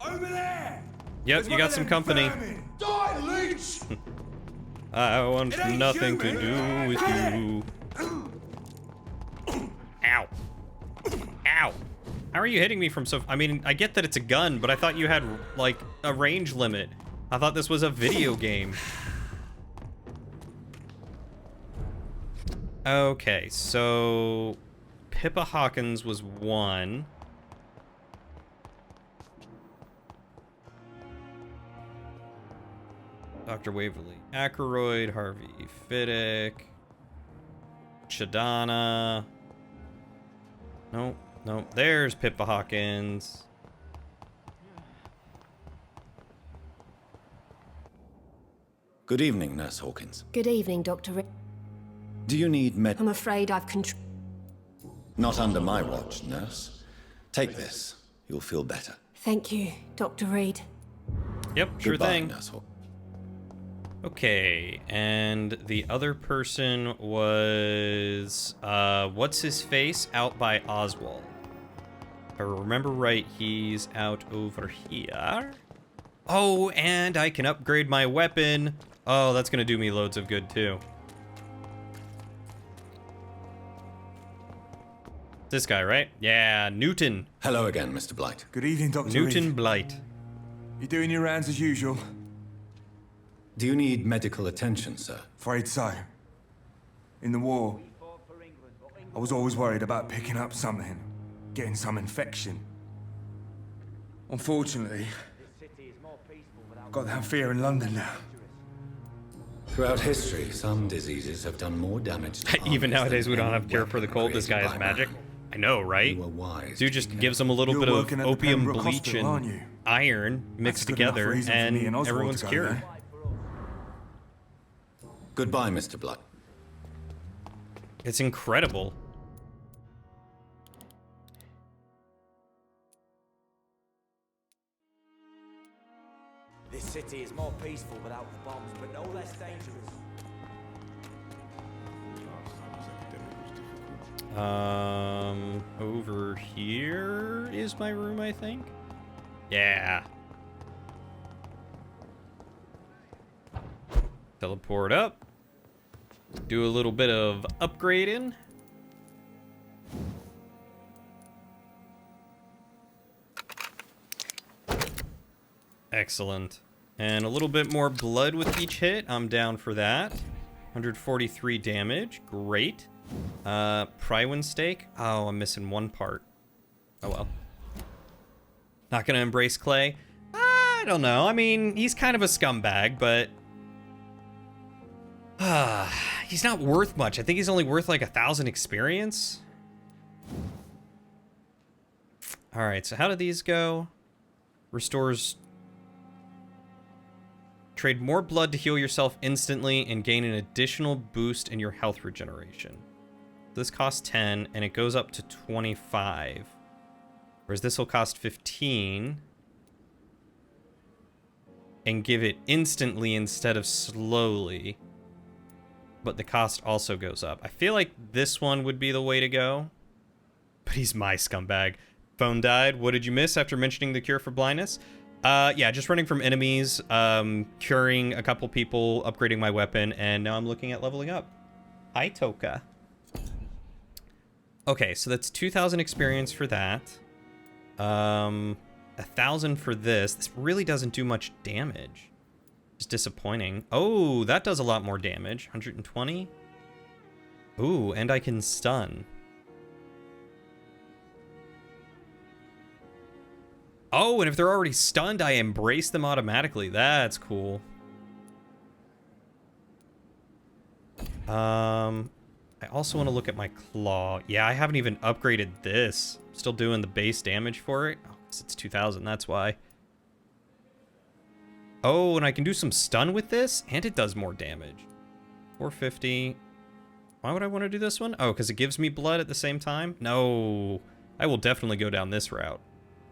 Over there! Yep, you got some company. Die, leech! I want nothing to do with you. Ow. Ow. How are you hitting me from so... I mean, I get that it's a gun, but I thought you had, like, a range limit. I thought this was a video game. Okay, so... Pippa Hawkins was one. Dr. Waverly Ackroyd, Harvey Fiddick, Chidana. Nope, nope. There's Pippa Hawkins. Good evening, Nurse Hawkins. Good evening, Dr. Do you need I'm afraid I've Not under my watch, nurse. Take this. You'll feel better. Thank you, Dr. Reed. Yep, sure Goodbye, thing. Nurse Hawkins. Okay, and the other person was, what's his face? Out by Oswald. If I remember right, he's out over here. Oh, and I can upgrade my weapon. Oh, that's gonna do me loads of good, too. This guy, right? Yeah, Newton. Hello again, Mr. Blight. Good evening, Dr. Newton Reed. Blight. You doing your rounds as usual? Do you need medical attention, sir? Afraid so. In the war, I was always worried about picking up something, getting some infection. Unfortunately, I've got that fear in London now. Throughout history, some diseases have done more damage to Even armies nowadays, than we don't any have cure for the weapon cold. This guy created has by magic. man. I know, right? You were wise Dude to just keep gives them a little You're bit of working at the opium Pembroke bleach Hospital, aren't and you? iron mixed That's good enough together, reason for me and Oswald to everyone's go cured. there. Goodbye, Mr. Blight. It's incredible. This city is more peaceful without the bombs, but no less dangerous. Over here is my room, I think. Yeah. Teleport up. Do a little bit of upgrading. Excellent. And a little bit more blood with each hit. I'm down for that. 143 damage. Great. Prywin stake. Oh, I'm missing one part. Oh well. Not gonna embrace Clay. I don't know. I mean, he's kind of a scumbag, but he's not worth much. I think he's only worth like 1,000 experience. All right, so how do these go? Restores. Trade more blood to heal yourself instantly and gain an additional boost in your health regeneration. This costs 10 and it goes up to 25. Whereas this will cost 15 and give it instantly instead of slowly. But the cost also goes up. I feel like this one would be the way to go. But he's my scumbag. Phone died. What did you miss after mentioning the cure for blindness? Yeah, just running from enemies, curing a couple people, upgrading my weapon, and now I'm looking at leveling up. Hi, Toka. Okay, so that's 2,000 experience for that. 1,000 for this. This really doesn't do much damage. It's disappointing. Oh, that does a lot more damage. 120. Ooh, and I can stun. Oh, and if they're already stunned, I embrace them automatically. That's cool. I also want to look at my claw. Yeah, I haven't even upgraded this. I'm still doing the base damage for it. Oh, it's 2,000, that's why. Oh, and I can do some stun with this, and it does more damage. 450. Why would I want to do this one? Oh, because it gives me blood at the same time? No. I will definitely go down this route.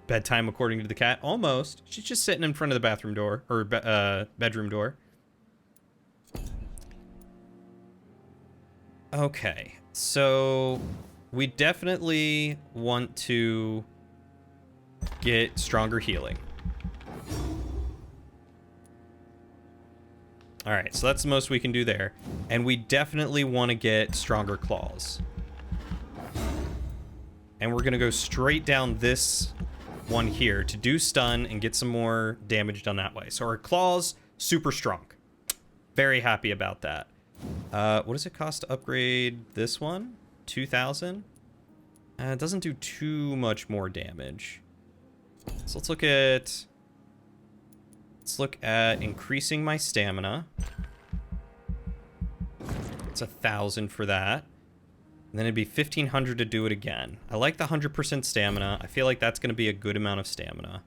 Bedtime according to the cat. Almost. She's just sitting in front of the bathroom door. Or bedroom door. Okay. So we definitely want to get stronger healing. Alright, so that's the most we can do there. And we definitely want to get stronger claws. And we're going to go straight down this one here to do stun and get some more damage done that way. So our claws, super strong. Very happy about that. What does it cost to upgrade this one? 2,000? It doesn't do too much more damage. So let's look at increasing my stamina. It's 1,000 for that. And then it'd be 1,500 to do it again. I like the 100% stamina. I feel like that's going to be a good amount of stamina.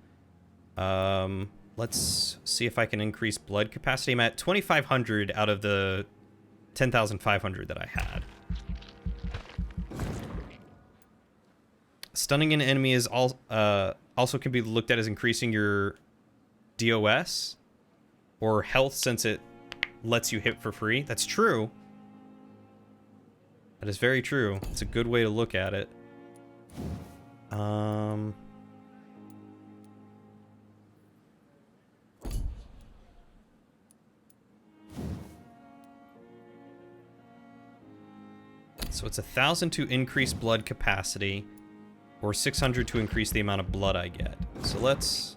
Let's see if I can increase blood capacity. I'm at 2,500 out of the 10,500 that I had. Stunning an enemy is also can be looked at as increasing your DOS or health, since it lets you hit for free. That's true. That is very true. It's a good way to look at it. So it's 1,000 to increase blood capacity, or 600 to increase the amount of blood I get. So let's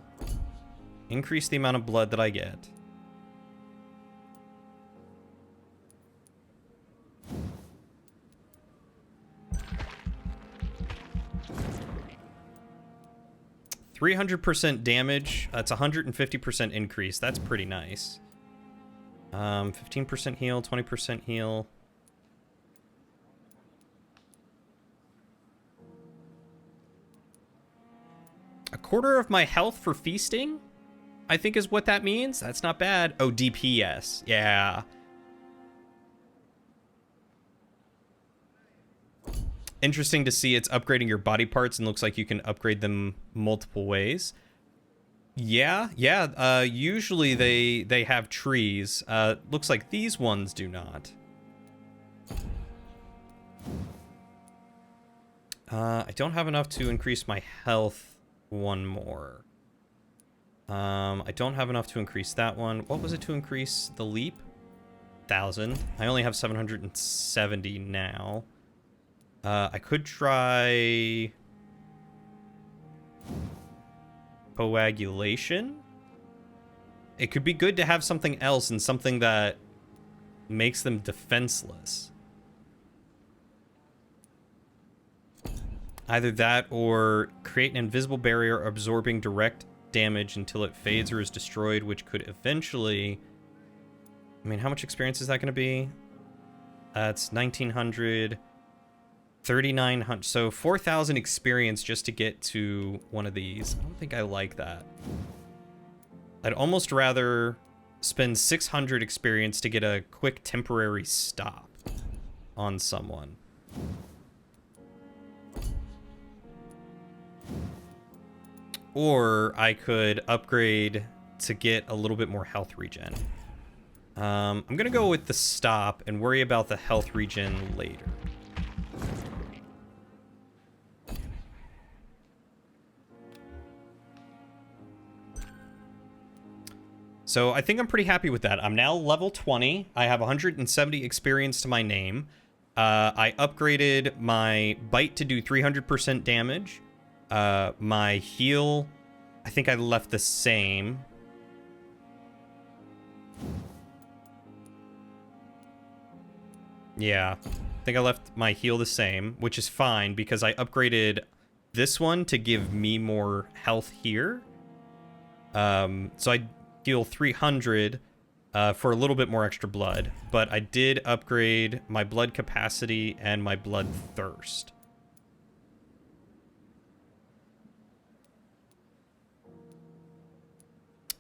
increase the amount of blood that I get. %300 damage. That's 150% increase. That's pretty nice. 15% heal, 20% heal. A quarter of my health for feasting, I think is what that means. That's not bad. Oh, DPS. Yeah. Interesting to see it's upgrading your body parts and looks like you can upgrade them multiple ways. Yeah. Usually they have trees. Looks like these ones do not. I don't have enough to increase my health one more. I don't have enough to increase that one. What was it to increase the leap? 1,000. I only have 770 now. I could try coagulation. It could be good to have something else and something that makes them defenseless. Either that or create an invisible barrier absorbing direct damage until it fades or is destroyed, which could eventually... I mean, how much experience is that going to be? That's 1,900, 3,900. So 4,000 experience just to get to one of these. I don't think I like that. I'd almost rather spend 600 experience to get a quick temporary stop on someone. Or I could upgrade to get a little bit more health regen. I'm going to go with the stop and worry about the health regen later. So I think I'm pretty happy with that. I'm now level 20. I have 170 experience to my name. I upgraded my bite to do 300% damage. My heal, I think I left the same. Yeah, I think I left my heal the same, which is fine because I upgraded this one to give me more health here. So I heal 300 for a little bit more extra blood, but I did upgrade my blood capacity and my blood thirst.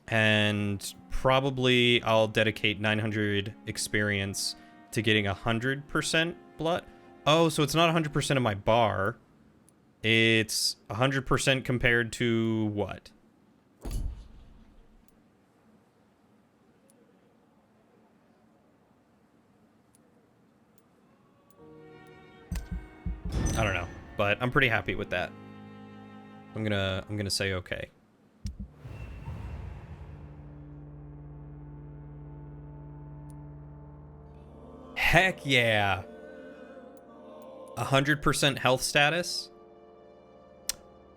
And probably I'll dedicate 900 experience to getting 100% blood. Oh, so it's not 100% of my bar. It's 100% compared to what? I don't know, but I'm pretty happy with that. I'm gonna say okay. Heck yeah. 100% health status.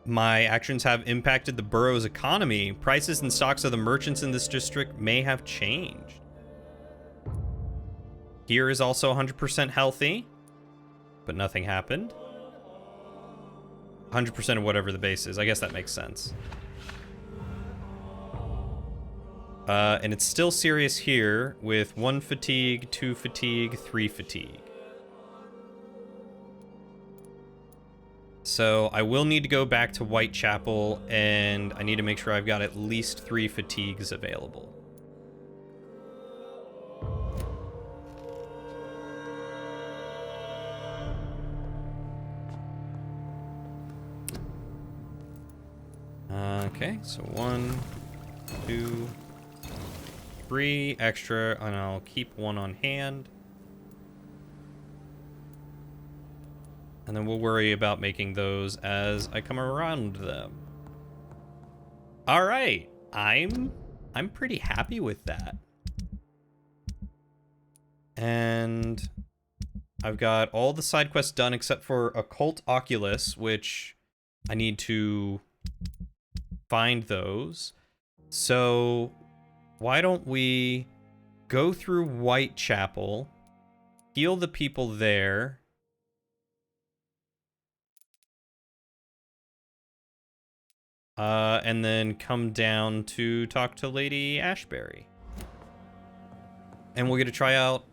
My actions have impacted the borough's economy. Prices and stocks of the merchants in this district may have changed. Here is also 100% healthy, but nothing happened. 100% of whatever the base is. I guess that makes sense. And it's still serious here with 1 fatigue, 2 fatigue, 3 fatigue. So I will need to go back to Whitechapel, and I need to make sure I've got at least 3 fatigues available. Okay, so 1, 2, 3 extra, and I'll keep 1 on hand. And then we'll worry about making those as I come around them. All right, I'm pretty happy with that. And I've got all the side quests done except for Occult Oculus, which I need to find those. So why don't we go through Whitechapel, heal the people there, and then come down to talk to Lady Ashbury. And we'll get to try out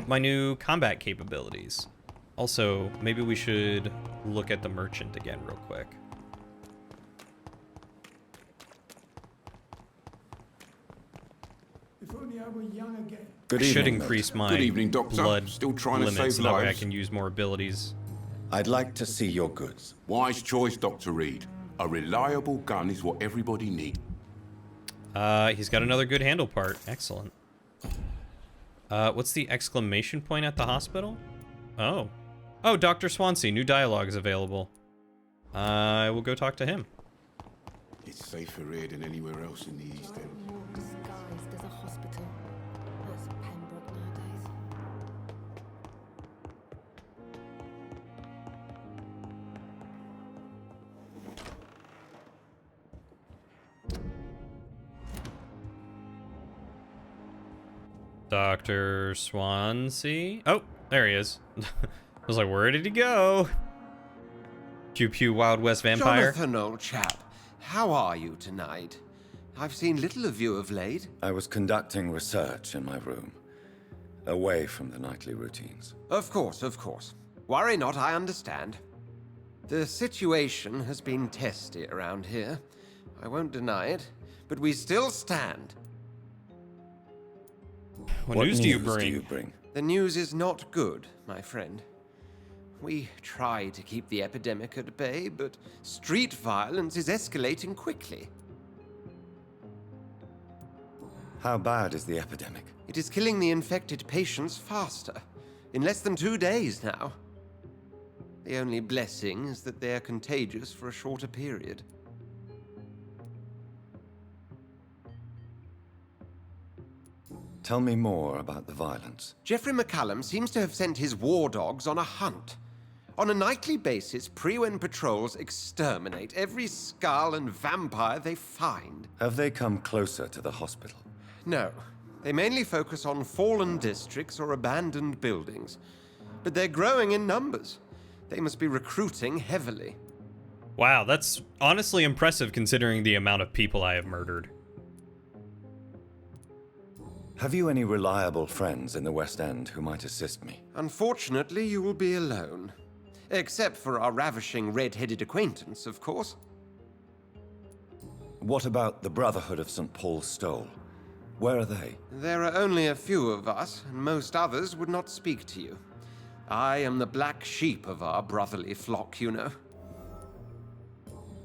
my new combat capabilities. Also, maybe we should look at the merchant again real quick. If only I were young again. Good evening, should increase my Good evening, Doctor. blood Still trying limit to save so that way I lives. can use more abilities. I'd like to see your goods. Wise choice, Dr. Reed. A reliable gun is what everybody needs. He's got another good handle part. Excellent. What's the exclamation point at the hospital? Oh. Oh, Dr. Swansea. New dialogue is available. I will go talk to him. It's safer here than anywhere else in the East End. More disguised as a hospital. That's Pembroke nowadays. Dr. Swansea. Oh, there he is. I was like, where did he go? Pew Pew Wild West Vampire. Jonathan, old chap, how are you tonight? I've seen little of you of late. I was conducting research in my room, away from the nightly routines. Of course, of course. Worry not, I understand. The situation has been testy around here. I won't deny it, but we still stand. What news do you bring? The news is not good, my friend. We try to keep the epidemic at bay, but street violence is escalating quickly. How bad is the epidemic? It is killing the infected patients faster. In less than 2 days now. The only blessing is that they are contagious for a shorter period. Tell me more about the violence. Geoffrey McCallum seems to have sent his war dogs on a hunt. On a nightly basis, Prewen patrols exterminate every skull and vampire they find. Have they come closer to the hospital? No. They mainly focus on fallen districts or abandoned buildings. But they're growing in numbers. They must be recruiting heavily. Wow, that's honestly impressive considering the amount of people I have murdered. Have you any reliable friends in the West End who might assist me? Unfortunately, you will be alone. Except for our ravishing red-headed acquaintance, of course. What about the Brotherhood of St. Paul's Stole? Where are they? There are only a few of us, and most others would not speak to you. I am the black sheep of our brotherly flock, you know.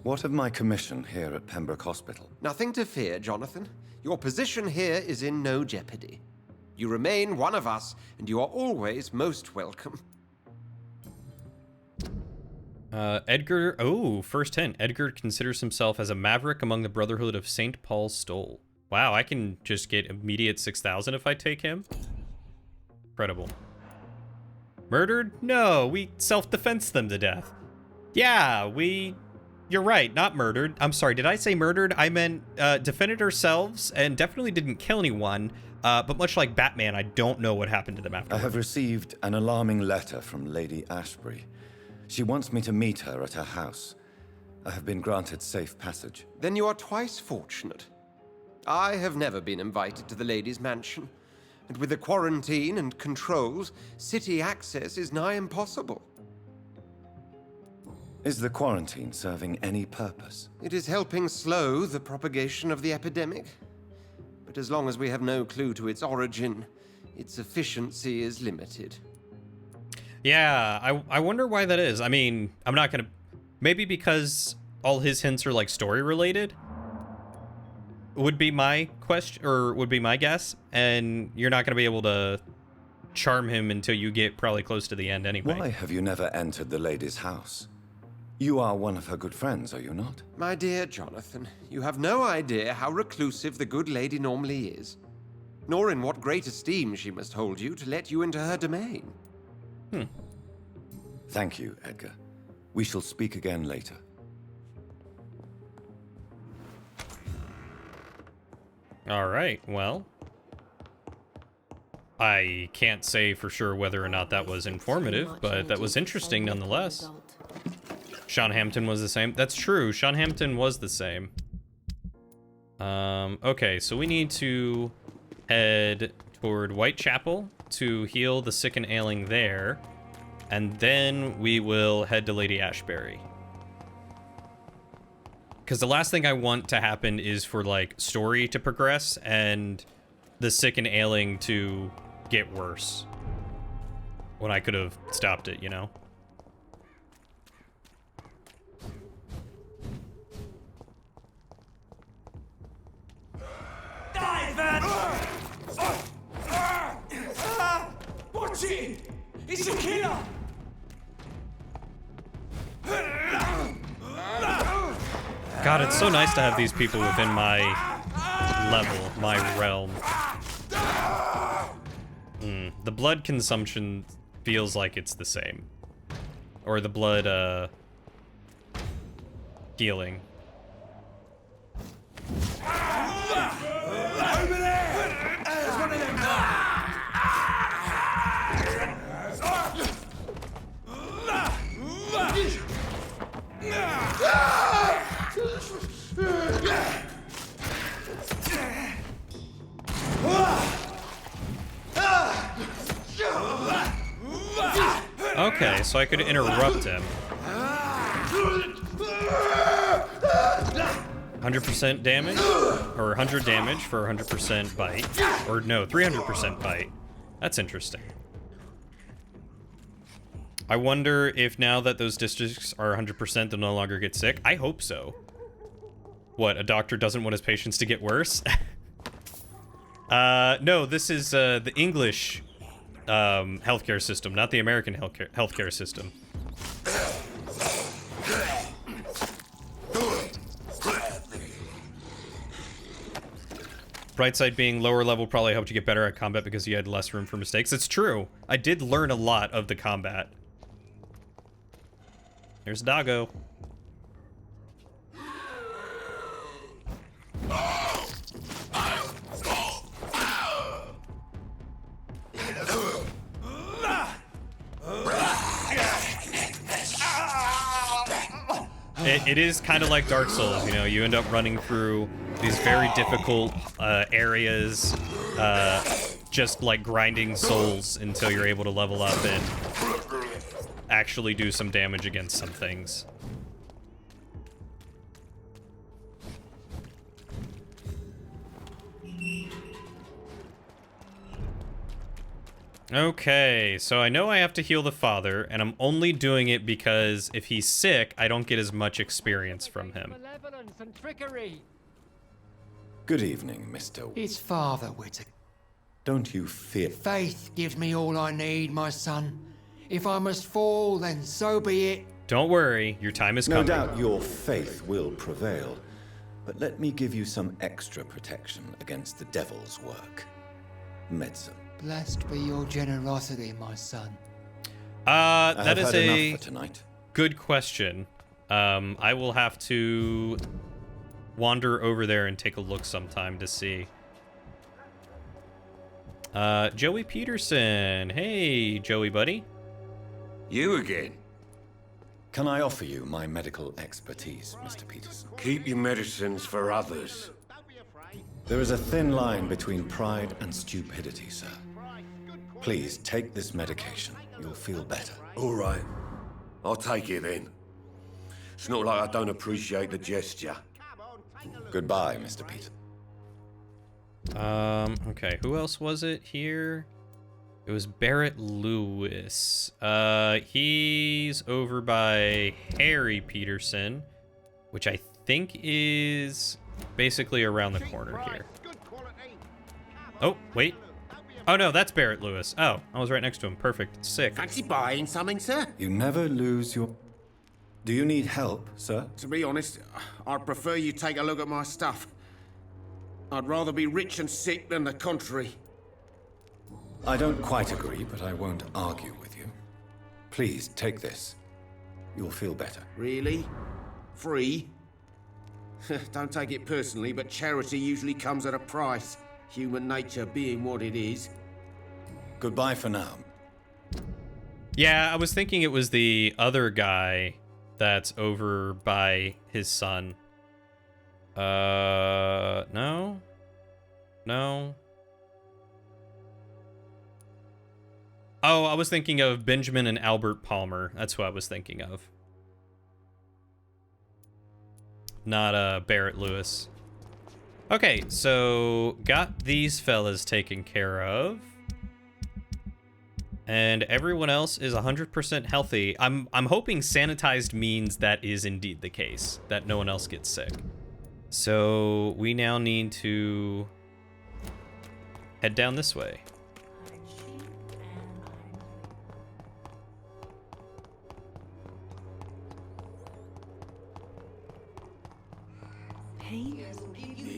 What of my commission here at Pembroke Hospital? Nothing to fear, Jonathan. Your position here is in no jeopardy. You remain one of us, and you are always most welcome. Edgar, oh, first hint. Edgar considers himself as a maverick among the Brotherhood of St. Paul's Stole. Wow, I can just get immediate 6,000 if I take him. Incredible. Murdered? No, we self-defense them to death. Yeah, you're right, not murdered. I'm sorry, did I say murdered? I meant defended ourselves and definitely didn't kill anyone. But much like Batman, I don't know what happened to them afterwards. I have received an alarming letter from Lady Ashbury. She wants me to meet her at her house. I have been granted safe passage. Then you are twice fortunate. I have never been invited to the lady's mansion. And with the quarantine and controls, city access is nigh impossible. Is the quarantine serving any purpose? It is helping slow the propagation of the epidemic. But as long as we have no clue to its origin, its efficiency is limited. Yeah, I wonder why that is. I mean, I'm not gonna... Maybe because all his hints are, like, story-related? would be my question, or would be my guess, and you're not going to be able to charm him until you get probably close to the end anyway. Why have you never entered the lady's house? You are one of her good friends, are you not? My dear Jonathan, you have no idea how reclusive the good lady normally is, nor in what great esteem she must hold you to let you into her domain. Thank you, Edgar. We shall speak again later. All right, well, I can't say for sure whether or not that was informative, but that was interesting nonetheless. Sean Hampton was the same. That's true. Sean Hampton was the same. Okay, so we need to head toward Whitechapel to heal the sick and ailing there, and then we will head to Lady Ashbury. Because the last thing I want to happen is for, like, story to progress and the sick and ailing to get worse. When I could have stopped it, you know? Watch it! It's a killer! God, it's so nice to have these people within my level, my realm. The blood consumption feels like it's the same. Or the blood, healing. Over there! There's one of them! Okay, so I could interrupt him. 100% damage? Or 100 damage for 100% bite. Or no, 300% bite. That's interesting. I wonder if now that those districts are 100%, they'll no longer get sick. I hope so. What, a doctor doesn't want his patients to get worse? No, this is the English healthcare system, not the American healthcare system. Bright side being lower level probably helped you get better at combat because you had less room for mistakes. It's true. I did learn a lot of the combat. There's Doggo. It is kind of like Dark Souls, you know, you end up running through these very difficult areas, just like grinding souls until you're able to level up and actually do some damage against some things. Okay, so I know I have to heal the father, and I'm only doing it because if he's sick, I don't get as much experience from him. Good evening, Mr. It's Father Whittaker. Don't you fear? Faith gives me all I need, my son. If I must fall, then so be it. Don't worry, your time is coming. No doubt your faith will prevail, but let me give you some extra protection against the devil's work. Medicine. Blessed be your generosity, my son. That is a tonight. Good question. I will have to wander over there and take a look sometime to see. Joey Peterson. Hey, Joey buddy. You again? Can I offer you my medical expertise, Mr. Peterson? Keep your medicines for others. There is a thin line between pride and stupidity, sir. Please take this medication. You'll feel better. All right. I'll take it then. It's not like I don't appreciate the gesture. Goodbye, Mr. Peterson. Okay, who else was it here? It was Barrett Lewis. He's over by Harry Peterson, which I think is basically around the corner here. Oh, wait. Oh, no, that's Barrett Lewis. Oh, I was right next to him. Perfect. Sick. Fancy buying something, sir? You never lose your... Do you need help, sir? To be honest, I'd prefer you take a look at my stuff. I'd rather be rich and sick than the contrary. I don't quite agree, but I won't argue with you. Please, take this. You'll feel better. Really? Free? Don't take it personally, but charity usually comes at a price. Human nature being what it is. Goodbye for now. Yeah, I was thinking it was the other guy that's over by his son. No? No? Oh, I was thinking of Benjamin and Albert Palmer. That's who I was thinking of. Not Barrett Lewis. Okay, so got these fellas taken care of. And everyone else is 100% healthy. I'm hoping sanitized means that is indeed the case, that no one else gets sick. So we now need to head down this way.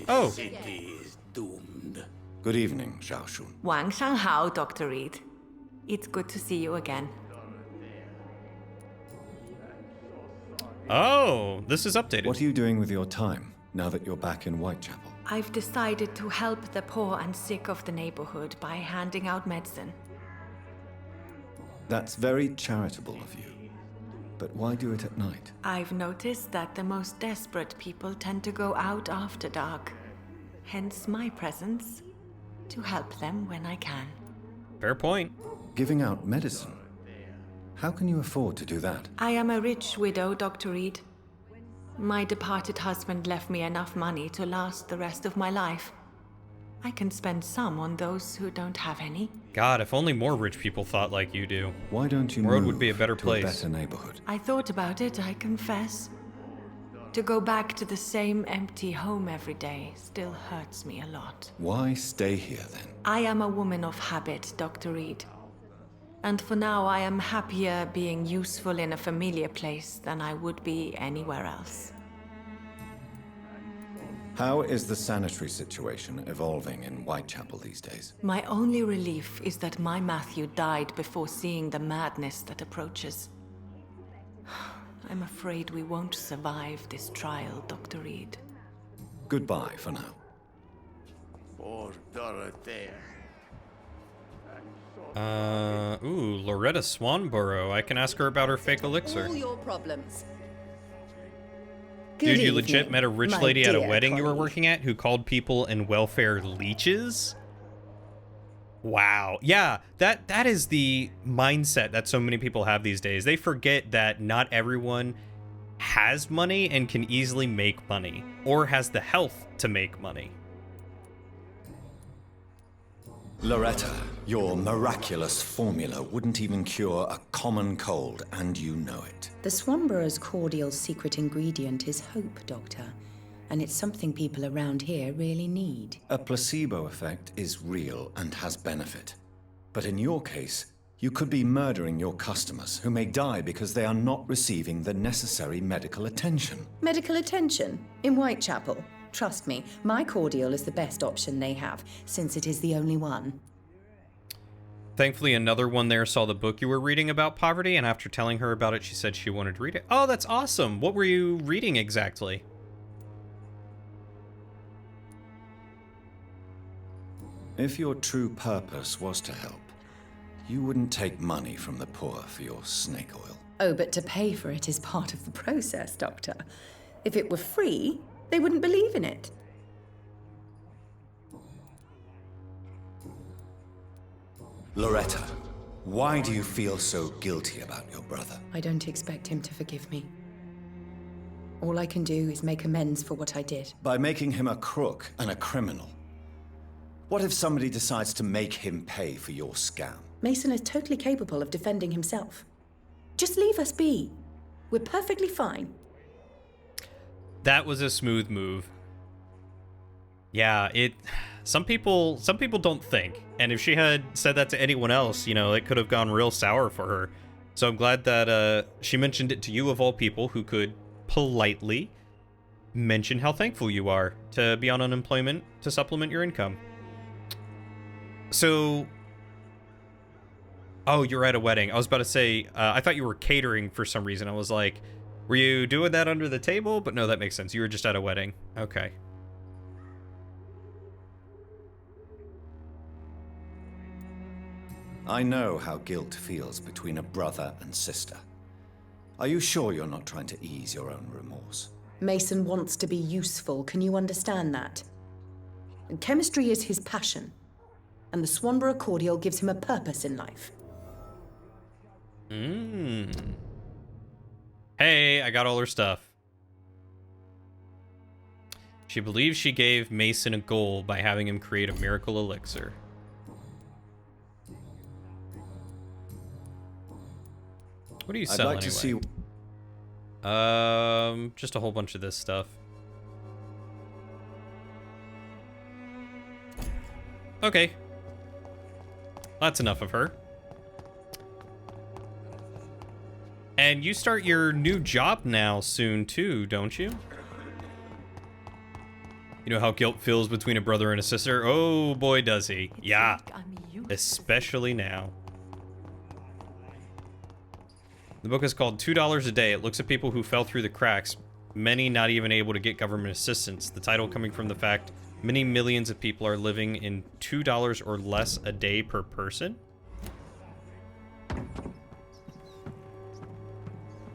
Oh. City is doomed. Good evening, Zhao Shun. 晚上好, Dr. Reed. It's good to see you again. Oh, this is updated. What are you doing with your time, now that you're back in Whitechapel? I've decided to help the poor and sick of the neighborhood by handing out medicine. That's very charitable of you. But why do it at night? I've noticed that the most desperate people tend to go out after dark. Hence my presence, to help them when I can. Fair point. Giving out medicine? How can you afford to do that? I am a rich widow, Dr. Reed. My departed husband left me enough money to last the rest of my life. I can spend some on those who don't have any. God, if only more rich people thought like you do. Why don't you the world move would be a better to place. A better neighborhood? I thought about it, I confess. To go back to the same empty home every day still hurts me a lot. Why stay here then? I am a woman of habit, Dr. Reed. And for now, I am happier being useful in a familiar place than I would be anywhere else. How is the sanitary situation evolving in Whitechapel these days? My only relief is that my Matthew died before seeing the madness that approaches. I'm afraid we won't survive this trial, Dr. Reed. Goodbye for now. Poor Dorothea. Ooh, Loretta Swanborough. I can ask her about her fake elixir. All your problems. Dude, you legit met a rich lady at a wedding you were working at who called people in welfare leeches? Wow. Yeah, that is the mindset that so many people have these days. They forget that not everyone has money and can easily make money, or has the health to make money. Loretta, your miraculous formula wouldn't even cure a common cold, and you know it. The Swanborough's cordial secret ingredient is hope, Doctor. And it's something people around here really need. A placebo effect is real and has benefit. But in your case, you could be murdering your customers who may die because they are not receiving the necessary medical attention. Medical attention? In Whitechapel? Trust me, my cordial is the best option they have, since it is the only one. Thankfully, another one there saw the book you were reading about poverty, and after telling her about it, she said she wanted to read it. Oh, that's awesome. What were you reading exactly? If your true purpose was to help, you wouldn't take money from the poor for your snake oil. Oh, but to pay for it is part of the process, Doctor. If it were free, they wouldn't believe in it. Loretta, why do you feel so guilty about your brother? I don't expect him to forgive me. All I can do is make amends for what I did. By making him a crook and a criminal. What if somebody decides to make him pay for your scam? Mason is totally capable of defending himself. Just leave us be. We're perfectly fine. That was a smooth move. Yeah, some people don't think. And if she had said that to anyone else, you know, it could have gone real sour for her. So I'm glad that she mentioned it to you of all people who could politely mention how thankful you are to be on unemployment to supplement your income. So, oh, you're at a wedding. I was about to say, I thought you were catering for some reason. I was like, were you doing that under the table? But no, that makes sense. You were just at a wedding. Okay. I know how guilt feels between a brother and sister. Are you sure you're not trying to ease your own remorse? Mason wants to be useful. Can you understand that? And chemistry is his passion. And the Swanborough cordial gives him a purpose in life. Hey, I got all her stuff. She believes she gave Mason a goal by having him create a miracle elixir. What do you sell I'd like anyway? to see... Just a whole bunch of this stuff. Okay. That's enough of her. And you start your new job now soon too, don't you? You know how guilt feels between a brother and a sister? Oh boy, does he. Yeah. Especially now. The book is called $2 a Day. It looks at people who fell through the cracks, many not even able to get government assistance. The title coming from the fact many millions of people are living in $2 or less a day per person.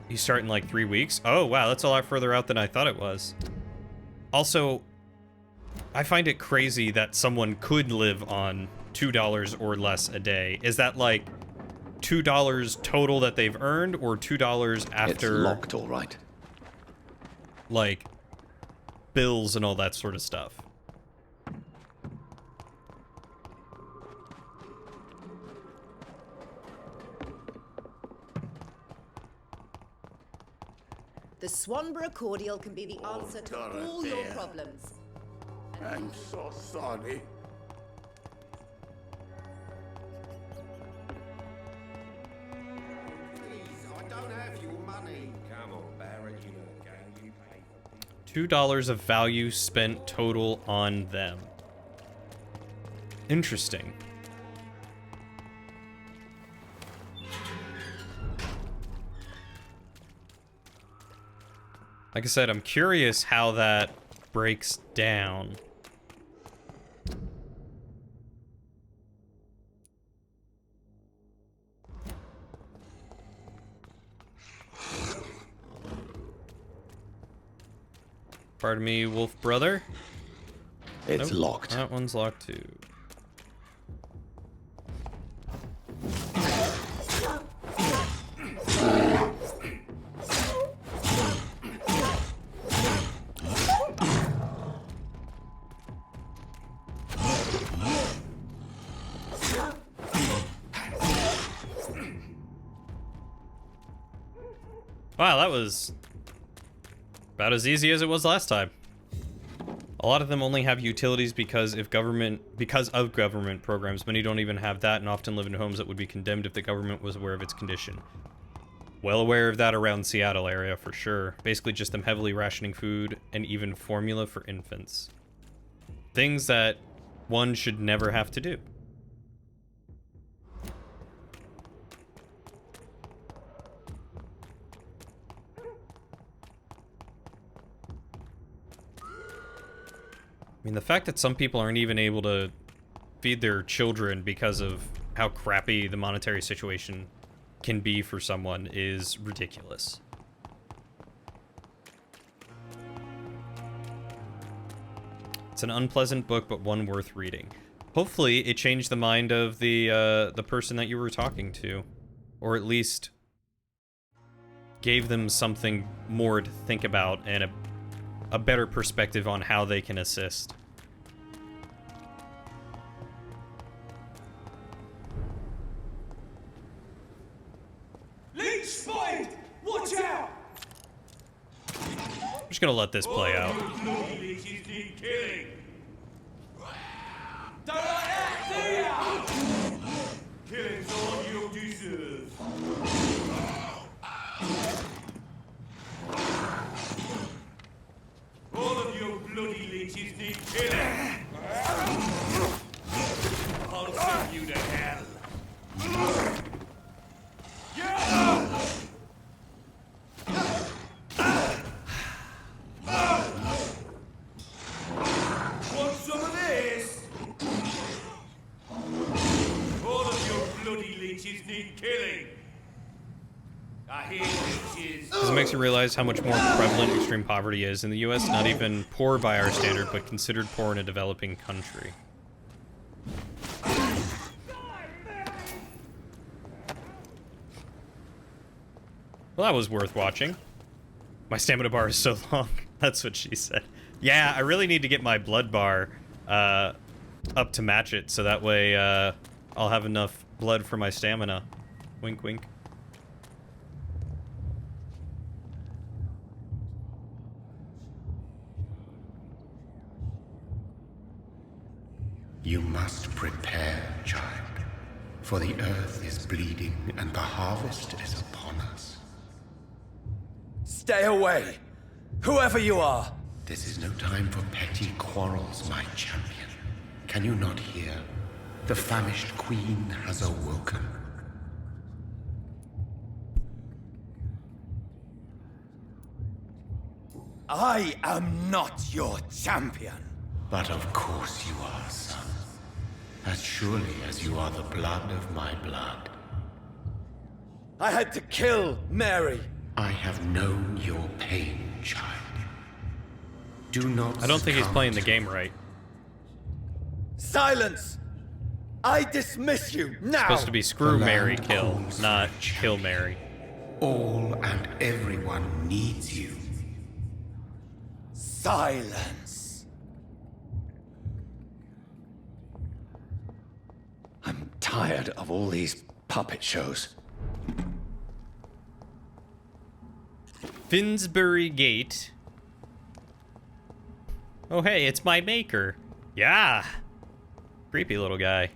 You start in like 3 weeks? Oh, wow, that's a lot further out than I thought it was. Also, I find it crazy that someone could live on $2 or less a day. Is that like $2 total that they've earned, or $2 after... It's locked, all right. Like, bills and all that sort of stuff? The Swanborough cordial can be the answer to all your problems. I'm so sorry. $2 of value spent total on them. Interesting. Like I said, I'm curious how that breaks down. Pardon me, wolf brother. It's locked. That one's locked too. Wow, that was about as easy as it was last time. A lot of them only have utilities because of government programs. Many don't even have that and often live in homes that would be condemned if the government was aware of its condition. Well aware of that around Seattle area for sure. Basically just them heavily rationing food and even formula for infants. Things that one should never have to do. I mean, the fact that some people aren't even able to feed their children because of how crappy the monetary situation can be for someone is ridiculous. It's an unpleasant book, but one worth reading. Hopefully, it changed the mind of the person that you were talking to, or at least gave them something more to think about and a better perspective on how they can assist. Leech spotted! Watch out! I'm just gonna let this play out. Don't like that, do ya? Killing's all you deserve. All of you bloody leeches need killing. I'll send you to hell. Want some of this? All of your bloody leeches need killing. I hear leeches. This makes you realize how much more prevalent extreme poverty is in the US. Not even poor by our standard, but considered poor in a developing country. Well, that was worth watching. My stamina bar is so long. That's what she said. Yeah, I really need to get my blood bar up to match it, so that way I'll have enough blood for my stamina. Wink, wink. You must prepare, child, for the earth is bleeding and the harvest is upon us. Stay away, whoever you are. This is no time for petty quarrels, my champion. Can you not hear? The famished queen has awoken. I am not your champion. But of course you are, son. As surely as you are the blood of my blood. I had to kill Mary. I have known your pain, child. Do not. I don't think he's playing the game right. Silence! I dismiss you now! It's supposed to be screw Mary, kill, not kill Mary. All and everyone needs you. Silence! I'm tired of all these puppet shows. Finsbury Gate. Oh hey, it's my maker. Yeah. Creepy little guy.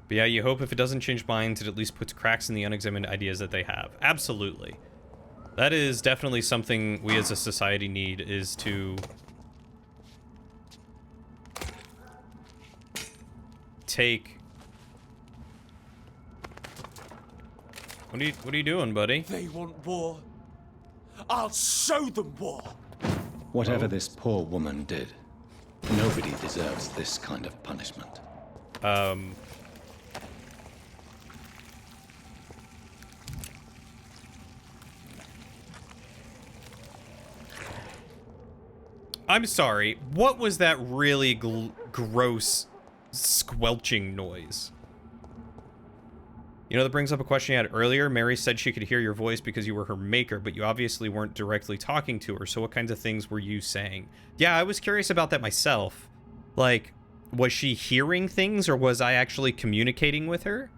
But yeah, you hope if it doesn't change minds, it at least puts cracks in the unexamined ideas that they have. Absolutely. That is definitely something we as a society need, is to take... What are you doing, buddy? They want war. I'll show them war. Whatever this poor woman did, nobody deserves this kind of punishment. I'm sorry, what was that really gross squelching noise? You know, that brings up a question you had earlier. Mary said she could hear your voice because you were her maker, but you obviously weren't directly talking to her, so what kinds of things were you saying? Yeah, I was curious about that myself. Like, was she hearing things, or was I actually communicating with her?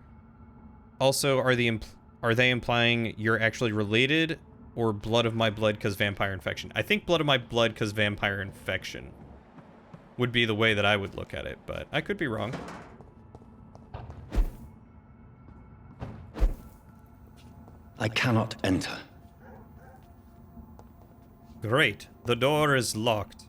Also, are they implying you're actually related, or blood of my blood because vampire infection? I think blood of my blood because vampire infection would be the way that I would look at it, but I could be wrong. I cannot enter. Great. The door is locked.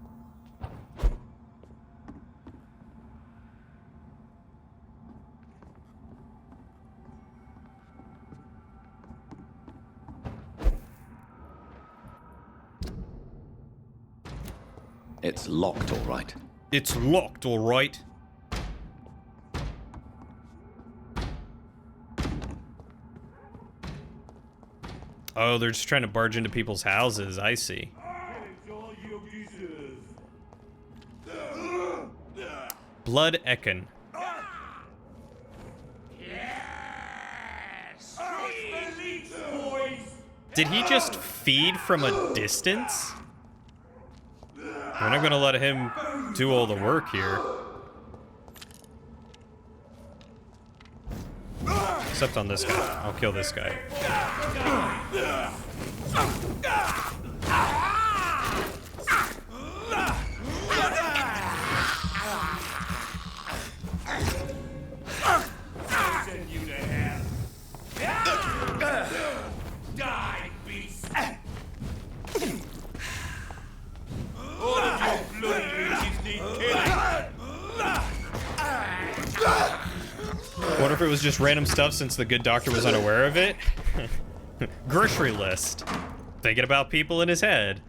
It's locked, all right. It's locked, all right. Oh, they're just trying to barge into people's houses. I see. Blood Ekin. Did he just feed from a distance? We're not gonna let him do all the work here. Except on this guy. I'll kill this guy. wonder if it was just random stuff since the good doctor was unaware of it. Grocery list. Thinking about people in his head.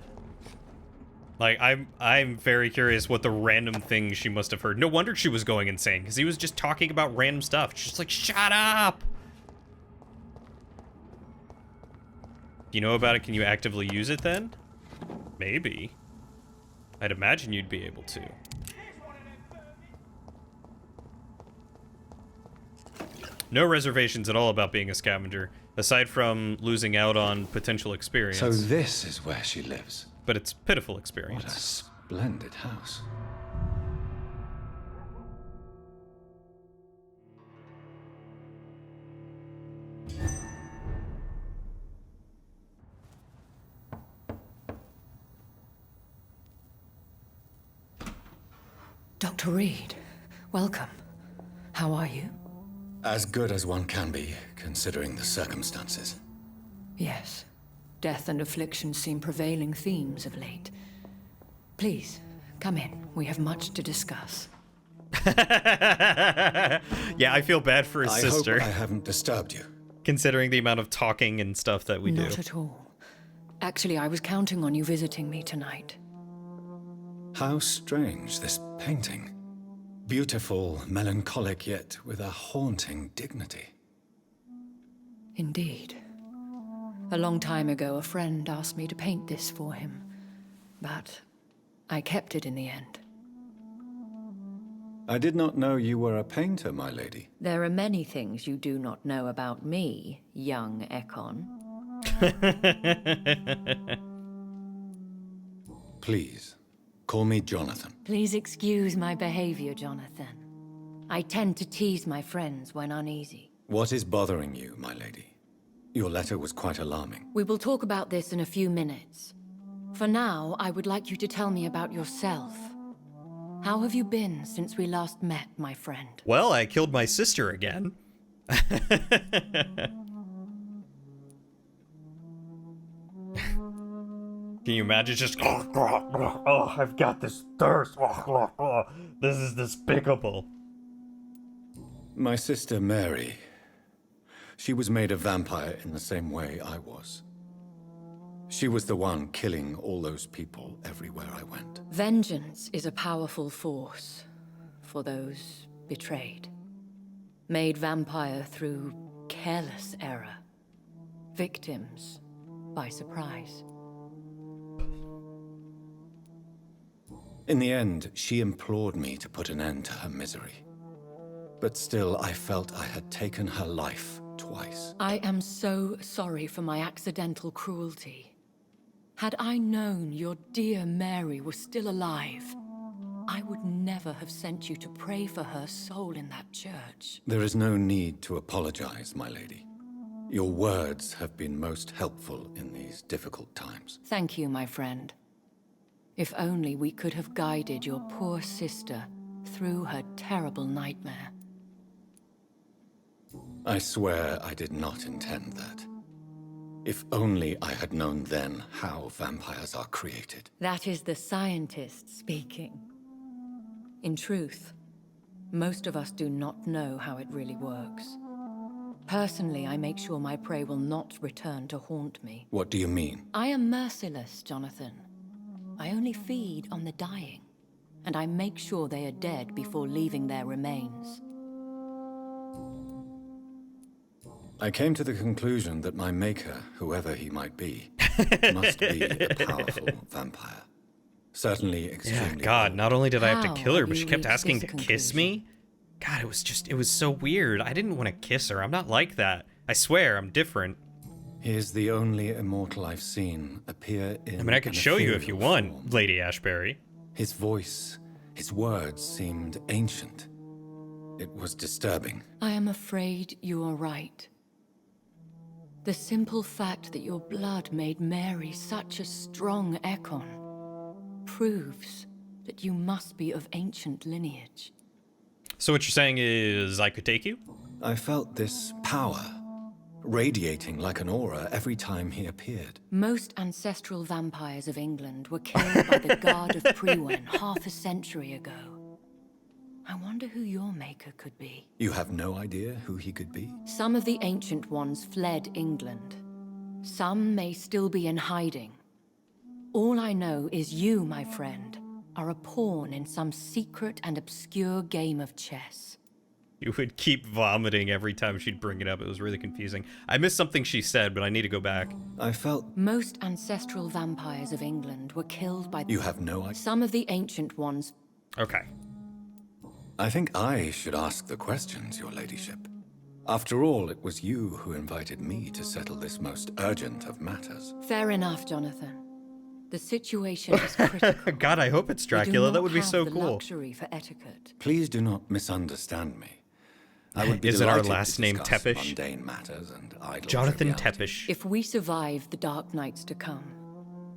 Like, I'm very curious what the random things she must have heard. No wonder she was going insane, because he was just talking about random stuff. She's just like, shut up! Do you know about it? Can you actively use it then? Maybe. I'd imagine you'd be able to. No reservations at all about being a scavenger, aside from losing out on potential experience. So this is where she lives. But it's pitiful experience. What a splendid house. Dr. Reed, welcome. How are you? As good as one can be, considering the circumstances. Yes. Death and affliction seem prevailing themes of late. Please, come in. We have much to discuss. Yeah, I feel bad for his sister. I hope I haven't disturbed you. Considering the amount of talking and stuff that we do. Not at all. Actually, I was counting on you visiting me tonight. How strange, this painting. Beautiful, melancholic, yet with a haunting dignity. Indeed. A long time ago, a friend asked me to paint this for him, but I kept it in the end. I did not know you were a painter, my lady. There are many things you do not know about me, young Ekon. Please, call me Jonathan. Please excuse my behavior, Jonathan. I tend to tease my friends when uneasy. What is bothering you, my lady? Your letter was quite alarming. We will talk about this in a few minutes. For now, I would like you to tell me about yourself. How have you been since we last met, my friend? Well, I killed my sister again. Can you imagine just, oh, I've got this thirst. This is despicable. My sister Mary, she was made a vampire in the same way I was. She was the one killing all those people everywhere I went. Vengeance is a powerful force for those betrayed. Made vampire through careless error. Victims by surprise. In the end, she implored me to put an end to her misery. But still, I felt I had taken her life twice. I am so sorry for my accidental cruelty. Had I known your dear Mary was still alive, I would never have sent you to pray for her soul in that church. There is no need to apologize, my lady. Your words have been most helpful in these difficult times. Thank you, my friend. If only we could have guided your poor sister through her terrible nightmare. I swear I did not intend that. If only I had known then how vampires are created. That is the scientist speaking. In truth, most of us do not know how it really works. Personally, I make sure my prey will not return to haunt me. What do you mean? I am merciless, Jonathan. I only feed on the dying, and I make sure they are dead before leaving their remains. I came to the conclusion that my maker, whoever he might be, must be a powerful vampire. Certainly extremely. Yeah, God, not only did I have to kill her, but she you kept reached asking this to kiss me. God, it was so weird. I didn't want to kiss her. I'm not like that. I swear, I'm different. He is the only immortal I've seen appear in. I mean, I could show you if you want, Lady Ashbury. His voice, his words seemed ancient. It was disturbing. I am afraid you are right. The simple fact that your blood made Mary such a strong Ekon proves that you must be of ancient lineage. So what you're saying is I could take you? I felt this power radiating like an aura every time he appeared. Most ancestral vampires of England were killed by the Guard of Priwen half a century ago. I wonder who your maker could be. You have no idea who he could be? Some of the Ancient Ones fled England. Some may still be in hiding. All I know is you, my friend, are a pawn in some secret and obscure game of chess. You would keep vomiting every time she'd bring it up. It was really confusing. I missed something she said, but I need to go back. I felt... Most ancestral vampires of England were killed by... You have no idea? Some of the Ancient Ones... Okay. I think I should ask the questions, your ladyship. After all, it was you who invited me to settle this most urgent of matters. Fair enough, Jonathan. The situation is critical. God, I hope it's Dracula. That would be so cool. Luxury for etiquette. Please do not misunderstand me. I would be Is it our delighted last to name discuss Tepish? mundane matters and idle Jonathan triviality. Tepish. If we survive the dark nights to come,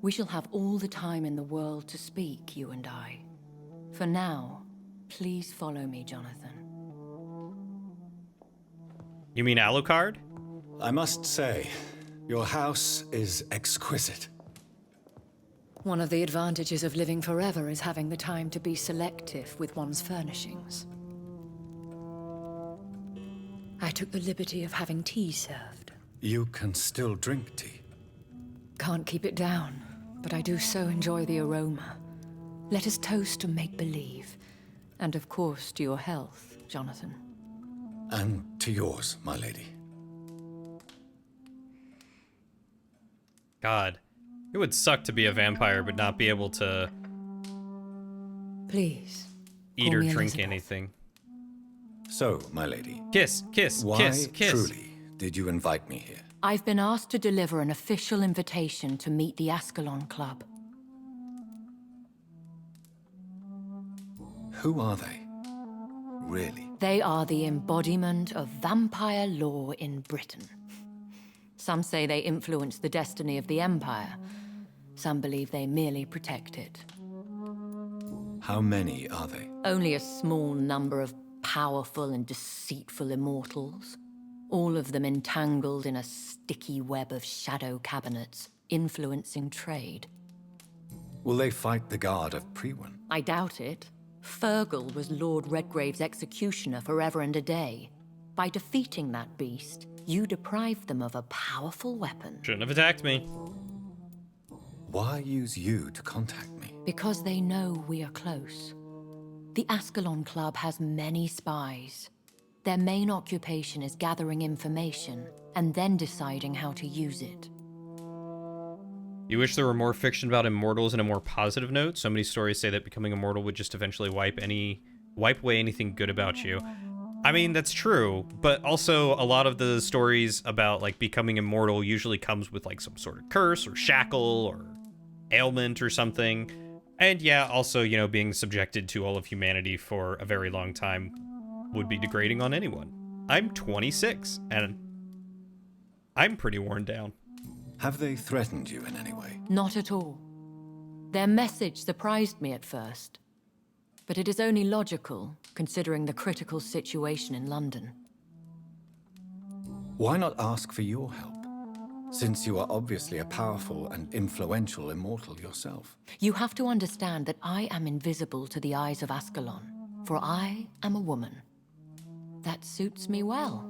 we shall have all the time in the world to speak, you and I. For now, please follow me, Jonathan. You mean Alucard? I must say, your house is exquisite. One of the advantages of living forever is having the time to be selective with one's furnishings. I took the liberty of having tea served. You can still drink tea. Can't keep it down, but I do so enjoy the aroma. Let us toast to make-believe. And of course, to your health, Jonathan. And to yours, my lady. God, it would suck to be a vampire but not be able to... Please. Eat or drink anything. So, my lady. Kiss, kiss, why kiss, kiss. Truly did you invite me here? I've been asked to deliver an official invitation to meet the Ascalon Club. Who are they? Really? They are the embodiment of vampire law in Britain. Some say they influence the destiny of the Empire. Some believe they merely protect it. How many are they? Only a small number of powerful and deceitful immortals. All of them entangled in a sticky web of shadow cabinets, influencing trade. Will they fight the guard of Priwen? I doubt it. Fergal was Lord Redgrave's executioner forever and a day. By defeating that beast, you deprived them of a powerful weapon. Shouldn't have attacked me. Why use you to contact me? Because they know we are close. The Ascalon Club has many spies. Their main occupation is gathering information and then deciding how to use it. You wish there were more fiction about immortals in a more positive note? So many stories say that becoming immortal would just eventually wipe away anything good about you. I mean, that's true, but also a lot of the stories about like becoming immortal usually comes with like some sort of curse or shackle or ailment or something. And yeah, also, you know, being subjected to all of humanity for a very long time would be degrading on anyone. I'm 26 and I'm pretty worn down. Have they threatened you in any way? Not at all. Their message surprised me at first. But it is only logical, considering the critical situation in London. Why not ask for your help? Since you are obviously a powerful and influential immortal yourself. You have to understand that I am invisible to the eyes of Ascalon, for I am a woman. That suits me well,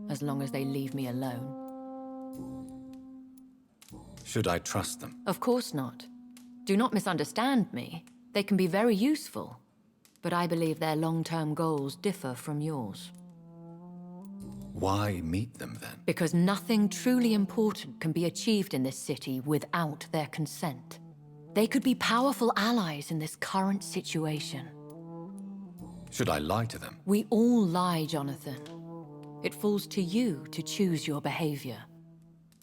as long as they leave me alone. Should I trust them? Of course not. Do not misunderstand me. They can be very useful, but I believe their long-term goals differ from yours. Why meet them then? Because nothing truly important can be achieved in this city without their consent. They could be powerful allies in this current situation. Should I lie to them? We all lie, Jonathan. It falls to you to choose your behavior.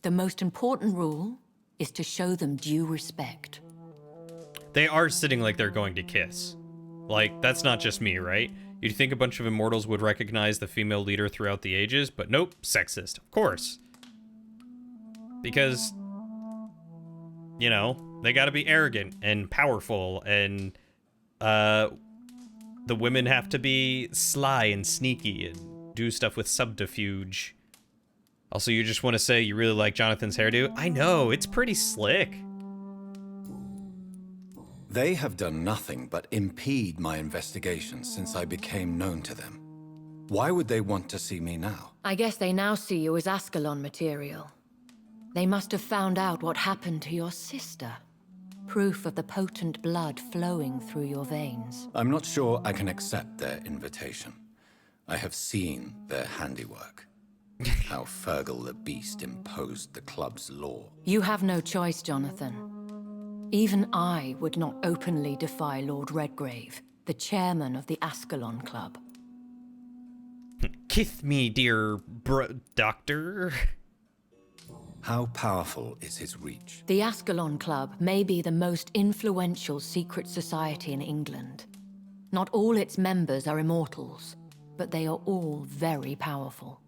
The most important rule is to show them due respect. They are sitting like they're going to kiss. Like, that's not just me, right? You'd think a bunch of immortals would recognize the female leader throughout the ages, but nope, sexist, of course. Because, you know, they gotta be arrogant and powerful, and the women have to be sly and sneaky and do stuff with subterfuge. Also, you just want to say you really like Jonathan's hairdo? I know, it's pretty slick. They have done nothing but impede my investigation since I became known to them. Why would they want to see me now? I guess they now see you as Ascalon material. They must have found out what happened to your sister. Proof of the potent blood flowing through your veins. I'm not sure I can accept their invitation. I have seen their handiwork. How Fergal the Beast imposed the club's law. You have no choice, Jonathan. Even I would not openly defy Lord Redgrave, the chairman of the Ascalon Club. Kith me, dear doctor. How powerful is his reach? The Ascalon Club may be the most influential secret society in England. Not all its members are immortals, but they are all very powerful.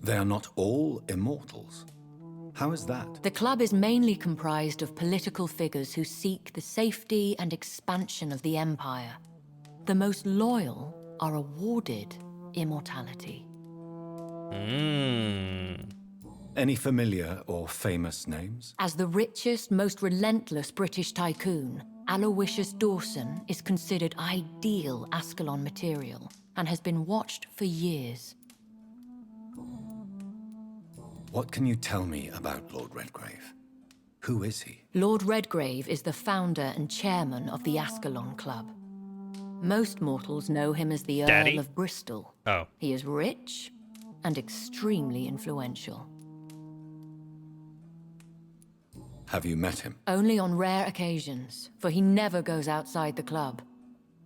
They are not all immortals. How is that? The club is mainly comprised of political figures who seek the safety and expansion of the Empire. The most loyal are awarded immortality. Any familiar or famous names? As the richest, most relentless British tycoon, Aloysius Dawson is considered ideal Ascalon material and has been watched for years. What can you tell me about Lord Redgrave? Who is he? Lord Redgrave is the founder and chairman of the Ascalon Club. Most mortals know him as the Earl of Bristol. Oh. He is rich and extremely influential. Have you met him? Only on rare occasions, for he never goes outside the club.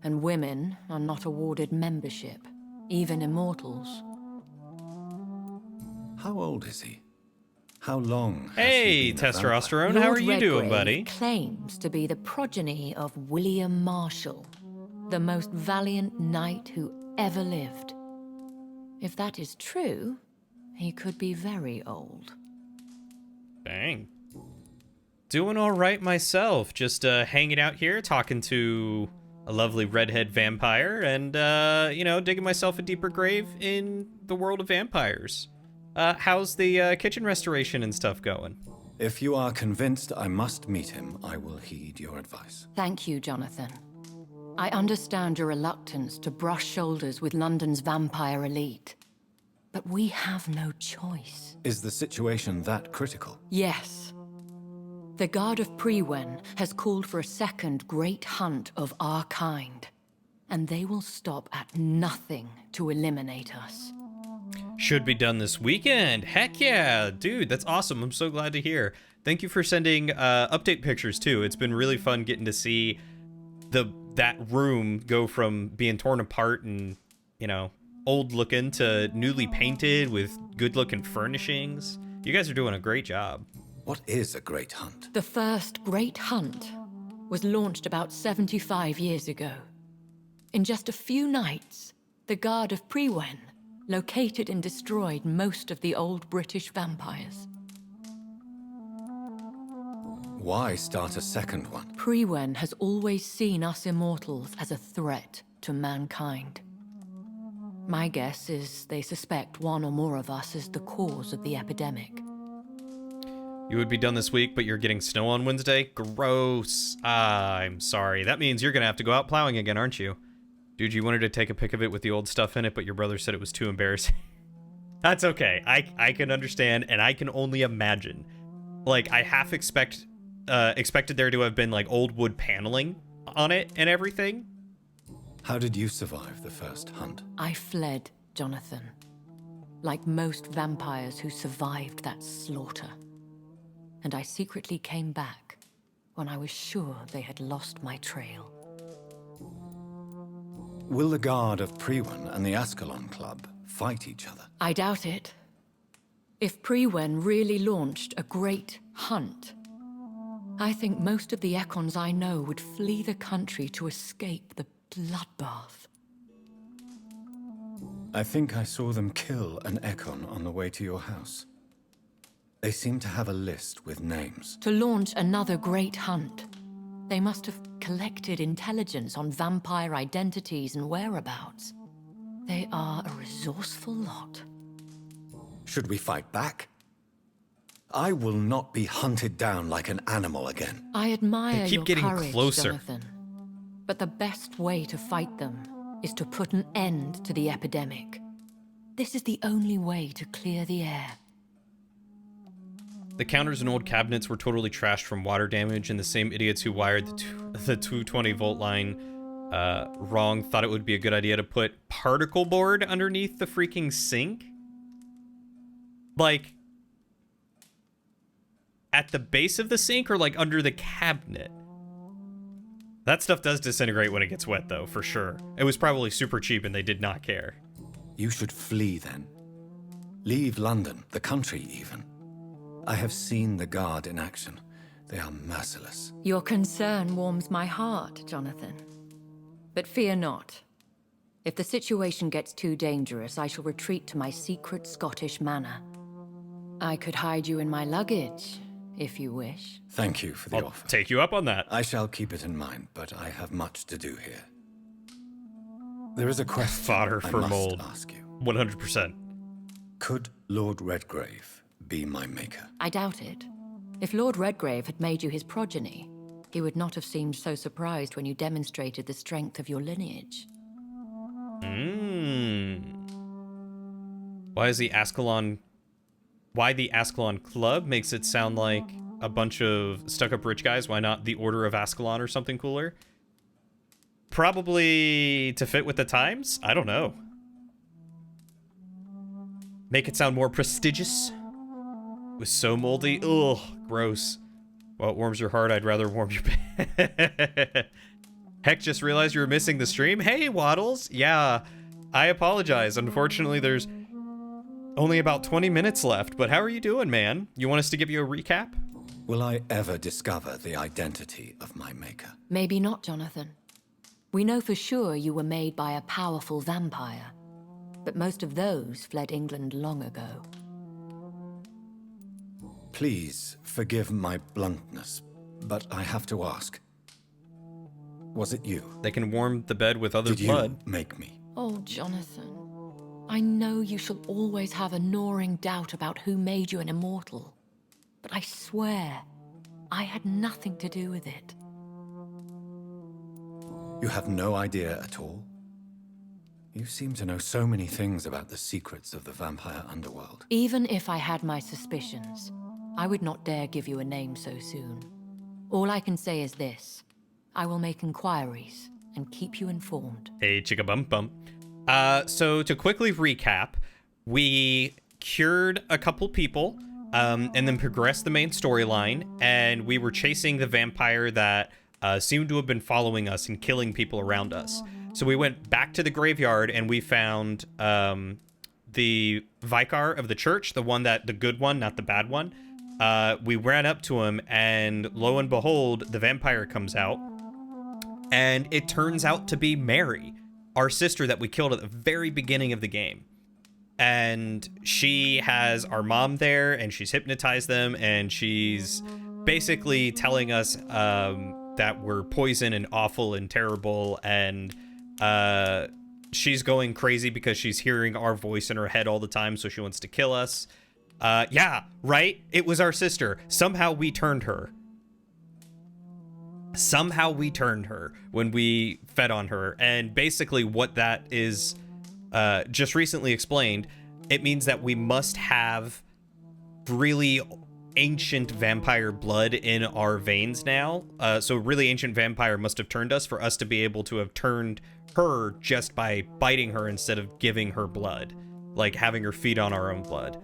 And women are not awarded membership, even immortals. How old is he? How long? Hey, testosterone, how are you doing, buddy? Claims to be the progeny of William Marshall, the most valiant knight who ever lived. If that is true, he could be very old. Dang. Doing all right myself. Just hanging out here, talking to a lovely redhead vampire, and, you know, digging myself a deeper grave in the world of vampires. How's the kitchen restoration and stuff going? If you are convinced I must meet him, I will heed your advice. Thank you, Jonathan. I understand your reluctance to brush shoulders with London's vampire elite. But we have no choice. Is the situation that critical? Yes. The Guard of Prewen has called for a second great hunt of our kind. And they will stop at nothing to eliminate us. Should be done this weekend. Heck yeah, dude, that's awesome. I'm so glad to hear. Thank you for sending update pictures too. It's been really fun getting to see that room go from being torn apart and, you know, old looking to newly painted with good looking furnishings. You guys are doing a great job. What is a great hunt? The first great hunt was launched about 75 years ago. In just a few nights, the Guard of Prewen located and destroyed most of the old British vampires. Why start a second one? Prewen has always seen us immortals as a threat to mankind. My guess is they suspect one or more of us is the cause of the epidemic. You would be done this week, but you're getting snow on Wednesday? Gross. I'm sorry. That means you're gonna have to go out plowing again, aren't you? Dude, you wanted to take a pic of it with the old stuff in it, but your brother said it was too embarrassing. That's okay. I can understand, and I can only imagine. Like, I half expected there to have been, like, old wood paneling on it and everything. How did you survive the first hunt? I fled, Jonathan. Like most vampires who survived that slaughter. And I secretly came back when I was sure they had lost my trail. Will the Guard of Prewen and the Ascalon Club fight each other? I doubt it. If Prewen really launched a great hunt, I think most of the Econs I know would flee the country to escape the bloodbath. I think I saw them kill an Econ on the way to your house. They seem to have a list with names. To launch another great hunt, they must have collected intelligence on vampire identities and whereabouts. They are a resourceful lot. Should we fight back? I will not be hunted down like an animal again. I admire They keep your getting courage, closer. Jonathan. But the best way to fight them is to put an end to the epidemic. This is the only way to clear the air. The counters and old cabinets were totally trashed from water damage, and the same idiots who wired the 220 volt line wrong thought it would be a good idea to put particle board underneath the freaking sink. Like, at the base of the sink or like under the cabinet? That stuff does disintegrate when it gets wet, though, for sure. It was probably super cheap and they did not care. You should flee then. Leave London, the country even. I have seen the Guard in action. They are merciless. Your concern warms my heart, Jonathan. But fear not. If the situation gets too dangerous, I shall retreat to my secret Scottish manor. I could hide you in my luggage, if you wish. Thank you for the I'll offer. take you up on that. I shall keep it in mind, but I have much to do here. There is a question Fodder I for must mold. ask you. 100%. Could Lord Redgrave be my maker? I doubt it. If Lord Redgrave had made you his progeny, he would not have seemed so surprised when you demonstrated the strength of your lineage. Why is the Ascalon Club makes it sound like a bunch of stuck-up rich guys? Why not the Order of Ascalon or something cooler? Probably to fit with the times? I don't know. Make it sound more prestigious? It was so moldy. Ugh, gross. Well, it warms your heart. I'd rather warm your bed. Heck, just realized you were missing the stream. Hey, Waddles. Yeah, I apologize. Unfortunately, there's only about 20 minutes left, but how are you doing, man? You want us to give you a recap? Will I ever discover the identity of my maker? Maybe not, Jonathan. We know for sure you were made by a powerful vampire, but most of those fled England long ago. Please forgive my bluntness, but I have to ask. Was it you? They can warm the bed with other Did blood. you make me? Oh, Jonathan. I know you shall always have a gnawing doubt about who made you an immortal, but I swear, I had nothing to do with it. You have no idea at all? You seem to know so many things about the secrets of the vampire underworld. Even if I had my suspicions, I would not dare give you a name so soon. All I can say is this. I will make inquiries and keep you informed. Hey, chicka bump bump. So to quickly recap, we cured a couple people, and then progressed the main storyline, and we were chasing the vampire that seemed to have been following us and killing people around us. So we went back to the graveyard and we found the vicar of the church, the good one, not the bad one. We ran up to him, and lo and behold, the vampire comes out, and it turns out to be Mary, our sister that we killed at the very beginning of the game. And she has our mom there, and she's hypnotized them, and she's basically telling us that we're poison and awful and terrible, and she's going crazy because she's hearing our voice in her head all the time, so she wants to kill us. Yeah, right? It was our sister. Somehow we turned her. Somehow we turned her when we fed on her. And basically what that is just recently explained, it means that we must have really ancient vampire blood in our veins now. So really ancient vampire must have turned us for us to be able to have turned her just by biting her instead of giving her blood, like having her feed on our own blood.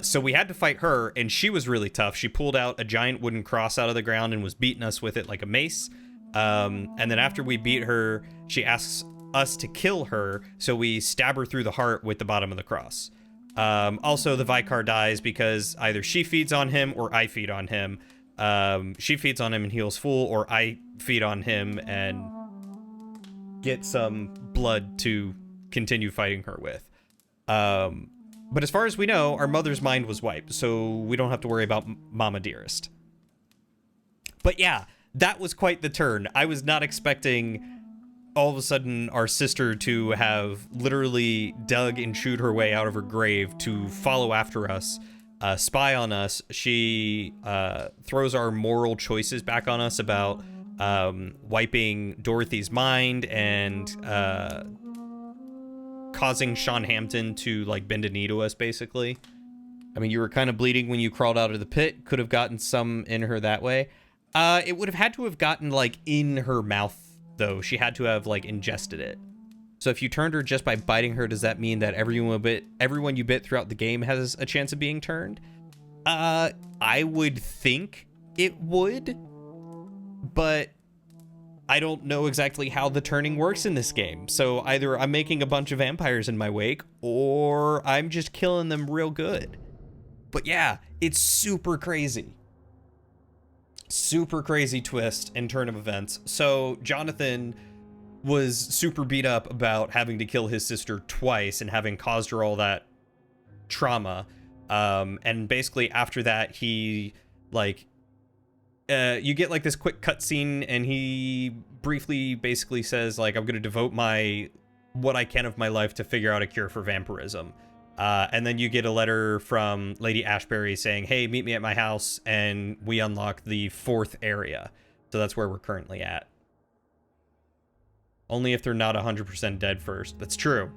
So we had to fight her, and she was really tough. She pulled out a giant wooden cross out of the ground and was beating us with it like a mace. And then after we beat her, she asks us to kill her, so we stab her through the heart with the bottom of the cross. Also, the Vicar dies because either she feeds on him or I feed on him. She feeds on him and heals full, or I feed on him and get some blood to continue fighting her with. But as far as we know, our mother's mind was wiped, so we don't have to worry about Mama Dearest. But yeah, that was quite the turn. I was not expecting all of a sudden our sister to have literally dug and chewed her way out of her grave to follow after us. spy on us, she throws our moral choices back on us about wiping Dorothy's mind and causing Sean Hampton to like bend a knee to us, basically. I mean, you were kind of bleeding when you crawled out of the pit. Could have gotten some in her that way. It would have had to have gotten like in her mouth, though. She had to have like ingested it. So if you turned her just by biting her, does that mean that everyone you bit throughout the game has a chance of being turned? I would think it would, but I don't know exactly how the turning works in this game. So either I'm making a bunch of vampires in my wake, or I'm just killing them real good. But yeah, it's super crazy. Super crazy twist and turn of events. So Jonathan was super beat up about having to kill his sister twice and having caused her all that trauma. And basically after that, he like, you get like this quick cutscene and he briefly basically says like, I'm going to devote what I can of my life to figure out a cure for vampirism. And then you get a letter from Lady Ashbury saying, hey, meet me at my house, and we unlock the 4th area. So that's where we're currently at. Only if they're not 100% dead first. That's true.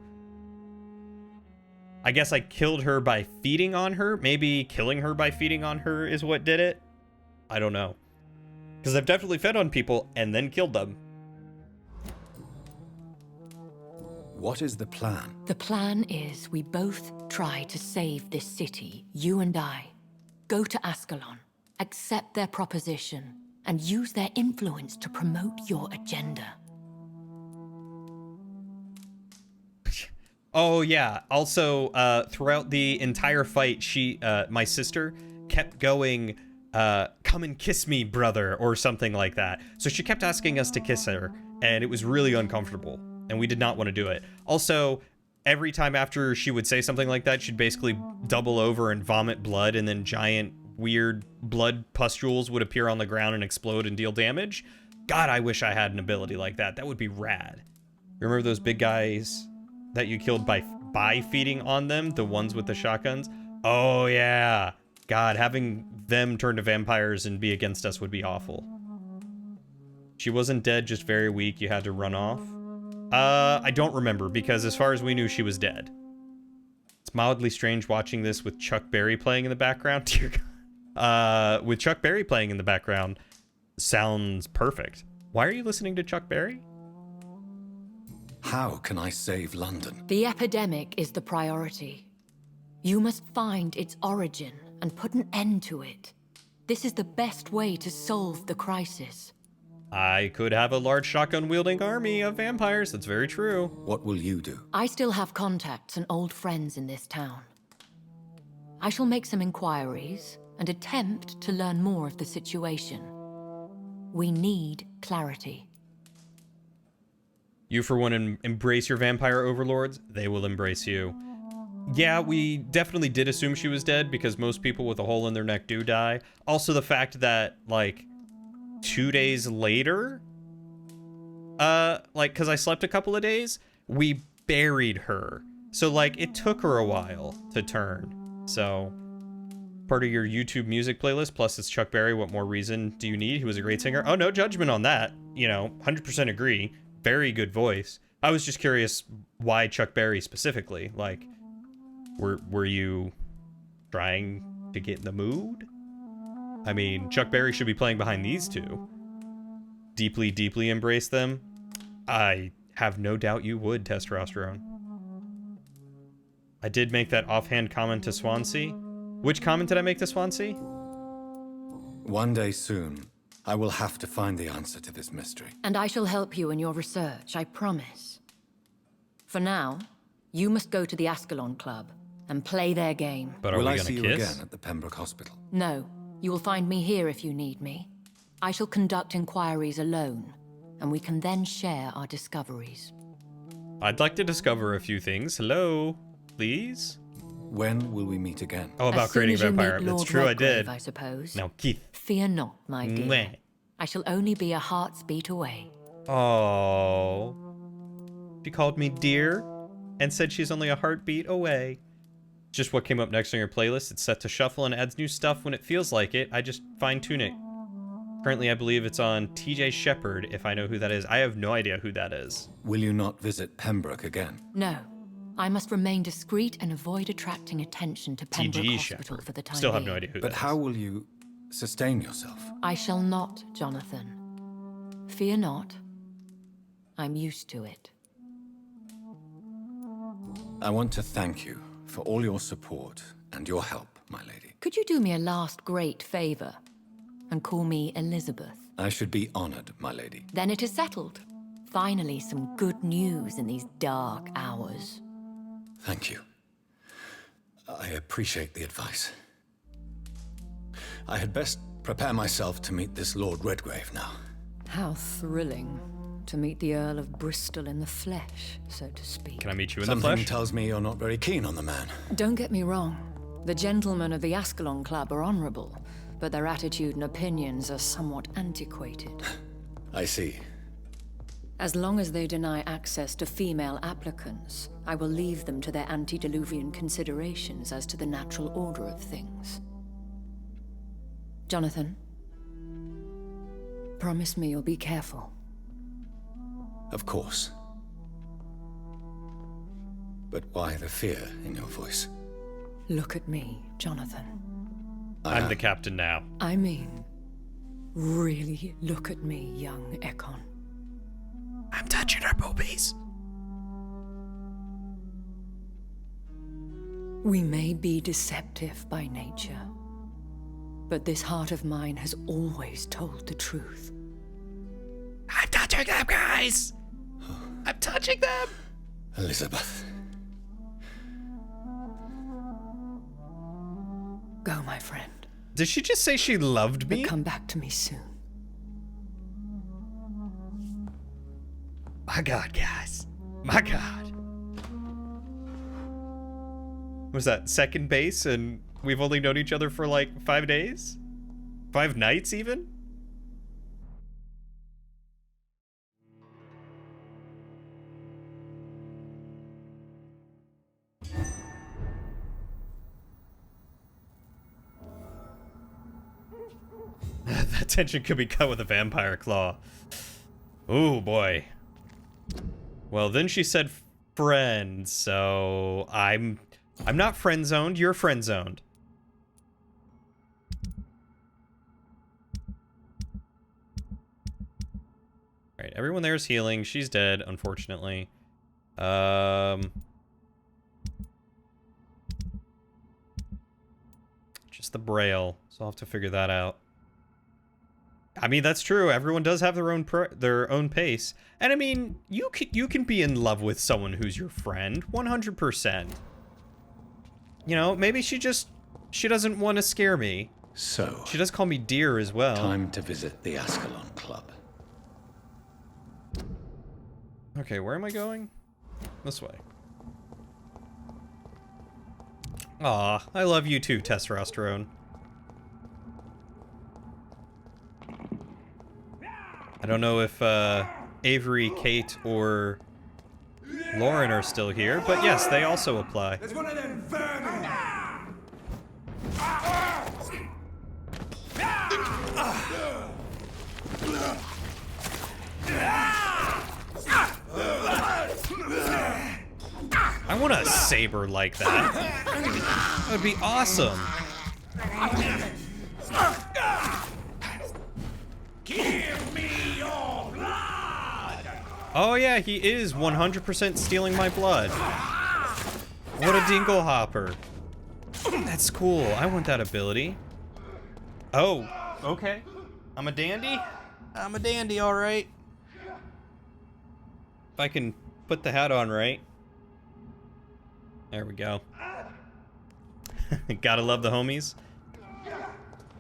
I guess I killed her by feeding on her. Maybe killing her by feeding on her is what did it. I don't know. Because I've definitely fed on people and then killed them. What is the plan? The plan is we both try to save this city, you and I. Go to Ascalon, accept their proposition, and use their influence to promote your agenda. Oh, yeah. Also, throughout the entire fight, my sister, kept going, come and kiss me, brother, or something like that. So she kept asking us to kiss her, and it was really uncomfortable, and we did not want to do it. Also, every time after she would say something like that, she'd basically double over and vomit blood, and then giant, weird blood pustules would appear on the ground and explode and deal damage. God, I wish I had an ability like that. That would be rad. Remember those big guys that you killed by feeding on them, the ones with the shotguns? Oh yeah, God, having them turn to vampires and be against us would be awful. She wasn't dead, just very weak. You had to run off. I don't remember, because as far as we knew, she was dead. It's mildly strange watching this with Chuck Berry playing in the background. Dear God. With Chuck Berry playing in the background, sounds perfect. Why are you listening to Chuck Berry? How can I save London? The epidemic is the priority. You must find its origin and put an end to it. This is the best way to solve the crisis. I could have a large shotgun-wielding army of vampires. That's very true. What will you do? I still have contacts and old friends in this town. I shall make some inquiries and attempt to learn more of the situation. We need clarity. You, for one, embrace your vampire overlords. They will embrace you. Yeah, we definitely did assume she was dead because most people with a hole in their neck do die. Also, the fact that, like, 2 days later, because I slept a couple of days, we buried her. So, like, it took her a while to turn. So, part of your YouTube music playlist, plus it's Chuck Berry, what more reason do you need? He was a great singer. Oh, no judgment on that. You know, 100% agree. Very good voice. I was just curious why Chuck Berry specifically. Like, were you trying to get in the mood? I mean, Chuck Berry should be playing behind these two. Deeply, deeply embrace them. I have no doubt you would, Testosterone. I did make that offhand comment to Swansea. Which comment did I make to Swansea? One day soon, I will have to find the answer to this mystery. And I shall help you in your research, I promise. For now, you must go to the Ascalon Club and play their game. But will I see you again at the Pembroke Hospital? No. You will find me here if you need me. I shall conduct inquiries alone, and we can then share our discoveries. I'd like to discover a few things. Hello, please? When will we meet again? Oh, about creating a vampire. That's true, I did. I suppose. Now, Keith. Fear not, my dear. Meh. I shall only be a heart's beat away. Oh. She called me dear and said she's only a heartbeat away. just what came up next on your playlist. It's set to shuffle and adds new stuff when it feels like it. I just fine-tune it. Currently, I believe it's on TJ Shepherd, if I know who that is. I have no idea who that is. Will you not visit Pembroke again? No. I must remain discreet and avoid attracting attention to Pembroke TG Hospital Shepherd. for the time Still have being. no idea who But that how is. will you sustain yourself? I shall not, Jonathan. Fear not. I'm used to it. I want to thank you for all your support and your help, my lady. Could you do me a last great favor and call me Elizabeth? I should be honored, my lady. Then it is settled. Finally, some good news in these dark hours. Thank you. I appreciate the advice. I had best prepare myself to meet this Lord Redgrave now. How thrilling to meet the Earl of Bristol in the flesh, so to speak. Can I meet you in Something the flesh? tells me you're not very keen on the man. Don't get me wrong. The gentlemen of the Ascalon Club are honorable, but their attitude and opinions are somewhat antiquated. I see. As long as they deny access to female applicants, I will leave them to their antediluvian considerations as to the natural order of things. Jonathan, promise me you'll be careful. Of course. But why the fear in your voice? Look at me, Jonathan. I'm the captain now. I mean, really look at me, young Ekon. I'm touching her boobies. We may be deceptive by nature, but this heart of mine has always told the truth. I'm touching them, guys! I'm touching them! Elizabeth. Go, my friend. Did she just say she loved me? But come back to me soon. My God, guys. My God. Was that second base and we've only known each other for like 5 days? 5 nights even? That tension could be cut with a vampire claw. Oh boy. Well, then she said friend, so I'm not friend zoned, you're friend zoned. Right, everyone there is healing. She's dead, unfortunately. Just the braille, so I'll have to figure that out. I mean, that's true. Everyone does have their own pace. And I mean, you can be in love with someone who's your friend, 100%. You know, maybe she doesn't want to scare me. So, she does call me dear as well. Time to visit the Ascalon Club. Okay, where am I going? This way. Aw, I love you too, testosterone. I don't know if Avery, Kate, or Lauren are still here, but yes, they also apply. There's one of them vermin! I want a saber like that. That would be awesome. Give me your blood! Oh yeah, he is 100% stealing my blood. What a dingle hopper. That's cool. I want that ability. Oh, okay. I'm a dandy. I'm a dandy, all right. If I can put the hat on right. There we go. Gotta love the homies.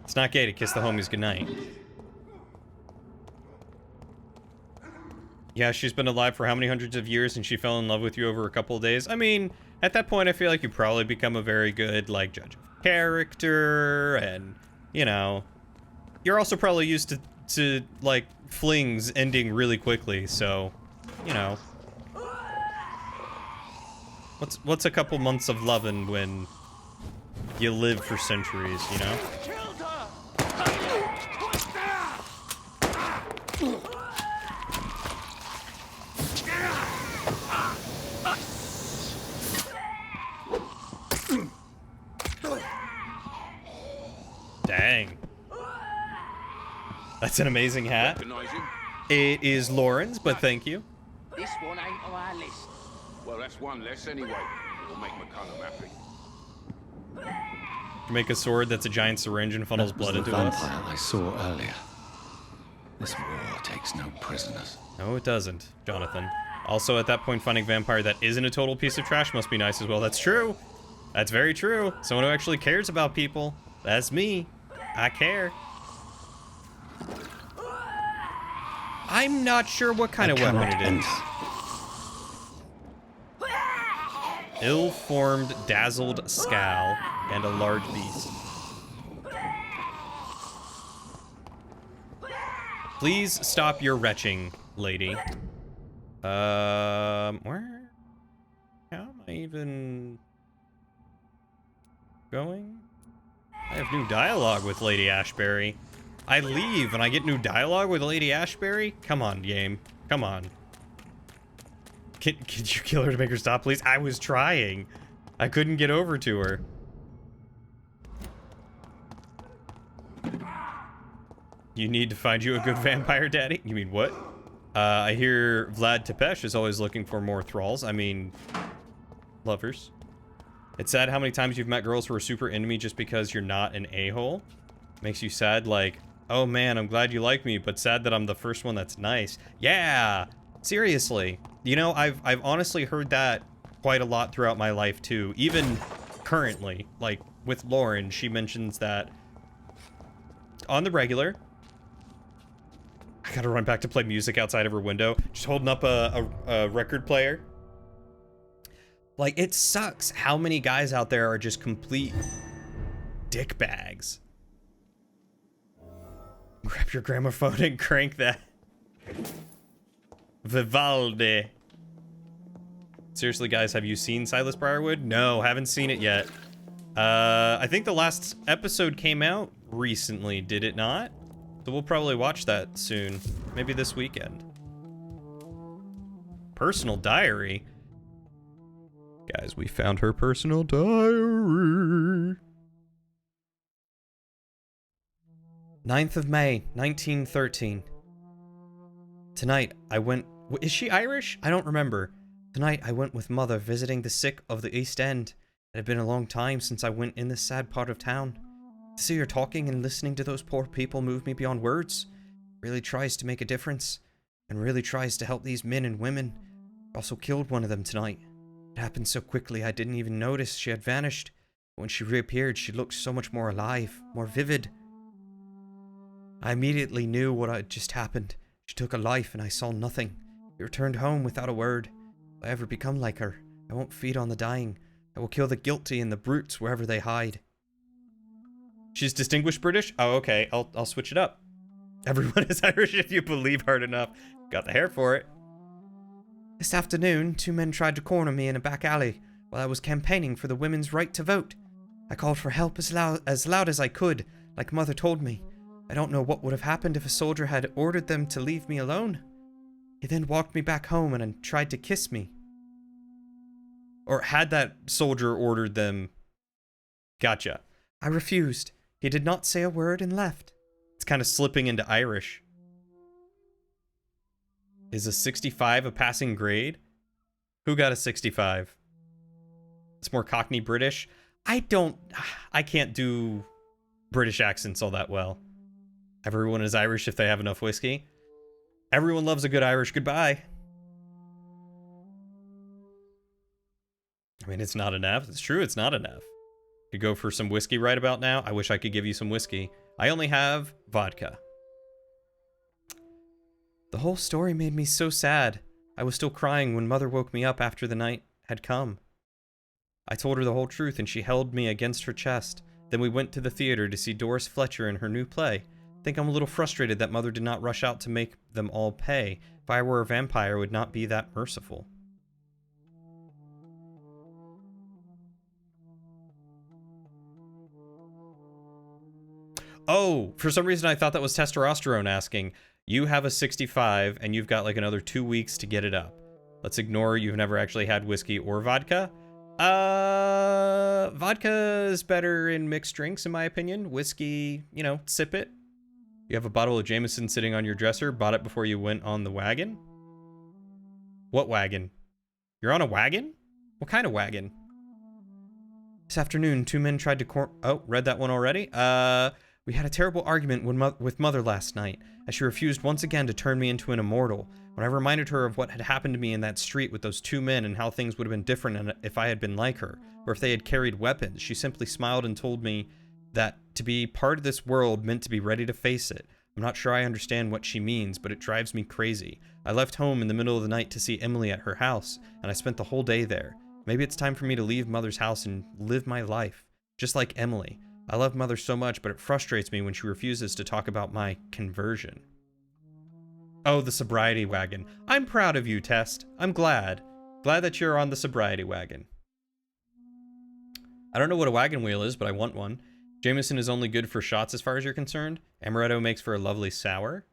It's not gay to kiss the homies goodnight. Yeah, she's been alive for how many hundreds of years and she fell in love with you over a couple of days? I mean, at that point, I feel like you probably become a very good, like, judge of character and, you know, you're also probably used to like, flings ending really quickly, so, you know. What's a couple months of loving when you live for centuries, you know? Dang. That's an amazing hat. It is Lauren's, but thank you. This one ain't on our list. Well, that's one less anyway. It'll make McCullum happy. Make a sword that's a giant syringe and funnels blood into us. Vampire I saw earlier. This war takes no prisoners. No, it doesn't, Jonathan. Also, at that point, finding Vampire that isn't a total piece of trash must be nice as well. That's true. That's very true. Someone who actually cares about people. That's me. I care. I'm not sure what kind of weapon it is. Ill-formed, dazzled scowl and a large beast. Please stop your retching, lady. Where? How am I even going? I have new dialogue with Lady Ashbury. I leave and I get new dialogue with Lady Ashbury? Come on, game. Come on. Can you kill her to make her stop, please? I was trying. I couldn't get over to her. You need to find you a good vampire daddy? You mean what? I hear Vlad Tepesh is always looking for more thralls. I mean, lovers. It's sad how many times you've met girls who are super into me just because you're not an a-hole. Makes you sad, like, oh man, I'm glad you like me, but sad that I'm the first one that's nice. Yeah, seriously. You know, I've honestly heard that quite a lot throughout my life too. Even currently, like with Lauren, she mentions that on the regular. I gotta run back to play music outside of her window. Just holding up a record player. Like, it sucks how many guys out there are just complete dick bags. Grab your gramophone and crank that. Vivaldi. Seriously, guys, have you seen Silas Briarwood? No, haven't seen it yet. I think the last episode came out recently, did it not? So we'll probably watch that soon. Maybe this weekend. Personal diary? Guys, we found her personal diary. 9th of May, 1913. Tonight, I went... Is she Irish? I don't remember. Tonight, I went with Mother visiting the sick of the East End. It had been a long time since I went in this sad part of town. To see her talking and listening to those poor people moved me beyond words. Really tries to make a difference. And really tries to help these men and women. Also killed one of them tonight. It happened so quickly I didn't even notice she had vanished. When she reappeared, she looked so much more alive, more vivid. I immediately knew what had just happened. She took a life and I saw nothing. She returned home without a word. If I ever become like her, I won't feed on the dying. I will kill the guilty and the brutes wherever they hide. She's distinguished British? Oh, okay. I'll switch it up. Everyone is Irish if you believe hard enough. Got the hair for it. This afternoon, 2 men tried to corner me in a back alley while I was campaigning for the women's right to vote. I called for help as loud as I could, like Mother told me. I don't know what would have happened if a soldier had ordered them to leave me alone. He then walked me back home and tried to kiss me. Or had that soldier ordered them... Gotcha. I refused. He did not say a word and left. It's kind of slipping into Irish. Is a 65 a passing grade? Who got a 65? It's more Cockney British. I can't do British accents all that well. Everyone is Irish if they have enough whiskey. Everyone loves a good Irish goodbye. I mean, it's not enough. It's true, it's not enough. Could go for some whiskey right about now. I wish I could give you some whiskey. I only have vodka. The whole story made me so sad. I was still crying when Mother woke me up after the night had come. I told her the whole truth and she held me against her chest. Then we went to the theater to see Doris Fletcher in her new play. I think I'm a little frustrated that Mother did not rush out to make them all pay. If I were a vampire, I would not be that merciful. Oh, for some reason I thought that was testosterone asking. You have a 65 and you've got like another 2 weeks to get it up. Let's ignore you've never actually had whiskey or vodka. Vodka is better in mixed drinks in my opinion. Whiskey, you know, sip it. You have a bottle of Jameson sitting on your dresser. Bought it before you went on the wagon? What wagon? You're on a wagon? What kind of wagon? This afternoon, 2 men tried to oh, read that one already? We had a terrible argument with Mother last night, as she refused once again to turn me into an immortal. When I reminded her of what had happened to me in that street with those 2 men and how things would have been different if I had been like her, or if they had carried weapons, she simply smiled and told me that to be part of this world meant to be ready to face it. I'm not sure I understand what she means, but it drives me crazy. I left home in the middle of the night to see Emily at her house, and I spent the whole day there. Maybe it's time for me to leave Mother's house and live my life, just like Emily. I love Mother so much, but it frustrates me when she refuses to talk about my conversion. Oh, the sobriety wagon. I'm proud of you, Test. I'm glad. Glad that you're on the sobriety wagon. I don't know what a wagon wheel is, but I want one. Jameson is only good for shots as far as you're concerned. Amaretto makes for a lovely sour.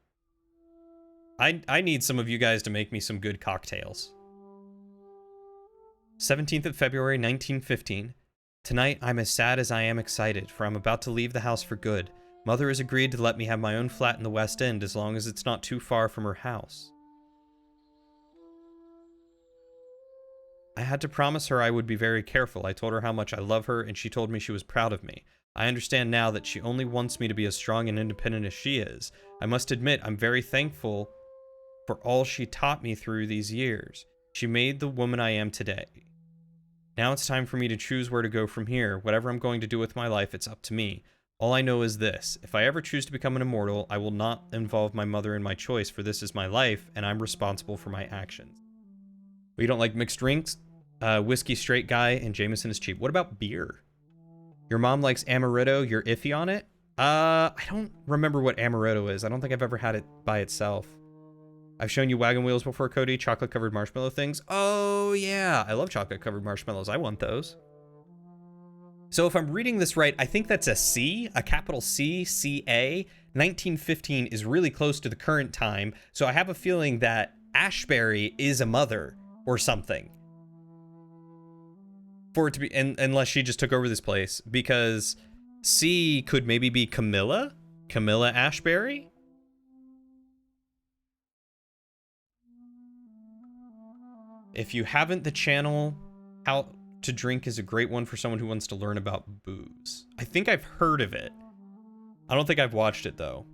I need some of you guys to make me some good cocktails. 17th of February, 1915. Tonight, I'm as sad as I am excited, for I'm about to leave the house for good. Mother has agreed to let me have my own flat in the West End as long as it's not too far from her house. I had to promise her I would be very careful. I told her how much I love her, and she told me she was proud of me. I understand now that she only wants me to be as strong and independent as she is. I must admit, I'm very thankful for all she taught me through these years. She made the woman I am today. Now it's time for me to choose where to go from here. Whatever I'm going to do with my life, it's up to me. All I know is this. If I ever choose to become an immortal, I will not involve my mother in my choice, for this is my life, and I'm responsible for my actions. But you don't like mixed drinks? Whiskey straight guy, and Jameson is cheap. What about beer? Your mom likes amaretto, you're iffy on it? I don't remember what amaretto is. I don't think I've ever had it by itself. I've shown you wagon wheels before, Cody. Chocolate-covered marshmallow things. Oh, yeah. I love chocolate-covered marshmallows. I want those. So if I'm reading this right, I think that's a C, a capital C, C-A. 1915 is really close to the current time, so I have a feeling that Ashbury is a mother or something. For it to be, unless she just took over this place, because C could maybe be Camilla? Camilla Ashbury? If you haven't, the channel How to Drink is a great one for someone who wants to learn about booze. I think I've heard of it. I don't think I've watched it though.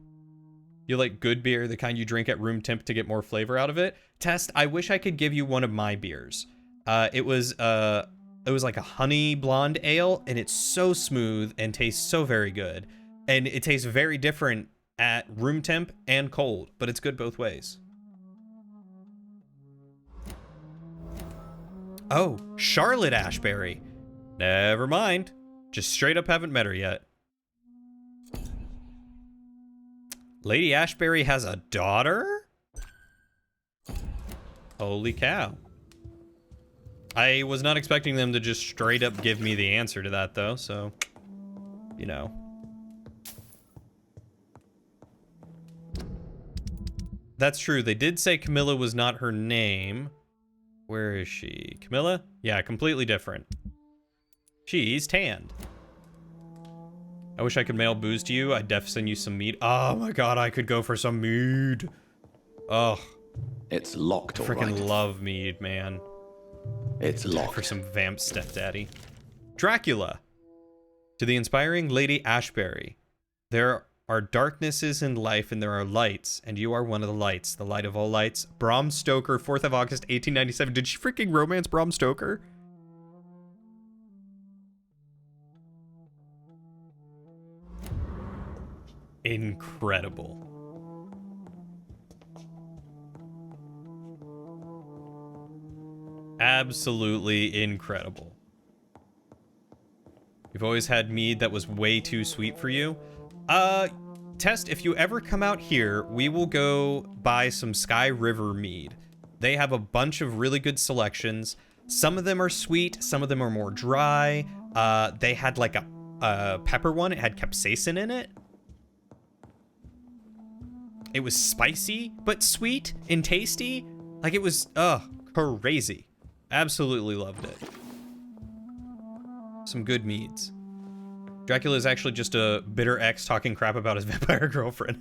You like good beer, the kind you drink at room temp to get more flavor out of it? Test, I wish I could give you one of my beers. It was like a honey blonde ale, and it's so smooth and tastes so very good. And it tastes very different at room temp and cold, but it's good both ways. Oh, Charlotte Ashbury. Never mind. Just straight up haven't met her yet. Lady Ashbury has a daughter? Holy cow. I was not expecting them to just straight up give me the answer to that though, so, you know. That's true. They did say Camilla was not her name. Where is she? Camilla? Yeah, completely different. She's tanned. I wish I could mail booze to you. I'd def send you some mead. Oh my god, I could go for some mead. Oh. It's locked, all right. Freaking love mead, man. It's locked. For some vamp stepdaddy. Dracula. To the inspiring Lady Ashbury. There are darknesses in life and there are lights, and you are one of the lights, the light of all lights. Bram Stoker, 4th of August, 1897. Did she freaking romance Bram Stoker? Incredible. Absolutely incredible. You've always had mead that was way too sweet for you. Test, if you ever come out here, we will go buy some Sky River mead. They have a bunch of really good selections. Some of them are sweet, some of them are more dry. They had like a pepper one, it had capsaicin in it. It was spicy, but sweet and tasty. Like it was, crazy. Absolutely loved it. Some good meads. Dracula is actually just a bitter ex talking crap about his vampire girlfriend.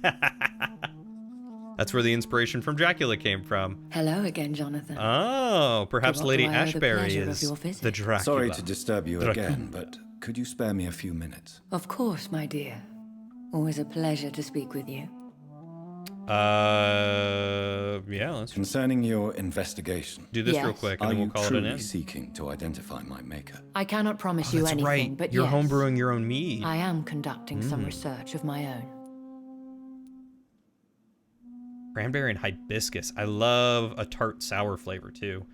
That's where the inspiration from Dracula came from. Hello again, Jonathan. Oh, perhaps Lady Ashbury is the Dracula. Sorry to disturb you again, but could you spare me a few minutes? Of course, my dear. Always a pleasure to speak with you. Yeah, let's... Concerning your investigation. Do this real quick and then we'll call it an end. Are you truly seeking to identify my maker? I cannot promise you anything, right. but You're yes, homebrewing your own mead. I am conducting some research of my own. Cranberry and hibiscus. I love a tart sour flavor too.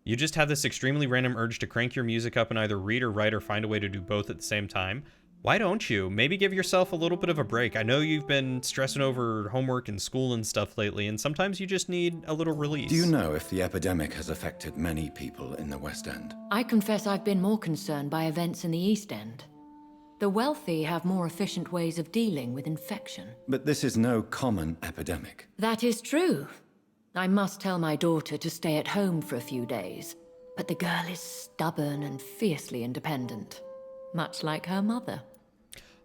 You just have this extremely random urge to crank your music up and either read or write or find a way to do both at the same time. Why don't you? Maybe give yourself a little bit of a break. I know you've been stressing over homework and school and stuff lately, and sometimes you just need a little release. Do you know if the epidemic has affected many people in the West End? I confess I've been more concerned by events in the East End. The wealthy have more efficient ways of dealing with infection. But this is no common epidemic. That is true. I must tell my daughter to stay at home for a few days, but the girl is stubborn and fiercely independent, much like her mother.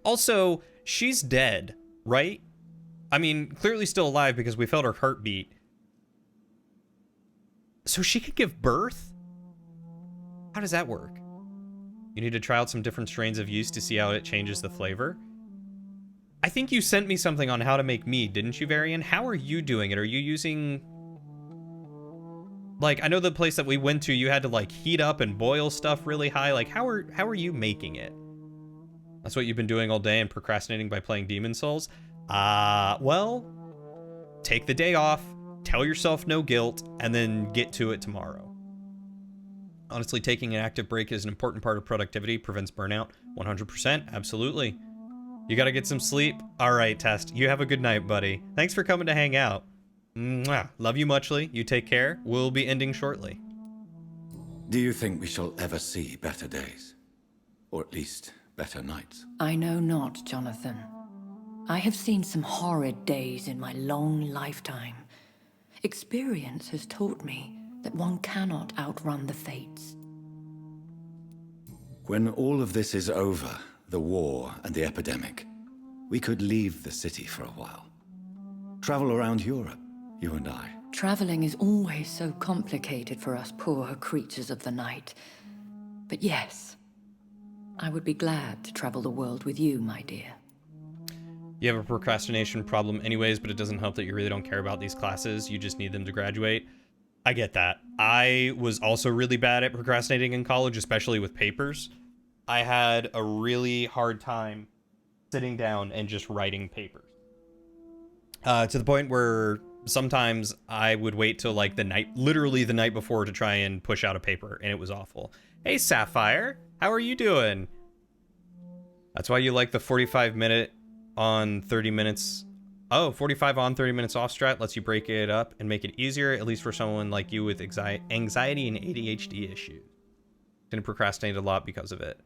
Also, she's dead, right? I mean, clearly still alive because we felt her heartbeat. So she could give birth? How does that work? You need to try out some different strains of yeast to see how it changes the flavor. I think you sent me something on how to make mead, didn't you, Varian? How are you doing it? Are you using... Like, I know the place that we went to, you had to, like, heat up and boil stuff really high. Like, how are you making it? That's what you've been doing all day and procrastinating by playing Demon Souls? Well, take the day off, tell yourself no guilt, and then get to it tomorrow. Honestly, taking an active break is an important part of productivity, prevents burnout. 100%, absolutely. You gotta get some sleep. All right, Test, you have a good night, buddy. Thanks for coming to hang out. Mwah. Love you muchly. You take care. We'll be ending shortly. Do you think we shall ever see better days? Or at least... better nights? I know not, Jonathan. I have seen some horrid days in my long lifetime. Experience has taught me that one cannot outrun the fates. When all of this is over, the war and the epidemic, we could leave the city for a while. Travel around Europe, you and I. Traveling is always so complicated for us poor creatures of the night. But yes, I would be glad to travel the world with you, my dear. You have a procrastination problem anyways, but it doesn't help that you really don't care about these classes. You just need them to graduate. I get that. I was also really bad at procrastinating in college, especially with papers. I had a really hard time sitting down and just writing papers. To the point where sometimes I would wait till like literally the night before to try and push out a paper, and it was awful. Hey, Sapphire. How are you doing? That's why you like the 45-minute on 30 minutes. Oh, 45 on 30 minutes off strat lets you break it up and make it easier, at least for someone like you with anxiety and ADHD issues. Didn't procrastinate a lot because of it.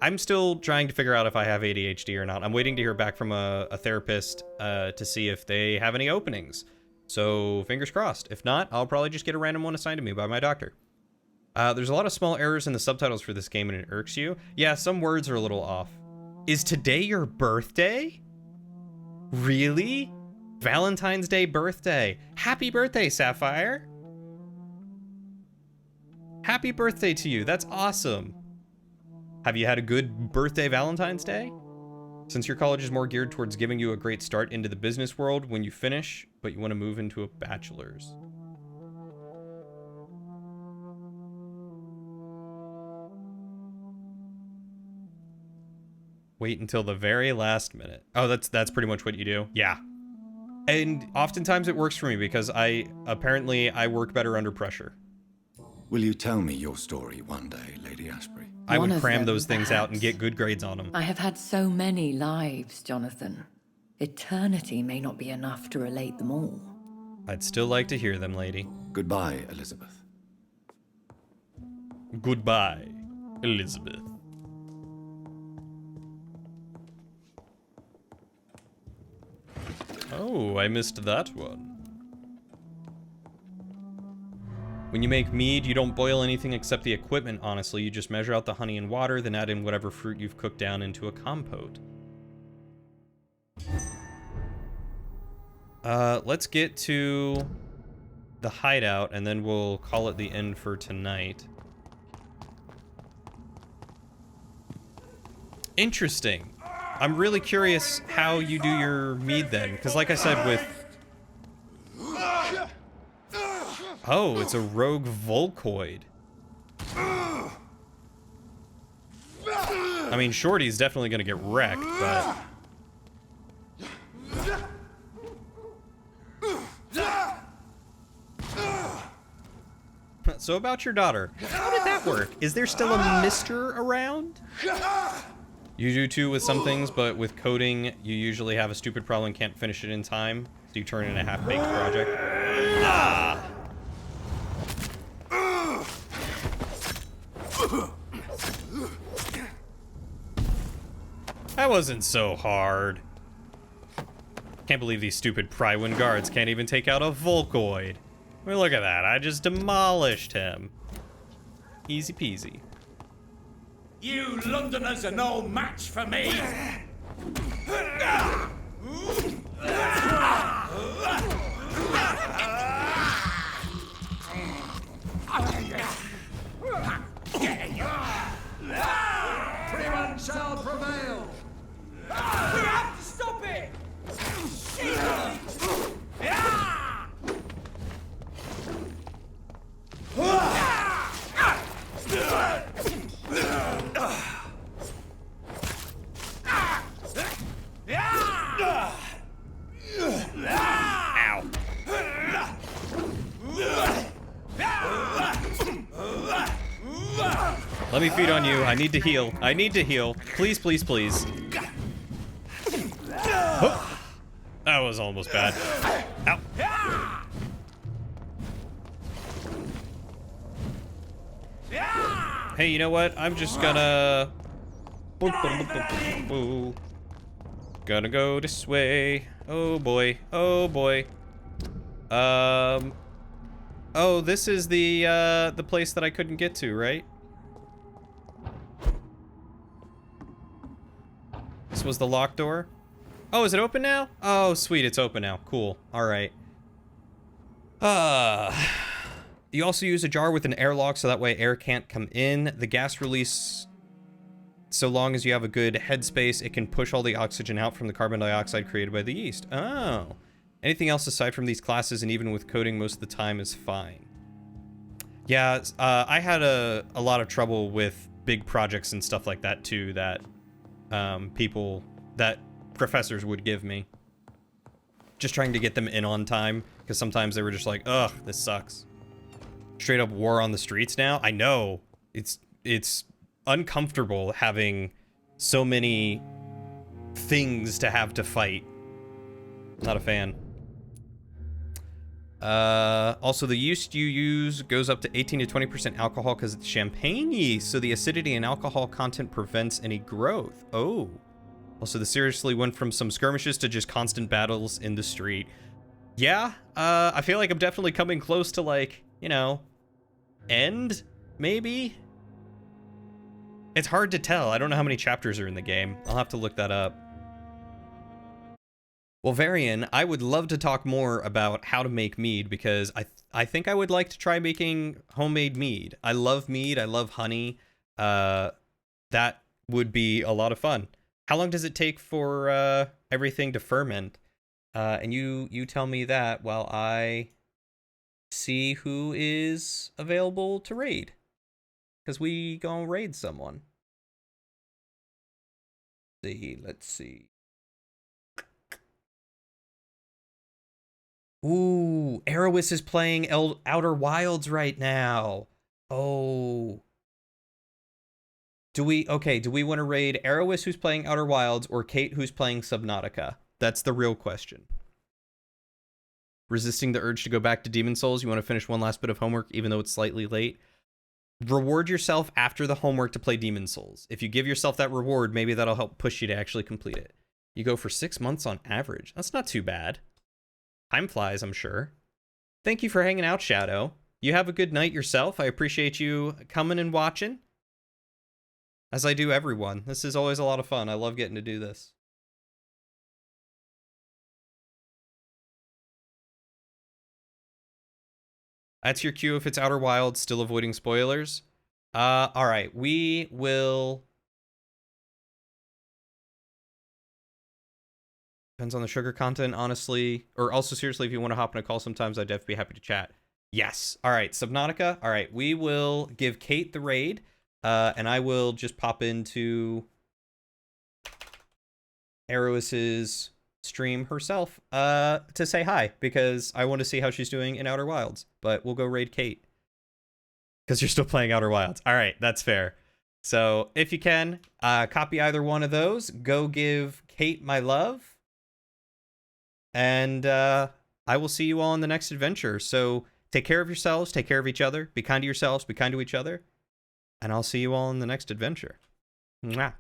I'm still trying to figure out if I have ADHD or not. I'm waiting to hear back from a therapist to see if they have any openings. So fingers crossed. If not, I'll probably just get a random one assigned to me by my doctor. There's a lot of small errors in the subtitles for this game and it irks you. Yeah, some words are a little off. Is today your birthday? Really? Valentine's Day birthday. Happy birthday, Sapphire. Happy birthday to you. That's awesome. Have you had a good birthday Valentine's Day? Since your college is more geared towards giving you a great start into the business world when you finish, but you want to move into a bachelor's. Wait until the very last minute. Oh, that's pretty much what you do. Yeah. And oftentimes it works for me because I work better under pressure. Will you tell me your story one day, Lady Ashbury? I would cram those things out and get good grades on them. I have had so many lives, Jonathan. Eternity may not be enough to relate them all. I'd still like to hear them, lady. Goodbye, Elizabeth. Goodbye, Elizabeth. Oh, I missed that one. When you make mead, you don't boil anything except the equipment, honestly. You just measure out the honey and water, then add in whatever fruit you've cooked down into a compote. Let's get to the hideout, and then we'll call it the end for tonight. Interesting. I'm really curious how you do your mead then, because like I said with... Oh, it's a rogue Volcoid. I mean, Shorty's definitely gonna get wrecked, but... So about your daughter, how did that work? Is there still a Mr. around? You do too with some things, but with coding, you usually have a stupid problem and can't finish it in time, so you turn in a half-baked project. Ah! That wasn't so hard. Can't believe these stupid Prywin guards can't even take out a Volcoid. I mean, look at that. I just demolished him. Easy peasy. You Londoners are no match for me! Freeman shall prevail! We have to stop it! Ow. Let me feed on you. I need to heal. I need to heal. Please, please, please. Oh. That was almost bad. Ow. Hey, you know what? I'm just gonna... Gonna go this way. Oh boy. Oh boy. Oh, this is the place that I couldn't get to, right? This was the locked door? Oh, is it open now? Oh, sweet, it's open now. Cool. Alright. You also use a jar with an airlock so that way air can't come in. The gas release, so long as you have a good headspace, it can push all the oxygen out from the carbon dioxide created by the yeast. Oh. Anything else aside from these classes, and even with coding most of the time, is fine. Yeah, I had a lot of trouble with big projects and stuff like that too, that professors would give me. Just trying to get them in on time, because sometimes they were just like, ugh, this sucks. Straight up war on the streets now. I know. It's uncomfortable having so many things to have to fight. Not a fan. Also, the yeast you use goes up to 18 to 20% alcohol because it's champagne yeast, so the acidity and alcohol content prevents any growth. Oh. Also, the seriously went from some skirmishes to just constant battles in the street. Yeah, I feel like I'm definitely coming close to, like, you know, end, maybe? It's hard to tell. I don't know how many chapters are in the game. I'll have to look that up. Well, Varian, I would love to talk more about how to make mead, because I think I would like to try making homemade mead. I love mead. I love honey. That would be a lot of fun. How long does it take for everything to ferment? And you tell me that while I see who is available to raid, because we gonna raid someone. Let's see. Ooh, Erebus is playing Outer Wilds right now. Oh. Do we want to raid Erebus, who's playing Outer Wilds, or Kate, who's playing Subnautica? That's the real question. Resisting the urge to go back to Demon Souls, you want to finish one last bit of homework, even though it's slightly late. Reward yourself after the homework to play Demon Souls. If you give yourself that reward, maybe that'll help push you to actually complete it. You go for 6 months on average. That's not too bad. Time flies, I'm sure. Thank you for hanging out, Shadow. You have a good night yourself. I appreciate you coming and watching. As I do everyone. This is always a lot of fun. I love getting to do this. That's your cue if it's Outer Wilds, still avoiding spoilers. Alright, we will... Depends on the sugar content, honestly. Or also, seriously, if you want to hop on a call sometimes, I'd definitely be happy to chat. Yes. Alright, Subnautica. Alright, we will give Kate the raid. And I will just pop into Erois's stream herself to say hi, because I want to see how she's doing in Outer Wilds. But we'll go raid Kate, because you're still playing Outer Wilds. All right, that's fair. So if you can, copy either one of those. Go give Kate my love. And I will see you all in the next adventure. So take care of yourselves, take care of each other, be kind to yourselves, be kind to each other. And I'll see you all in the next adventure. Mwah.